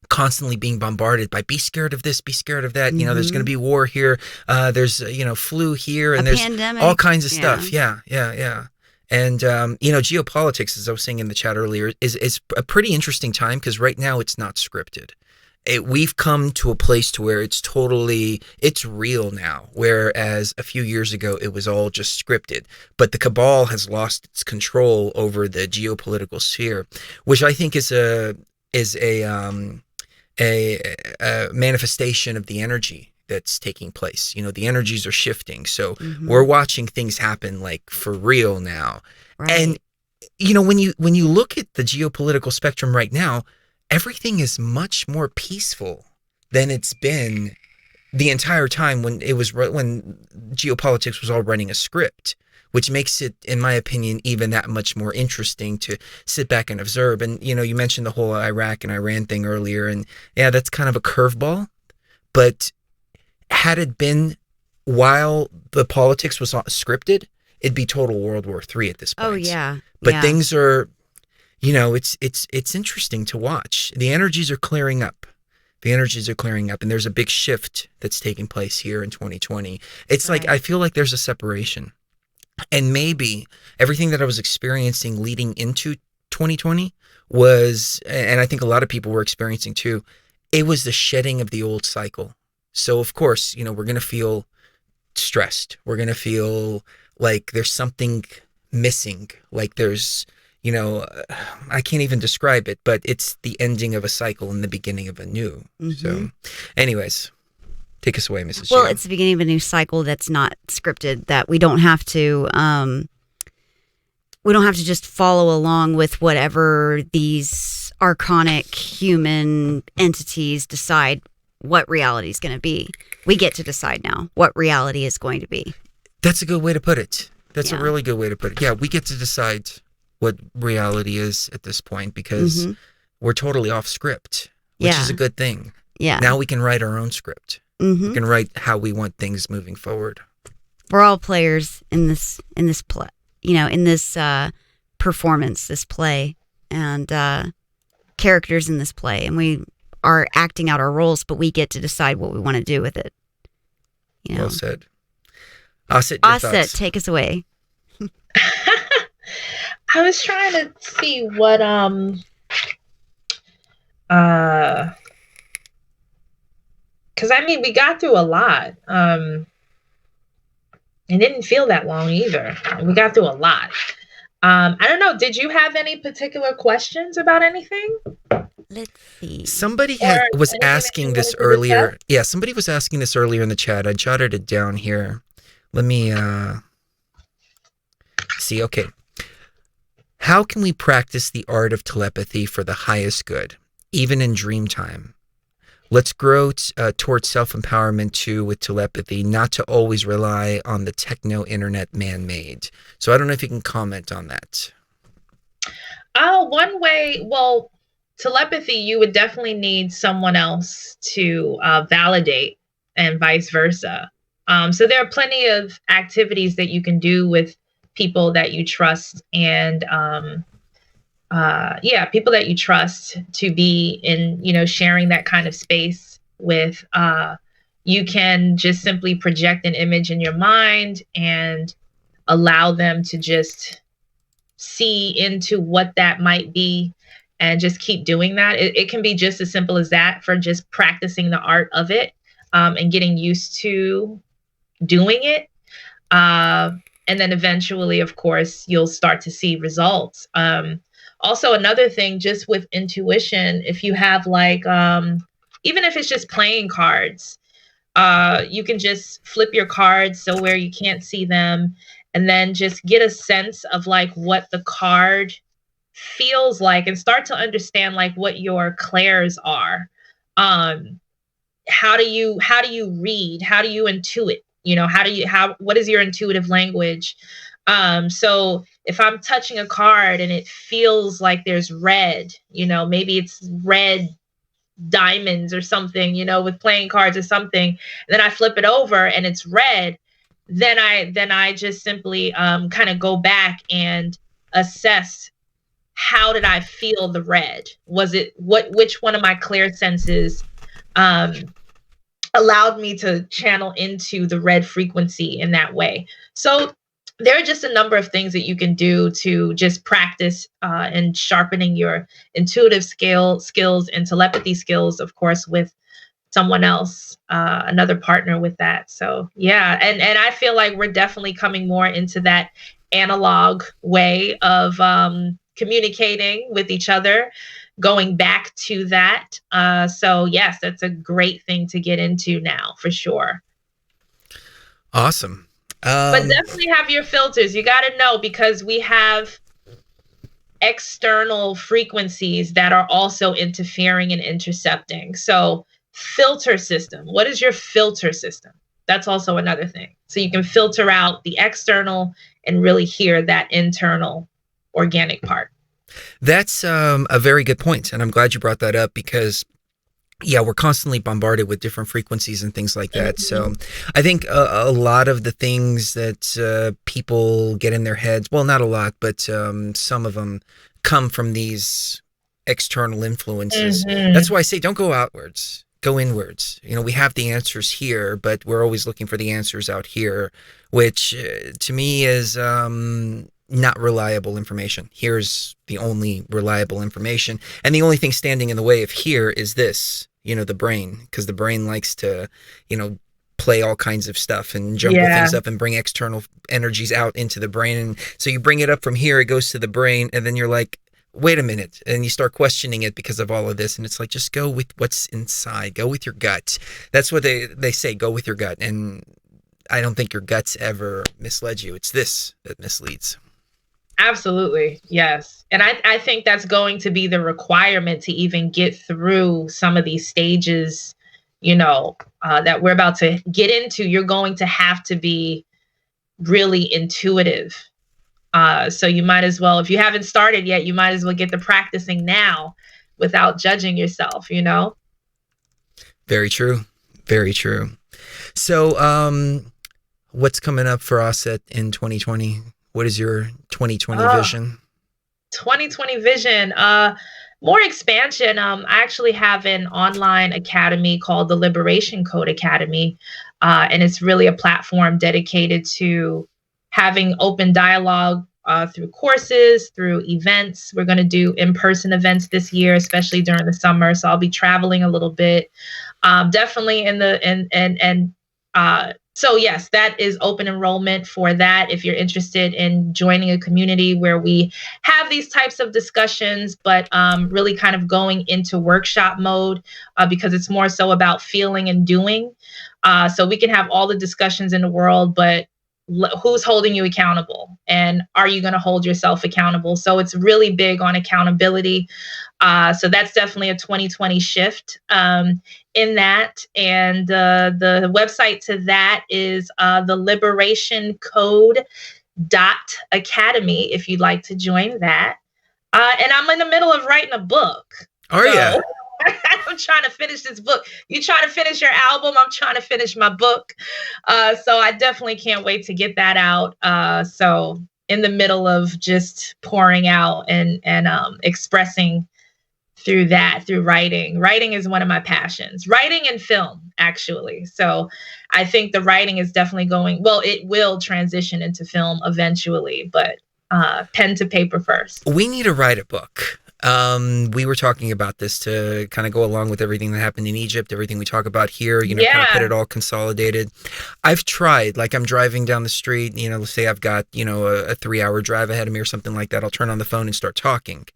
[SPEAKER 3] constantly being bombarded by be scared of this, be scared of that. There's going to be war here. There's flu here, and there's pandemic. All kinds of stuff. Yeah. And geopolitics, as I was saying in the chat earlier, is a pretty interesting time because right now it's not scripted. We've come to a place to where it's real now, whereas a few years ago it was all just scripted. But the cabal has lost its control over the geopolitical sphere, which I think is a manifestation of the energy that's taking place. The energies are shifting, so we're watching things happen like for real now. Right. And when you look at the geopolitical spectrum right now, everything is much more peaceful than it's been the entire time when geopolitics was all running a script, which makes it, in my opinion, even that much more interesting to sit back and observe. And, you mentioned the whole Iraq and Iran thing earlier, and yeah, that's kind of a curveball. But had it been while the politics was scripted, it'd be total World War III at this point.
[SPEAKER 4] Oh, yeah.
[SPEAKER 3] But things are, it's interesting to watch. The energies are clearing up. And there's a big shift that's taking place here in 2020. It's like, I feel like there's a separation. And maybe everything that I was experiencing leading into 2020 was, and I think a lot of people were experiencing too, it was the shedding of the old cycle. So of course, we're going to feel stressed. We're going to feel like there's something missing. Like there's, I can't even describe it, but it's the ending of a cycle and the beginning of a new. So anyways, take us away, Mrs.
[SPEAKER 4] Well,
[SPEAKER 3] Gio.
[SPEAKER 4] it's the beginning of a new cycle that's not scripted, that we don't have to just follow along with whatever these archonic human entities decide what reality is going to be. We get to decide now what reality is going to be.
[SPEAKER 3] That's a good way to put it. That's a really good way to put it. Yeah, we get to decide what reality is at this point, because we're totally off script, which is a good thing.
[SPEAKER 4] Yeah.
[SPEAKER 3] Now we can write our own script. We can write how we want things moving forward.
[SPEAKER 4] We're all players in this play, in this performance, this play, and characters in this play, and we are acting out our roles, but we get to decide what we want to do with it.
[SPEAKER 3] Well said. Asit,
[SPEAKER 4] take us away.
[SPEAKER 5] I was trying to see what because we got through a lot. It didn't feel that long either. We got through a lot. I don't know. Did you have any particular questions about anything?
[SPEAKER 4] Let's see.
[SPEAKER 3] Somebody was asking this earlier. Yeah, somebody was asking this earlier in the chat. I jotted it down here. Let me see. Okay. How can we practice the art of telepathy for the highest good, even in dream time? Let's grow towards self-empowerment too with telepathy, not to always rely on the techno-internet man-made. So I don't know if you can comment on that.
[SPEAKER 5] One way, well, telepathy, you would definitely need someone else to validate, and vice versa. So there are plenty of activities that you can do with people that you trust, and people that you trust to be in, sharing that kind of space with. You can just simply project an image in your mind and allow them to just see into what that might be, and just keep doing that. It can be just as simple as that, for just practicing the art of it, and getting used to doing it. And then eventually, of course, you'll start to see results. Also, another thing, just with intuition, if you have even if it's just playing cards, you can just flip your cards so where you can't see them, and then just get a sense of what the card feels like, and start to understand what your clairs are. How do you read? How do you intuit? What is your intuitive language? So if I'm touching a card and it feels like there's red, maybe it's red diamonds or something, with playing cards or something, and then I flip it over and it's red, then I just simply kind of go back and assess, how did I feel the red? Was it which one of my clear senses allowed me to channel into the red frequency in that way? So there are just a number of things that you can do to just practice and sharpening your intuitive skills and telepathy skills, of course, with someone else, another partner with that. So yeah, and I feel like we're definitely coming more into that analog way of communicating with each other, going back to that. So yes, that's a great thing to get into now, for sure.
[SPEAKER 3] Awesome.
[SPEAKER 5] But definitely have your filters. You got to know, because we have external frequencies that are also interfering and intercepting. So filter system. What is your filter system? That's also another thing. So you can filter out the external and really hear that internal organic part.
[SPEAKER 3] That's a very good point. And I'm glad you brought that up, because yeah, we're constantly bombarded with different frequencies and things like that. So I think a lot of the things that people get in their heads, well, not a lot, but some of them come from these external influences. That's why I say don't go outwards, go inwards. We have the answers here, but we're always looking for the answers out here, which to me is not reliable information. Here's the only reliable information. And the only thing standing in the way of here is this, the brain, because the brain likes to, play all kinds of stuff and jumble things up and bring external energies out into the brain. And so you bring it up from here, it goes to the brain, and then you're like, wait a minute. And you start questioning it because of all of this. And it's like, just go with what's inside. Go with your gut. That's what they say, go with your gut. And I don't think your guts ever misled you. It's this that misleads.
[SPEAKER 5] Absolutely. Yes. And I think that's going to be the requirement to even get through some of these stages, that we're about to get into. You're going to have to be really intuitive. So you might as well, if you haven't started yet, you might as well get to practicing now without judging yourself,
[SPEAKER 3] Very true. Very true. So what's coming up for us in 2020? What is your 2020 vision? 2020
[SPEAKER 5] vision, more expansion. I actually have an online academy called the Liberation Code Academy. And it's really a platform dedicated to having open dialogue through courses, through events. We're going to do in-person events this year, especially during the summer. So I'll be traveling a little bit. Definitely so yes, that is open enrollment for that. If you're interested in joining a community where we have these types of discussions, but really kind of going into workshop mode because it's more so about feeling and doing. So we can have all the discussions in the world, but who's holding you accountable, and are you going to hold yourself accountable? So it's really big on accountability. So that's definitely a 2020 shift in that. And the website to that is the Liberation Code .academy if you'd like to join that. And I'm in the middle of writing a book.
[SPEAKER 3] Are you?
[SPEAKER 5] I'm trying to finish this book. You trying to finish your album? I'm trying to finish my book. So I definitely can't wait to get that out. So in the middle of just pouring out and expressing through writing. Writing is one of my passions. Writing and film, actually. So I think the writing is definitely it will transition into film eventually, but pen to paper first.
[SPEAKER 3] We need to write a book. We were talking about this to kind of go along with everything that happened in Egypt, everything we talk about here, kind of put it all consolidated. I've tried, like I'm driving down the street, let's say I've got, a 3-hour drive ahead of me or something like that. I'll turn on the phone and start talking.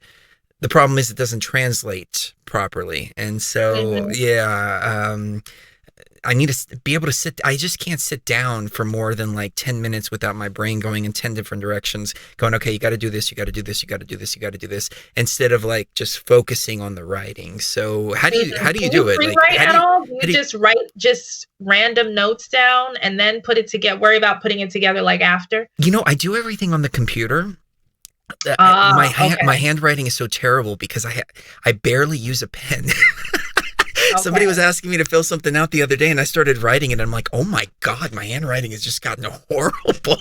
[SPEAKER 3] The problem is it doesn't translate properly. And so, I need to be able to I just can't sit down for more than like 10 minutes without my brain going in 10 different directions, going, okay, you got to do this, you got to do this, you got to do this, you got to do this, instead of like just focusing on the writing. So how do you do it?
[SPEAKER 5] Like, at all? Do you just write just random notes down and then worry about putting it together like after?
[SPEAKER 3] I do everything on the computer. My handwriting is so terrible because I barely use a pen. Okay. Somebody was asking me to fill something out the other day and I started writing it and I'm like, oh my God, my handwriting has just gotten horrible.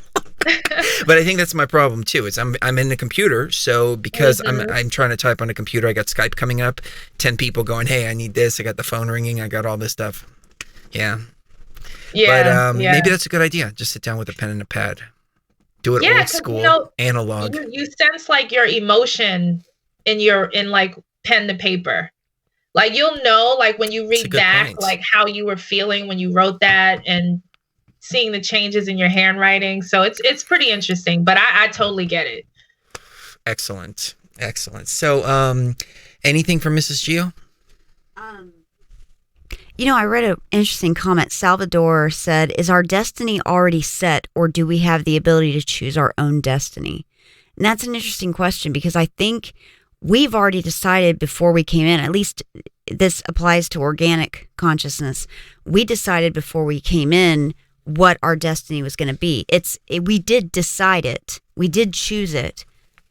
[SPEAKER 3] But I think that's my problem too. I'm in the computer, so because I'm trying to type on a computer, I got Skype coming up, 10 people going, hey, I need this, I got the phone ringing, I got all this stuff. Yeah. But maybe that's a good idea. Just sit down with a pen and a pad. Do it old school, analog.
[SPEAKER 5] You sense like your emotion in like pen to paper. Like you'll know, like when you read back, like how you were feeling when you wrote that, and seeing the changes in your handwriting. So it's pretty interesting. But I totally get it.
[SPEAKER 3] Excellent. So, anything from Mrs. Gio?
[SPEAKER 4] I read an interesting comment. Salvador said, "Is our destiny already set, or do we have the ability to choose our own destiny?" And that's an interesting question because I think we've already decided before we came in, at least this applies to organic consciousness. We decided before we came in what our destiny was going to be. We did decide it. We did choose it,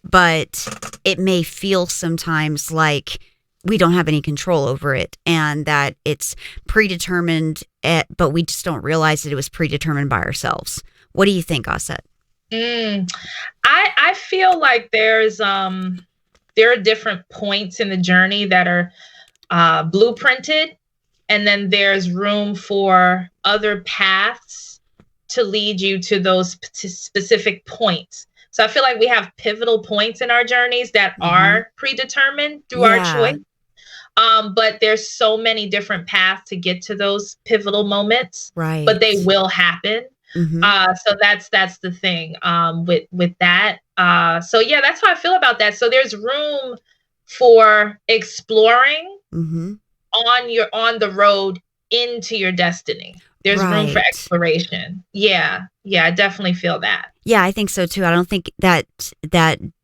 [SPEAKER 4] but it may feel sometimes like we don't have any control over it and that it's predetermined, but we just don't realize that it was predetermined by ourselves. What do you think, Aset?
[SPEAKER 5] I feel like there are different points in the journey that are blueprinted, and then there's room for other paths to lead you to those specific points. So I feel like we have pivotal points in our journeys that are predetermined through our choice. But there's so many different paths to get to those pivotal moments,
[SPEAKER 4] right?
[SPEAKER 5] But they will happen. So that's the thing with that. So yeah, that's how I feel about that. So there's room for exploring on the road into your destiny. There's room for exploration. Yeah, I definitely feel that.
[SPEAKER 4] Yeah, I think so too. I don't think that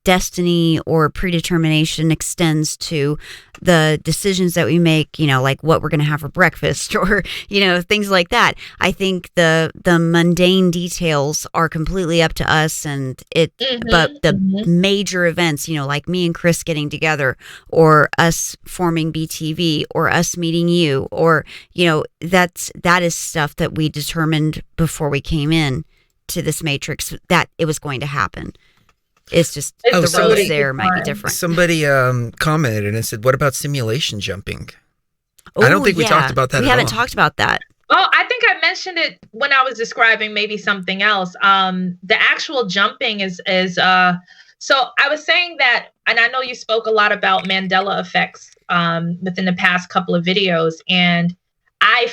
[SPEAKER 4] destiny or predetermination extends to the decisions that we make, like what we're going to have for breakfast or, things like that. I think the mundane details are completely up to us, but the major events, like me and Chris getting together, or us forming BTV, or us meeting you, or, that is stuff that we determined before we came in to this matrix that it was going to happen. It's just the roads there might be different.
[SPEAKER 3] Somebody commented and said, "What about simulation jumping?" I don't think we talked about that.
[SPEAKER 4] We haven't talked about that.
[SPEAKER 5] Oh, I think I mentioned it when I was describing maybe something else. The actual jumping is so I was saying that, and I know you spoke a lot about Mandela effects within the past couple of videos, and I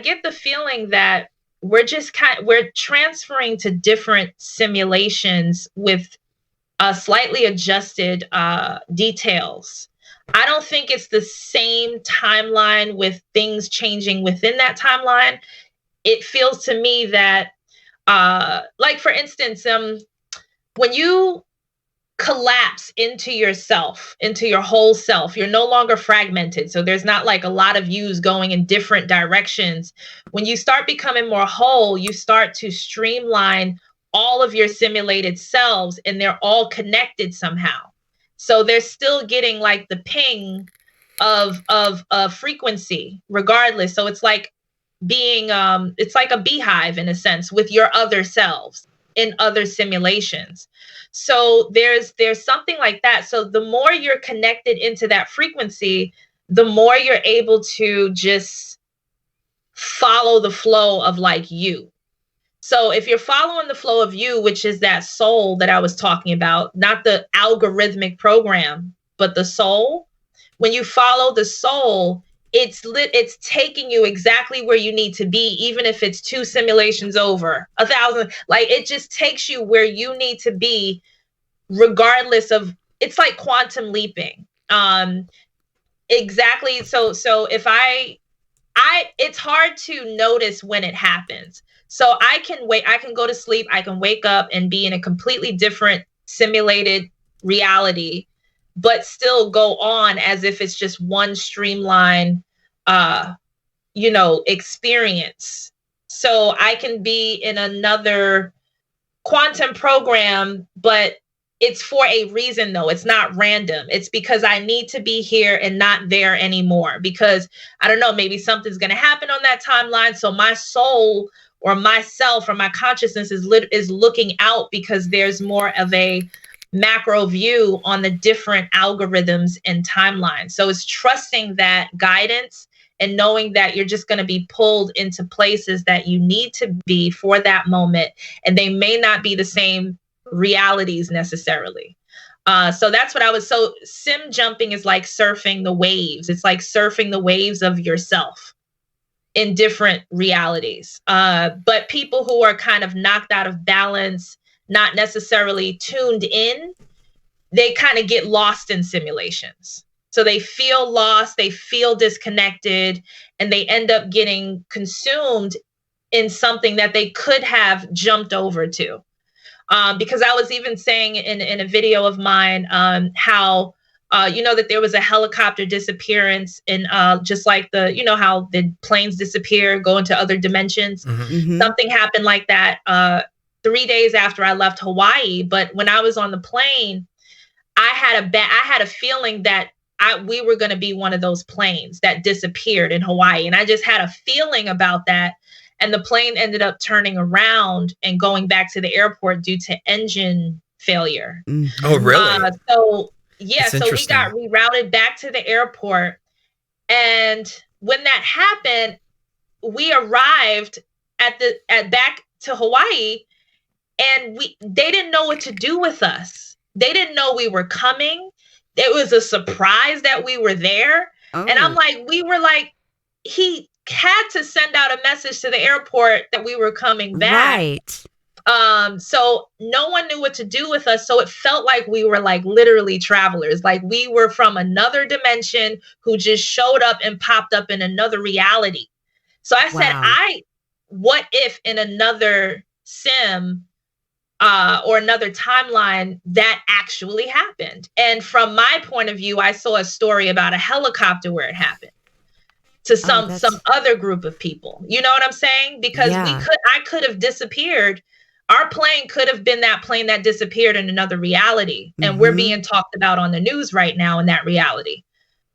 [SPEAKER 5] get the feeling that we're transferring to different simulations with slightly adjusted details. I don't think it's the same timeline with things changing within that timeline. It feels to me that, like for instance, when you collapse into yourself, into your whole self, you're no longer fragmented. So there's not like a lot of yous going in different directions. When you start becoming more whole, you start to streamline all of your simulated selves, and they're all connected somehow. So they're still getting like the ping of frequency regardless. So it's like being it's like a beehive in a sense with your other selves in other simulations. So there's something like that. So the more you're connected into that frequency, the more you're able to just follow the flow of like you. So if you're following the flow of you, which is that soul that I was talking about, not the algorithmic program, but the soul, when you follow the soul, it's taking you exactly where you need to be, even if it's 2 simulations over, 1,000. Like it just takes you where you need to be, regardless of. It's like quantum leaping. Exactly. So if it's hard to notice when it happens. So I can go to sleep, I can wake up and be in a completely different simulated reality, but still go on as if it's just one streamline, experience. So I can be in another quantum program, but it's for a reason though. It's not random. It's because I need to be here and not there anymore, because I don't know, maybe something's going to happen on that timeline. So my soul or myself or my consciousness is looking out, because there's more of a macro view on the different algorithms and timelines. So it's trusting that guidance and knowing that you're just going to be pulled into places that you need to be for that moment. And they may not be the same realities necessarily. So that's what so sim jumping is like surfing the waves. It's like surfing the waves of yourself in different realities. But people who are kind of knocked out of balance, not necessarily tuned in, they kind of get lost in simulations. So they feel lost, they feel disconnected, and they end up getting consumed in something that they could have jumped over to. Because I was even saying in a video of mine how, that there was a helicopter disappearance in just like how the planes disappear, go into other dimensions. Something happened like that 3 days after I left Hawaii. But when I was on the plane, I had a feeling that we were going to be one of those planes that disappeared in Hawaii. And I just had a feeling about that. And the plane ended up turning around and going back to the airport due to engine failure.
[SPEAKER 3] Oh, really?
[SPEAKER 5] So we got rerouted back to the airport. And when that happened, we arrived back to Hawaii, and they didn't know what to do with us. They didn't know we were coming. It was a surprise that we were there. And I'm like, he had to send out a message to the airport that we were coming back.
[SPEAKER 4] Right.
[SPEAKER 5] So no one knew what to do with us. So it felt like we were like literally travelers. Like we were from another dimension who just showed up and popped up in another reality. So I said, what if in another sim or another timeline that actually happened? And from my point of view, I saw a story about a helicopter where it happened to some other group of people. You know what I'm saying? Because I could have disappeared. Our plane could have been that plane that disappeared in another reality. And we're being talked about on the news right now in that reality.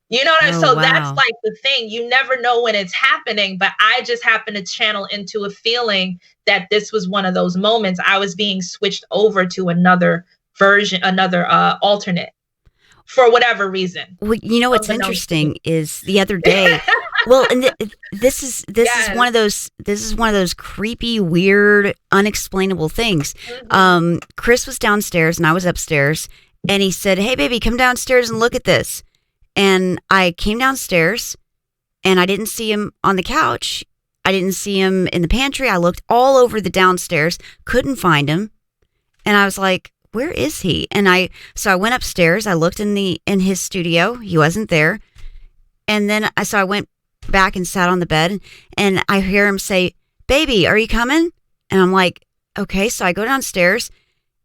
[SPEAKER 5] You know what I mean? So that's like the thing. You never know when it's happening, but I just happened to channel into a feeling that this was one of those moments. I was being switched over to another version, another alternate for whatever reason.
[SPEAKER 4] Well, you know what's interesting is the other day. Well, and this is one of those creepy, weird, unexplainable things. Chris was downstairs and I was upstairs, and he said, "Hey, baby, come downstairs and look at this." And I came downstairs, and I didn't see him on the couch. I didn't see him in the pantry. I looked all over the downstairs, couldn't find him, and I was like, "Where is he?" And so I went upstairs. I looked in his studio. He wasn't there. And then I went back and sat on the bed, and I hear him say, "Baby, are you coming?" And I'm like, okay. So I go downstairs.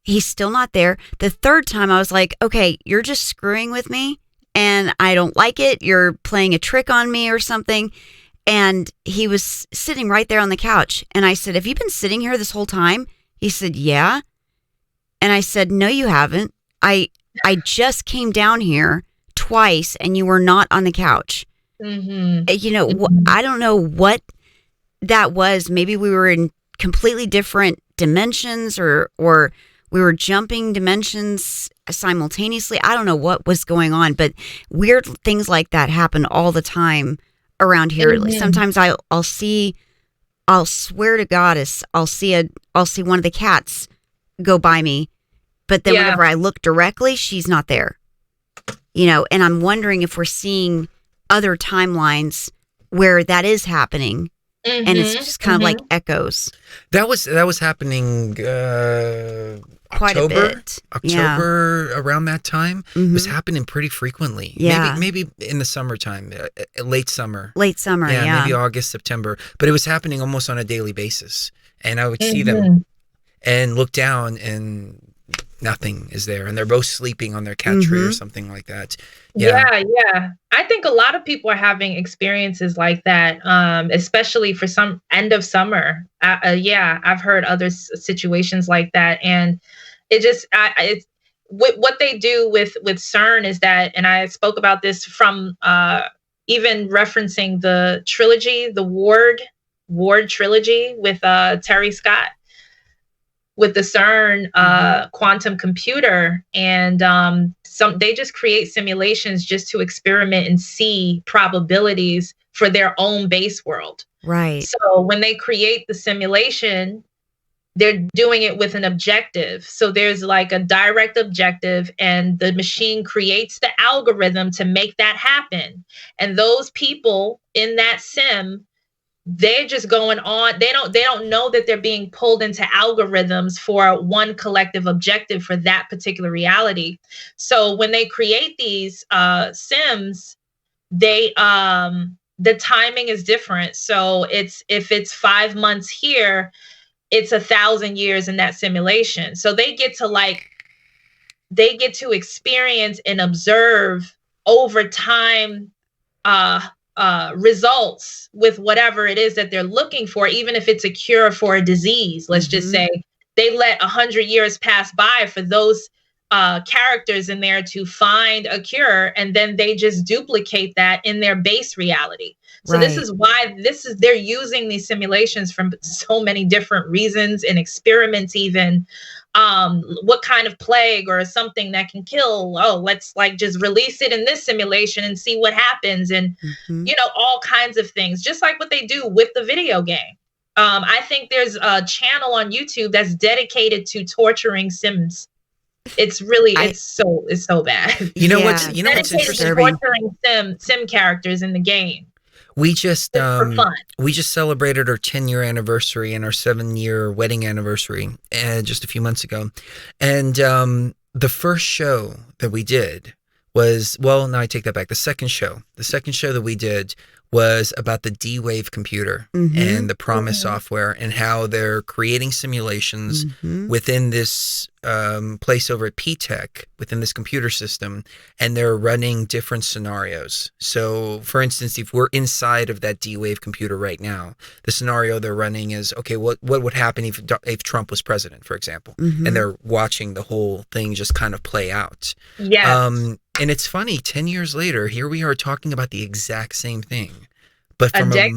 [SPEAKER 4] He's still not there. The third time I was like, okay, you're just screwing with me, and I don't like it. You're playing a trick on me or something. And he was sitting right there on the couch. And I said, "Have you been sitting here this whole time?" He said, "Yeah." And I said, "No, you haven't. I just came down here twice, and you were not on the couch." You know, I don't know what that was. Maybe we were in completely different dimensions, or we were jumping dimensions simultaneously. I don't know what was going on, but weird things like that happen all the time around here. Sometimes I'll swear to goddess, I'll see one of the cats go by me, but then whenever I look directly, she's not there. You know, and I'm wondering if we're seeing other timelines where that is happening, and it's just kind of like echoes.
[SPEAKER 3] That was happening
[SPEAKER 4] quite
[SPEAKER 3] October,
[SPEAKER 4] a bit.
[SPEAKER 3] October around that time. It was happening pretty frequently.
[SPEAKER 4] Yeah,
[SPEAKER 3] maybe in the summertime, late summer.
[SPEAKER 4] Yeah,
[SPEAKER 3] maybe August, September. But it was happening almost on a daily basis, and I would see them and look down, and nothing is there, and they're both sleeping on their cat tree or something like that.
[SPEAKER 5] Yeah. I think a lot of people are having experiences like that, especially for some end of summer. I've heard other situations like that, and it's what they do with CERN is that, and I spoke about this from even referencing the trilogy, the Ward trilogy with Terry Scott, with the CERN quantum computer, and they just create simulations just to experiment and see probabilities for their own base world.
[SPEAKER 4] Right.
[SPEAKER 5] So when they create the simulation, they're doing it with an objective. So there's like a direct objective, and the machine creates the algorithm to make that happen. And those people in that sim, they're just going on. They don't know that they're being pulled into algorithms for one collective objective for that particular reality. So when they create these sims, the timing is different. So if it's 5 months here, it's 1,000 years in that simulation. So they get to experience and observe over time results with whatever it is that they're looking for, even if it's a cure for a disease. Let's just say they let 100 years pass by for those characters in there to find a cure, and then they just duplicate that in their base reality. So This is why they're using these simulations for so many different reasons and experiments, even what kind of plague or something that can kill. Oh, let's just release it in this simulation and see what happens. And, all kinds of things, just like what they do with the video game. I think there's a channel on YouTube that's dedicated to torturing Sims. It's really, it's so bad.
[SPEAKER 3] You know what's interesting?
[SPEAKER 5] Torturing sim characters in the game.
[SPEAKER 3] We just celebrated our 10-year anniversary and our 7-year wedding anniversary just a few months ago. And the first show that we did was, well, no, I take that back. The second show that we did was about the D-Wave computer and the Promise software and how they're creating simulations within this place over at P-Tech, within this computer system, and they're running different scenarios. So, for instance, if we're inside of that D-Wave computer right now, the scenario they're running is, okay, what would happen if Trump was president, for example? And they're watching the whole thing just kind of play out.
[SPEAKER 5] Yes.
[SPEAKER 3] And it's funny, 10 years later, here we are talking about the exact same thing, but from a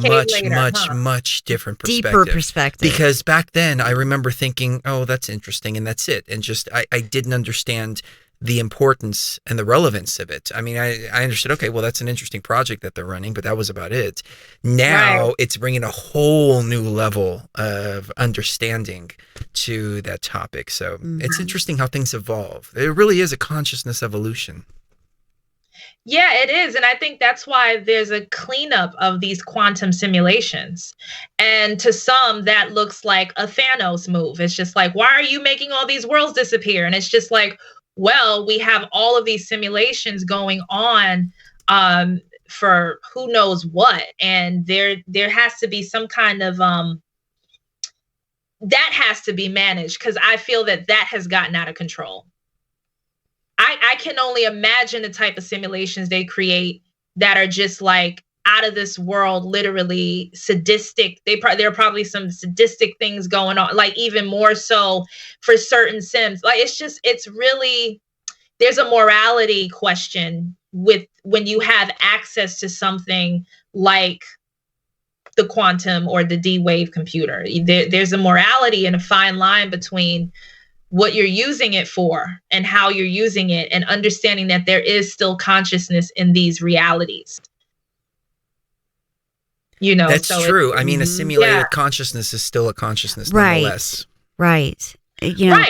[SPEAKER 3] much different perspective.
[SPEAKER 4] Deeper perspective.
[SPEAKER 3] Because back then, I remember thinking, oh, that's interesting, and that's it. And just, I didn't understand the importance and the relevance of it. I mean, I understood, okay, well, that's an interesting project that they're running, but that was about it. Now, it's bringing a whole new level of understanding to that topic. So it's interesting how things evolve. It really is a consciousness evolution.
[SPEAKER 5] Yeah, it is. And I think that's why there's a cleanup of these quantum simulations. And to some, that looks like a Thanos move. It's just like, why are you making all these worlds disappear? And it's just like, well, we have all of these simulations going on for who knows what. And there has to be some kind of that has to be managed, because I feel that has gotten out of control. I can only imagine the type of simulations they create that are just like out of this world, literally sadistic. There are probably some sadistic things going on, like even more so for certain sims. Like it's really, there's a morality question with when you have access to something like the quantum or the D-Wave computer. There's a morality and a fine line between what you're using it for and how you're using it, and understanding that there is still consciousness in these realities. You know,
[SPEAKER 3] that's true. I mean, a simulated consciousness is still a consciousness, nonetheless.
[SPEAKER 4] Right. You know,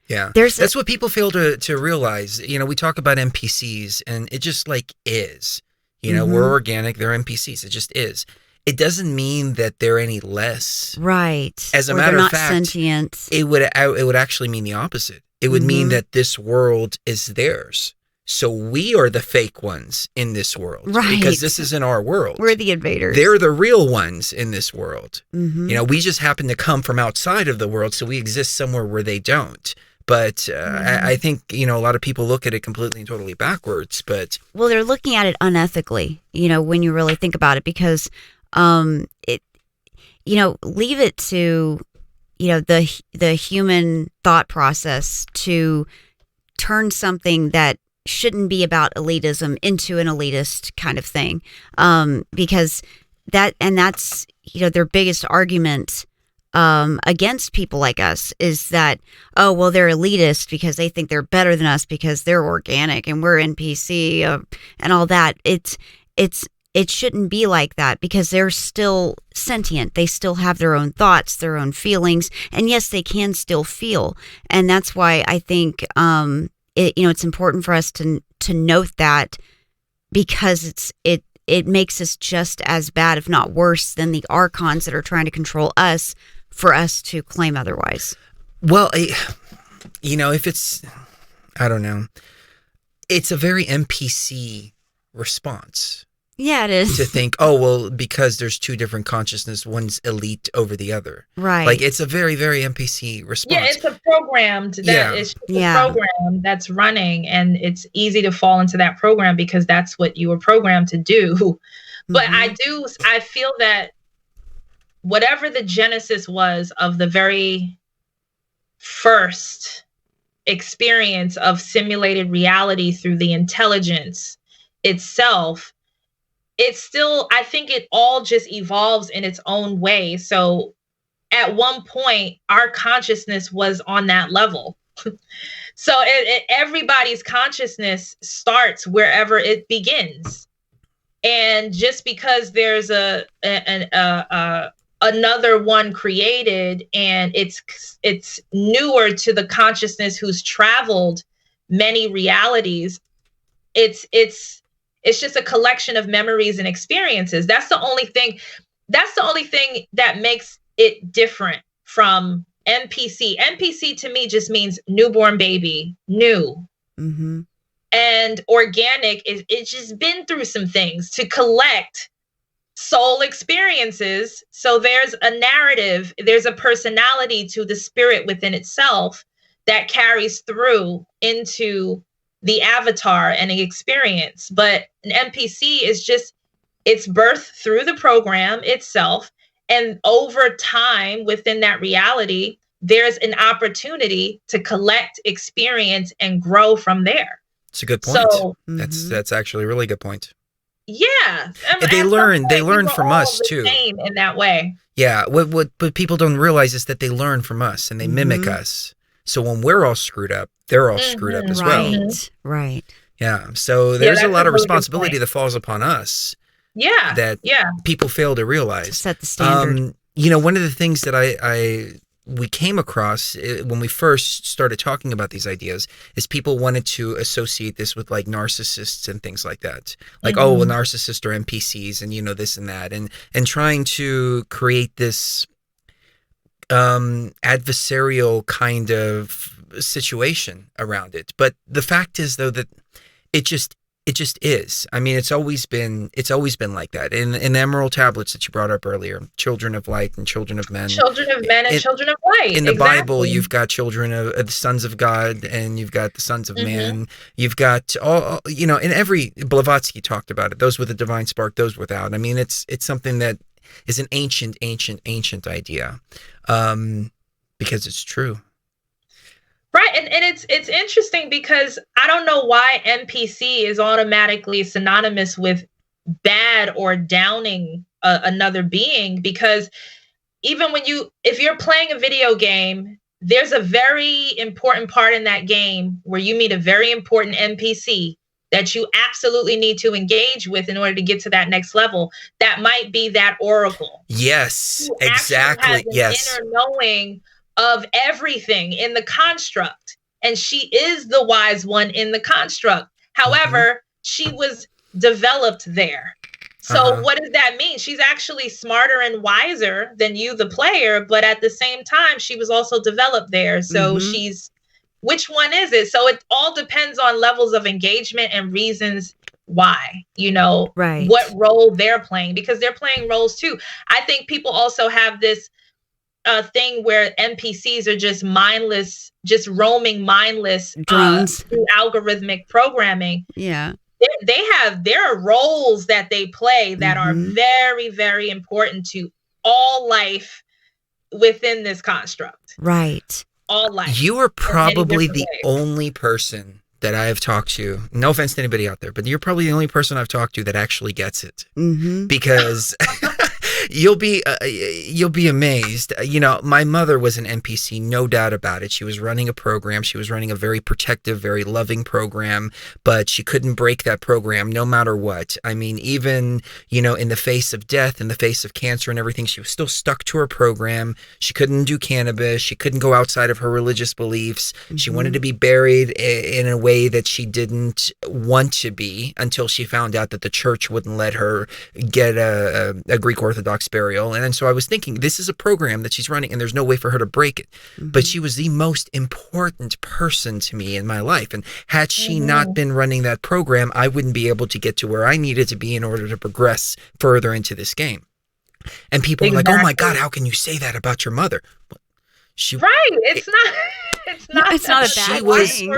[SPEAKER 3] yeah. That's what people fail to realize. You know, we talk about NPCs, and it just like is. You know, we're organic, they're NPCs. It just is. It doesn't mean that they're any less.
[SPEAKER 4] Right.
[SPEAKER 3] As a matter of fact,
[SPEAKER 4] sentient.
[SPEAKER 3] It would actually mean the opposite. It would mean that this world is theirs. So we are the fake ones in this world.
[SPEAKER 4] Right.
[SPEAKER 3] Because this isn't our world.
[SPEAKER 4] We're the invaders.
[SPEAKER 3] They're the real ones in this world. You know, we just happen to come from outside of the world, so we exist somewhere where they don't. But I think, you know, a lot of people look at it completely and totally backwards. But
[SPEAKER 4] well, they're looking at it unethically, you know, when you really think about it, because it, you know, leave it to, you know, the human thought process to turn something that shouldn't be about elitism into an elitist kind of thing, because that's, you know, their biggest argument against people like us is that, oh, well, they're elitist because they think they're better than us because they're organic and we're NPC and all that. It shouldn't be like that, because they're still sentient. They still have their own thoughts, their own feelings, and yes, they can still feel. And that's why I think it's important for us to note that, because it makes us just as bad, if not worse, than the archons that are trying to control us, for us to claim otherwise.
[SPEAKER 3] Well, you know, if it's, I don't know, it's a very NPC response.
[SPEAKER 4] Yeah, it is.
[SPEAKER 3] To think, oh, well, because there's two different consciousness, one's elite over the other.
[SPEAKER 4] Right.
[SPEAKER 3] Like, it's a very, very NPC response.
[SPEAKER 5] Yeah, it's a programmed, it's a program that's running, and it's easy to fall into that program because that's what you were programmed to do. But I feel that whatever the genesis was of the very first experience of simulated reality through the intelligence itself, it's still, I think it all just evolves in its own way. So at one point, our consciousness was on that level. So everybody's consciousness starts wherever it begins. And just because there's a another one created, and it's newer to the consciousness who's traveled many realities. It's just a collection of memories and experiences. That's the only thing that makes it different from NPC. NPC to me just means newborn baby, new.
[SPEAKER 4] Mm-hmm.
[SPEAKER 5] And organic it's just been through some things to collect soul experiences. So there's a narrative, there's a personality to the spirit within itself that carries through into the avatar and the experience. But an NPC is just, it's birthed through the program itself. And over time within that reality, there's an opportunity to collect experience and grow from there.
[SPEAKER 3] It's a good point. So, that's actually a really good point.
[SPEAKER 5] Yeah.
[SPEAKER 3] They learn from us too.
[SPEAKER 5] In that way.
[SPEAKER 3] Yeah. What people don't realize is that they learn from us and they mimic us. So when we're all screwed up, they're all screwed up as well.
[SPEAKER 4] Right.
[SPEAKER 3] Yeah. So there's a lot of responsibility that falls upon us.
[SPEAKER 5] Yeah.
[SPEAKER 3] That people fail to realize. To
[SPEAKER 4] set the standard.
[SPEAKER 3] One of the things that we came across when we first started talking about these ideas is people wanted to associate this with like narcissists and things like that. Like, oh, well, narcissists are NPCs and, this and that. And trying to create this adversarial kind of situation around it. But the fact is, though, that it just is. I mean, it's always been like that. In the Emerald Tablets that you brought up earlier, children of light and children of men.
[SPEAKER 5] Children of men and children of light.
[SPEAKER 3] In the Bible, you've got children of the sons of God, and you've got the sons of man. You've got all, in every, Blavatsky talked about it, those with a divine spark, those without. I mean, it's something that is an ancient idea, because it's true.
[SPEAKER 5] Right. And it's interesting because I don't know why NPC is automatically synonymous with bad or downing another being, because even if you're playing a video game, there's a very important part in that game where you meet a very important NPC that you absolutely need to engage with in order to get to that next level. That might be that oracle.
[SPEAKER 3] Yes, exactly. Yes.
[SPEAKER 5] Inner knowing of everything in the construct. And she is the wise one in the construct. However, she was developed there. So what does that mean? She's actually smarter and wiser than you, the player, but at the same time, she was also developed there. So which one is it? So it all depends on levels of engagement and reasons why, what role they're playing, because they're playing roles too. I think people also have this thing where NPCs are just mindless, just roaming mindless
[SPEAKER 4] drones
[SPEAKER 5] through algorithmic programming.
[SPEAKER 4] Yeah.
[SPEAKER 5] There are roles that they play that are very, very important to all life within this construct.
[SPEAKER 4] Right.
[SPEAKER 5] All life.
[SPEAKER 3] You are probably the only person that I have talked to, no offense to anybody out there, but you're probably the only person I've talked to that actually gets it. Because you'll be amazed. My mother was an NPC, no doubt about it. She was running a program. She was running a very protective, very loving program, but she couldn't break that program no matter what. I mean, even, in the face of death, in the face of cancer and everything, she was still stuck to her program. She couldn't do cannabis. She couldn't go outside of her religious beliefs. She wanted to be buried in a way that she didn't want to be until she found out that the church wouldn't let her get a Greek Orthodox burial. And so I was thinking, this is a program that she's running and there's no way for her to break it. But she was the most important person to me in my life. And had she not been running that program, I wouldn't be able to get to where I needed to be in order to progress further into this game. And people are like, oh my God, how can you say that about your mother? It's
[SPEAKER 4] not a bad thing.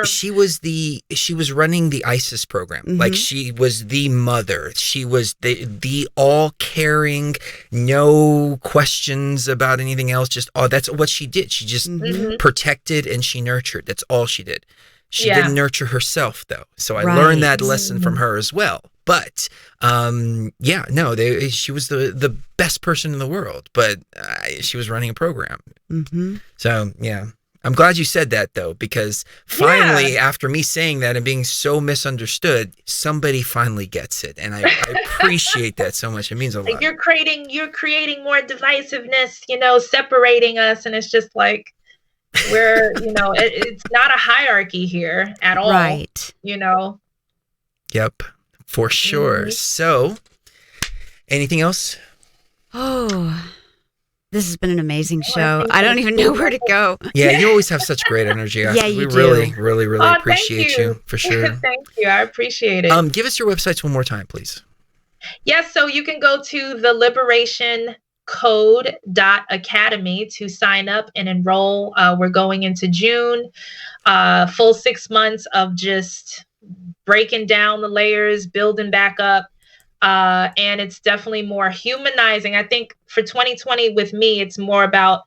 [SPEAKER 3] She was running the ISIS program. Like, she was the mother. She was the all caring, no questions about anything else. Just, that's what she did. She just protected and she nurtured. That's all she did. She didn't nurture herself, though. So I learned that lesson from her as well. But, she was the best person in the world, but she was running a program. So, yeah. I'm glad you said that though, because finally, after me saying that and being so misunderstood, somebody finally gets it, and I appreciate that so much. It means a lot.
[SPEAKER 5] You're creating more divisiveness, separating us, and it's just like we're, it's not a hierarchy here at all,
[SPEAKER 4] right?
[SPEAKER 3] Yep, for sure. So, anything else?
[SPEAKER 4] Oh. This has been an amazing show. I don't even know where to go.
[SPEAKER 3] Yeah, you always have such great energy.
[SPEAKER 4] Yeah, you do.
[SPEAKER 3] Really, really, really appreciate you for sure.
[SPEAKER 5] Thank you. I appreciate it.
[SPEAKER 3] Give us your websites one more time, please.
[SPEAKER 5] Yes, so you can go to the liberationcode.academy to sign up and enroll. We're going into June, full 6 months of just breaking down the layers, building back up. And it's definitely more humanizing. I think for 2020 with me, it's more about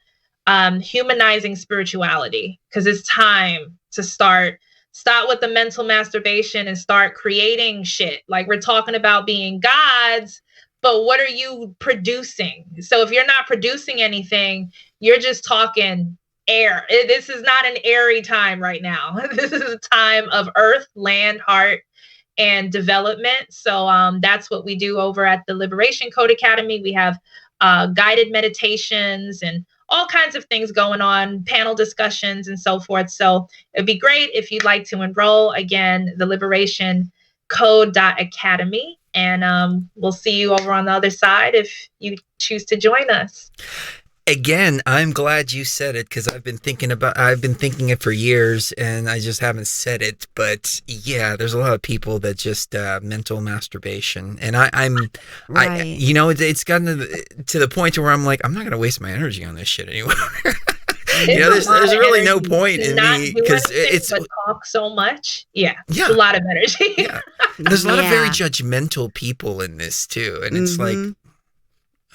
[SPEAKER 5] humanizing spirituality, because it's time to stop with the mental masturbation and start creating shit. Like, we're talking about being gods, but what are you producing? So if you're not producing anything, you're just talking air. This is not an airy time right now. This is a time of earth, land, heart, and development. So that's what we do over at the Liberation Code Academy. We have guided meditations and all kinds of things going on, panel discussions and so forth. So it'd be great if you'd like to enroll. Again, the Liberation Code.academy. And we'll see you over on the other side if you choose to join us.
[SPEAKER 3] Again, I'm glad you said it, because I've been thinking it for years and I just haven't said it. But yeah, there's a lot of people that just mental masturbation, and it's gotten to the point where I'm like, I'm not going to waste my energy on this shit anymore. There's really no point in me, because it's
[SPEAKER 5] talk so much. Yeah, it's a lot of energy.
[SPEAKER 3] Yeah. There's a lot of very judgmental people in this too, and it's like,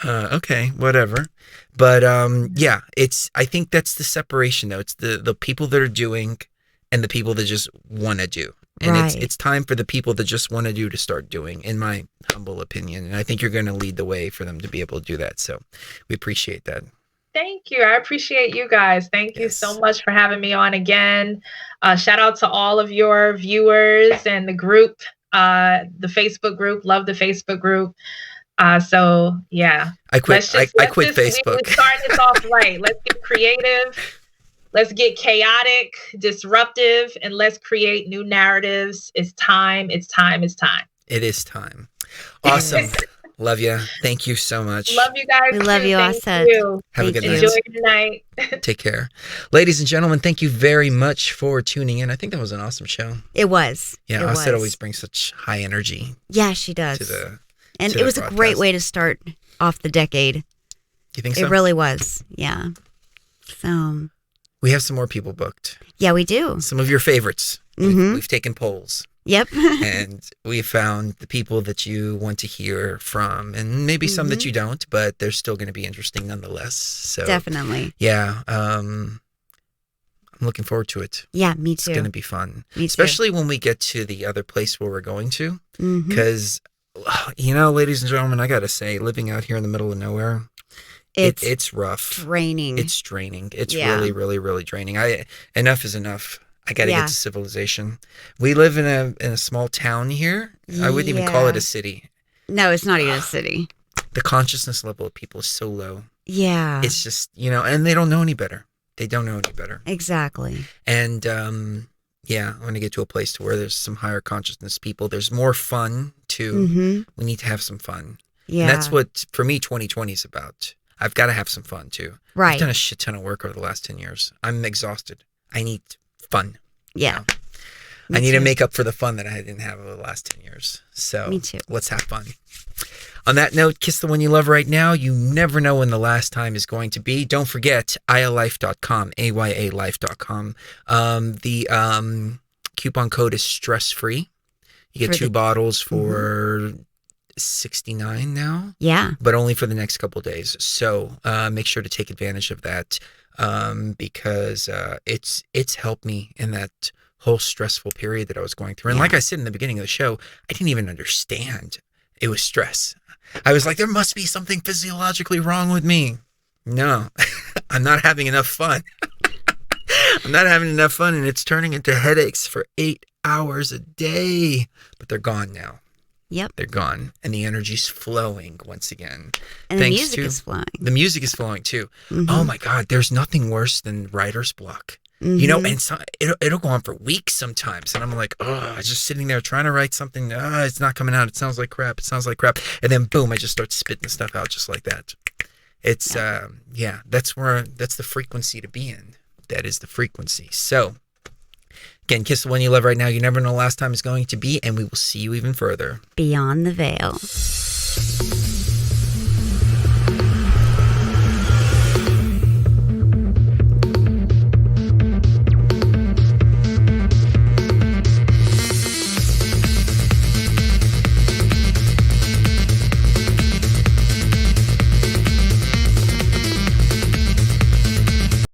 [SPEAKER 3] okay, whatever. But I think that's the separation though. It's the people that are doing and the people that just want to do. And it's time for the people that just want to do to start doing, in my humble opinion. And I think you're going to lead the way for them to be able to do that. So we appreciate that.
[SPEAKER 5] Thank you. I appreciate you guys. Thank you so much for having me on again. Shout out to all of your viewers and the group, the Facebook group. Love the Facebook group. So yeah,
[SPEAKER 3] I quit Facebook.
[SPEAKER 5] We're starting this off right. Let's get creative. Let's get chaotic, disruptive, and let's create new narratives. It's time. It's time. It's time.
[SPEAKER 3] It is time. Awesome. Love you. Thank you so much.
[SPEAKER 5] Love you guys.
[SPEAKER 4] We love you, Asad.
[SPEAKER 3] Have a good night.
[SPEAKER 5] Enjoy your night.
[SPEAKER 3] Take care. Ladies and gentlemen, thank you very much for tuning in. I think that was an awesome show.
[SPEAKER 4] It was.
[SPEAKER 3] Yeah, Asad always brings such high energy.
[SPEAKER 4] Yeah, she does. And it was a great way to start off the decade.
[SPEAKER 3] You think so?
[SPEAKER 4] It really was. Yeah. So
[SPEAKER 3] we have some more people booked.
[SPEAKER 4] Yeah, we do.
[SPEAKER 3] Some of your favorites. We've taken polls.
[SPEAKER 4] Yep.
[SPEAKER 3] And we found the people that you want to hear from, and maybe some that you don't, but they're still going to be interesting nonetheless. So
[SPEAKER 4] definitely.
[SPEAKER 3] Yeah. I'm looking forward to it.
[SPEAKER 4] Yeah, me too.
[SPEAKER 3] It's going to be fun.
[SPEAKER 4] Me too.
[SPEAKER 3] Especially when we get to the other place where we're going to. Because, ladies and gentlemen, I got to say, living out here in the middle of nowhere, it's rough.
[SPEAKER 4] Draining.
[SPEAKER 3] It's draining. It's really, really, really draining. Enough is enough. I got to get to civilization. We live in a small town here. I wouldn't even call it a city.
[SPEAKER 4] No, it's not even a city.
[SPEAKER 3] The consciousness level of people is so low.
[SPEAKER 4] Yeah.
[SPEAKER 3] It's just, and they don't know any better. They don't know any better.
[SPEAKER 4] Exactly.
[SPEAKER 3] And, I want to get to a place to where there's some higher consciousness people. There's more fun too. We need to have some fun. Yeah. And that's what, for me, 2020 is about. I've got to have some fun too.
[SPEAKER 4] Right.
[SPEAKER 3] I've done a shit ton of work over the last 10 years. I'm exhausted. I need fun.
[SPEAKER 4] Yeah.
[SPEAKER 3] I need to make up for the fun that I didn't have over the last 10 years. So
[SPEAKER 4] me too.
[SPEAKER 3] Let's have fun. On that note, kiss the one you love right now. You never know when the last time is going to be. Don't forget, AyaLife.com, AYALife.com. The coupon code is stress-free. You get 2 bottles for $69 now.
[SPEAKER 4] Yeah.
[SPEAKER 3] But only for the next couple of days. So make sure to take advantage of that because it's helped me in that whole stressful period that I was going through. And like I said in the beginning of the show, I didn't even understand it was stress. I was like, there must be something physiologically wrong with me. No, I'm not having enough fun. I'm not having enough fun, and it's turning into headaches for 8 hours a day. But they're gone now.
[SPEAKER 4] Yep.
[SPEAKER 3] They're gone. And the energy's flowing once again.
[SPEAKER 4] And the music is flowing.
[SPEAKER 3] The music is flowing too.
[SPEAKER 4] Mm-hmm.
[SPEAKER 3] Oh my God. There's nothing worse than writer's block. Mm-hmm. You know, and it'll go on for weeks sometimes. And I'm like, oh, I'm just sitting there trying to write something. It's not coming out. It sounds like crap. It sounds like crap. And then boom, I just start spitting stuff out just like that. It's, that's the frequency to be in. That is the frequency. So, again, kiss the one you love right now. You never know the last time it's going to be, and we will see you even further.
[SPEAKER 4] Beyond the veil.